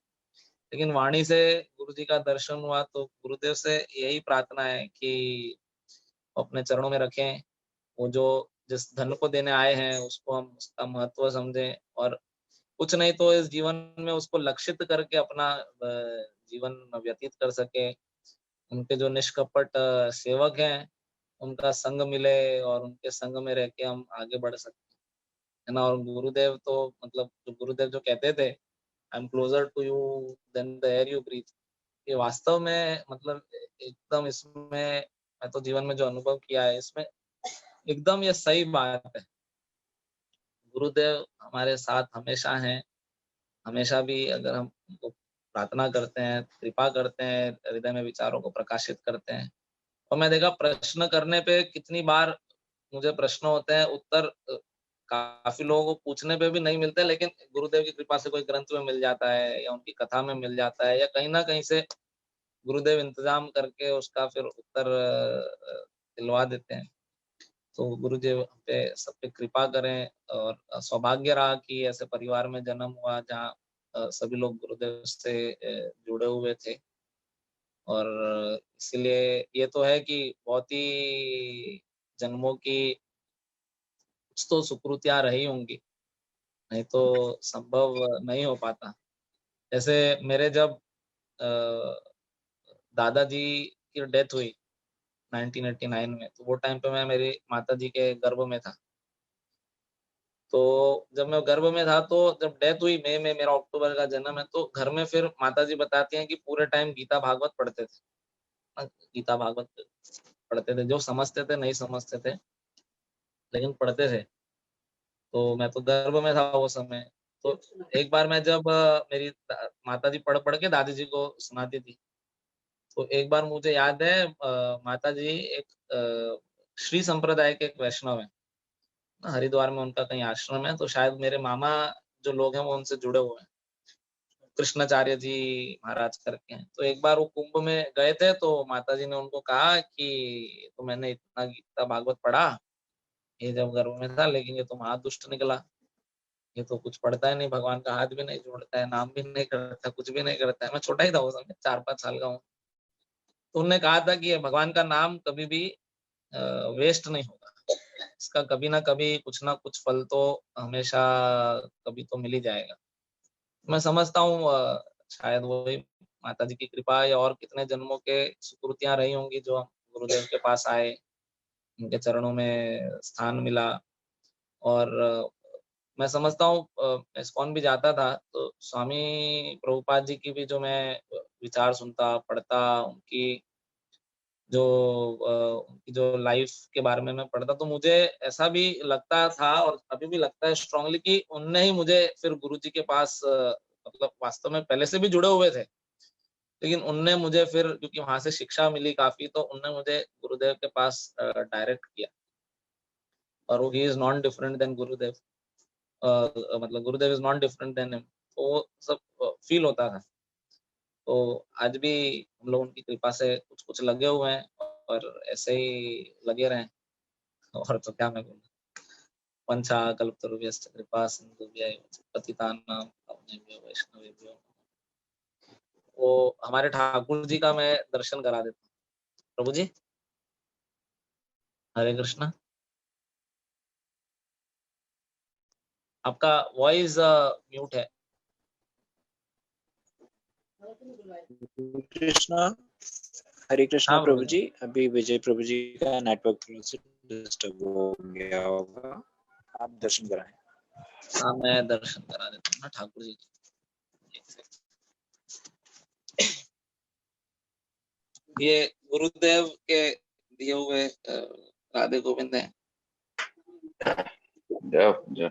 S2: लेकिन वाणी से गुरु जी का दर्शन हुआ, तो गुरुदेव से यही प्रार्थना है कि अपने चरणों में रखें, वो जो जिस धन को देने आए हैं उसको हम उसका महत्व समझें, और कुछ नहीं तो इस जीवन में उसको लक्षित करके अपना जीवन व्यतीत कर सके। उनके जो निष्कपट सेवक हैं, उनका संग मिले, और उनके संग में रह के हम आगे बढ़ सकते हैं, है ना। और गुरुदेव तो मतलब, जो गुरुदेव जो कहते थे, I am closer to you than the air you breathe, ये वास्तव में मतलब एकदम इसमें मैं तो जीवन में जो अनुभव किया है, इसमें एकदम ये सही बात है। गुरुदेव हमारे साथ हमेशा हैं, हमेशा भी अगर हम उनको प्रार्थना करते हैं, कृपा करते हैं, हृदय में विचारों को प्रकाशित करते हैं। और मैं देखा प्रश्न करने पे कितनी बार मुझे प्रश्न होते हैं, उत्तर काफी लोगों को पूछने पे भी नहीं मिलते, लेकिन गुरुदेव की कृपा से कोई ग्रंथ में मिल जाता है, या उनकी कथा में मिल जाता है, या कहीं ना कहीं से गुरुदेव इंतजाम करके उसका फिर उत्तर दिलवा देते हैं। तो गुरु जी हम पे सब पे कृपा करें, और सौभाग्य रहा कि ऐसे परिवार में जन्म हुआ जहाँ सभी लोग गुरुदेव से जुड़े हुए थे। और इसलिए ये तो है कि बहुत ही जन्मों की कुछ तो सुकृतियां रही होंगी, नहीं तो संभव नहीं हो पाता। जैसे मेरे जब दादाजी की डेथ हुई 1989 में, तो वो टाइम पे मैं मेरी माता जी के गर्भ में था। तो जब मैं गर्भ में था, तो जब डेथ हुई मई में, मेरा अक्टूबर का जन्म है, तो घर में फिर माता जी बताती हैं कि पूरे टाइम गीता भागवत पढ़ते थे। गीता भागवत पढ़ते थे, जो समझते थे नहीं समझते थे, लेकिन पढ़ते थे। तो मैं तो गर्भ में था वो समय। तो एक बार मैं जब मेरी माता जी पढ़ पढ़ के दादी जी को सुनाती थी, तो एक बार मुझे याद है माता जी एक श्री संप्रदाय के एक वैष्णव है, हरिद्वार में उनका कहीं आश्रम है, तो शायद मेरे मामा जो लोग हैं वो उनसे जुड़े हुए हैं, कृष्णाचार्य जी महाराज करके हैं। तो एक बार वो कुंभ में गए थे, तो माता जी ने उनको कहा कि तो मैंने इतना गीता भागवत पढ़ा ये जब गर्भ में था, लेकिन ये तो महादुष्ट निकला, ये तो कुछ पढ़ता है नहीं, भगवान का हाथ भी नहीं जोड़ता है, नाम भी नहीं करता, कुछ भी नहीं करता है। मैं छोटा ही था उस समय, 4-5 साल का हूँ। तो उन्होंने कहा था कि ये भगवान का नाम कभी भी वेस्ट नहीं होगा, इसका कभी ना कभी कुछ ना कुछ फल तो हमेशा कभी तो मिल ही जाएगा। मैं समझता हूँ शायद वही माता जी की कृपा, या और कितने जन्मों के सुकृतियां रही होंगी जो हम गुरुदेव के पास आए, उनके चरणों में स्थान मिला। और मैं समझता हूँ इस्कॉन भी जाता था, तो स्वामी प्रभुपाद जी की भी जो मैं विचार सुनता पढ़ता, उनकी जो उनकी जो लाइफ के बारे में मैं पढ़ता, तो मुझे ऐसा भी लगता था और अभी भी लगता है स्ट्रांगली कि उनने ही मुझे फिर गुरुजी के पास मतलब वास्तव में पहले से भी जुड़े हुए थे, लेकिन उनने मुझे फिर, क्योंकि वहां से शिक्षा मिली काफी, तो उनने मुझे गुरुदेव के पास डायरेक्ट किया। और he is non different than Gurudev, मतलब Gurudev is non different than him, तो वो सब फील होता था। तो आज भी हम लोग उनकी कृपा से कुछ कुछ लगे हुए हैं और ऐसे ही लगे रहें। और तो क्या मैं बोलूं। पंचा कल्पतरुभ्यश्च कृपा सिन्धुभ्यः पतितानां पावनेभ्यो वैष्णवेभ्यो। वो हमारे ठाकुर जी का मैं दर्शन करा देता हूँ। प्रभु जी, हरे कृष्णा। आपका वॉइस म्यूट है।
S7: कृष्णा, हरे कृष्णा
S2: हाँ
S7: प्रभु जी। अभी विजय प्रभु जी का नेटवर्क थोड़ा सा डिस्टर्ब हो गया होगा, आप दर्शन कराएं।
S2: हाँ, मैं दर्शन करा देता हूँ ना ठाकुर जी। ये गुरुदेव के दिए हुए राधे गोविंद है।
S1: जय जय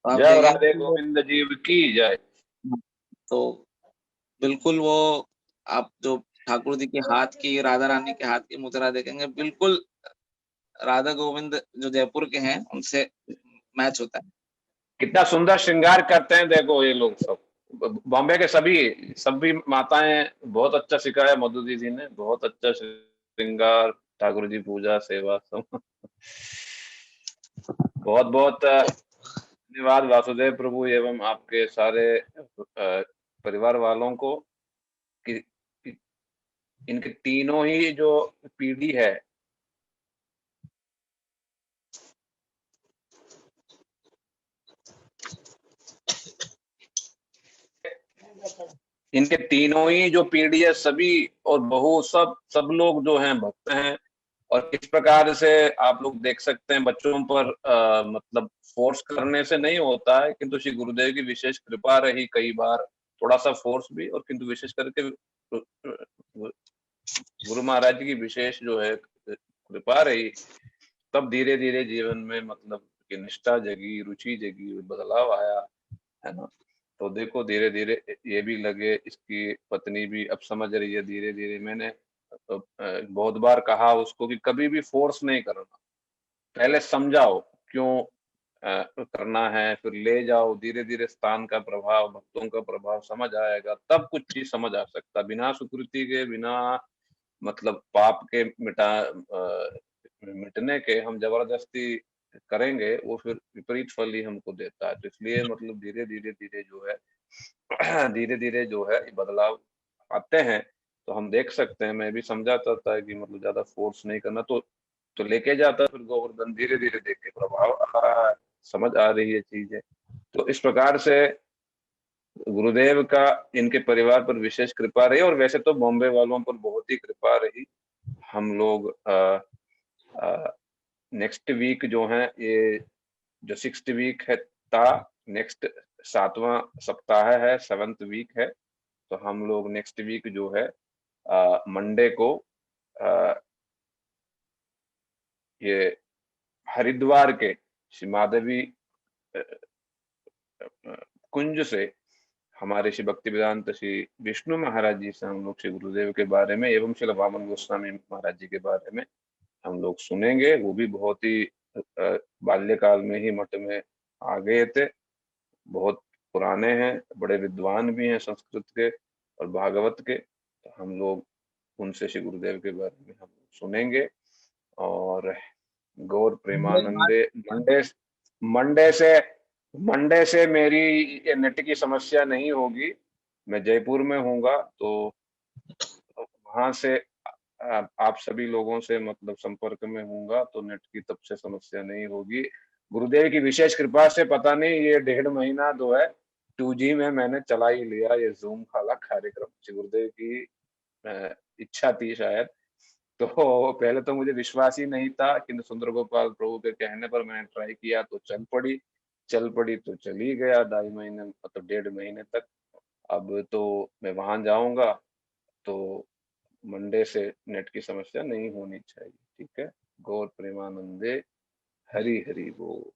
S2: आप
S1: जय राधे
S2: देखेंगे
S1: गोविंद जीव की जय।
S2: तो बिल्कुल वो आप जो ठाकुर जी के हाथ की, राधा रानी के हाथ की मुद्रा देखेंगे, बिल्कुल राधा गोविंद जो जयपुर के हैं उनसे मैच होता है।
S1: कितना सुंदर श्रृंगार करते हैं देखो ये लोग सब। बॉम्बे के सभी माताएं बहुत अच्छा सिखाया मधु दीदी ने, बहुत अच्छा श्रृंगार, ठाकुर जी पूजा सेवा सब। बहुत बहुत धन्यवाद वासुदेव प्रभु एवं आपके सारे परिवार वालों को कि इनके तीनों ही जो पीढ़ी है, इनके तीनों ही जो पीढ़ी है, सभी और बहू सब लोग जो हैं भक्त हैं। और इस प्रकार से आप लोग देख सकते हैं बच्चों पर मतलब फोर्स करने से नहीं होता है, किंतु श्री गुरुदेव की विशेष कृपा रही, कई बार थोड़ा सा फोर्स भी, और किंतु विशेष करके गुरु महाराज जी की विशेष जो है कृपा रही, तब धीरे धीरे जीवन में मतलब कि निष्ठा जगी, रुचि जगी, बदलाव आया, है ना। तो देखो धीरे धीरे ये भी लगे, इसकी पत्नी भी अब समझ रही है धीरे धीरे। मैंने बहुत बार कहा उसको कि कभी भी फोर्स नहीं करना, पहले समझाओ क्यों करना है, फिर ले जाओ, धीरे धीरे स्थान का प्रभाव, भक्तों का प्रभाव समझ आएगा, तब कुछ चीज समझ आ सकता। बिना सुकृति के, बिना मतलब पाप के मिटने के हम जबरदस्ती करेंगे, वो फिर विपरीत फल ही हमको देता है। तो इसलिए मतलब धीरे धीरे धीरे जो है धीरे धीरे जो है बदलाव आते हैं, तो हम देख सकते हैं। मैं भी समझाता था कि मतलब ज्यादा फोर्स नहीं करना, तो लेके जाता, फिर गोवर्धन धीरे धीरे देख के प्रभाव आ रहा है, समझ आ रही है चीजें। तो इस प्रकार से गुरुदेव का इनके परिवार पर विशेष कृपा रही, और वैसे तो बॉम्बे वालों पर बहुत ही कृपा रही। हम लोग नेक्स्ट वीक जो है, ये जो 6th वीक है था, नेक्स्ट 7वां सप्ताह है, 7th वीक है। तो हम लोग नेक्स्ट वीक जो है मंडे को ये हरिद्वार के श्री माधवी कुंज से हमारे श्री भक्ति वेदांत श्री विष्णु महाराज जी से हम लोग श्री गुरुदेव के बारे में एवं श्री वामन गोस्वामी महाराज जी के बारे में हम लोग सुनेंगे। वो भी बहुत ही बाल्यकाल में ही मठ में आ गए थे, बहुत पुराने हैं, बड़े विद्वान भी हैं संस्कृत के और भागवत के। तो हम लोग उनसे श्री गुरुदेव के बारे में हम सुनेंगे। और गौर प्रेमानंदे मंडे से मेरी ये नेट की समस्या नहीं होगी। मैं जयपुर में हूँगा, तो वहां से आप सभी लोगों से मतलब संपर्क में हूँगा, तो नेट की तब से समस्या नहीं होगी। गुरुदेव की विशेष कृपा से पता नहीं ये 1.5 महीना जो है 2G में मैंने चला ही लिया ये जूम वाला कार्यक्रम। गुरुदेव की इच्छा थी शायद। तो पहले तो मुझे विश्वास ही नहीं था, किंतु सुंदर गोपाल प्रभु के कहने पर मैंने ट्राई किया, तो चल पड़ी तो चली गया 2.5 महीने, मतलब 1.5 महीने तक। अब तो मैं वहां जाऊंगा तो मंडे से नेट की समस्या नहीं होनी चाहिए। ठीक है, गौर प्रेमानंदे, हरि हरि बोल।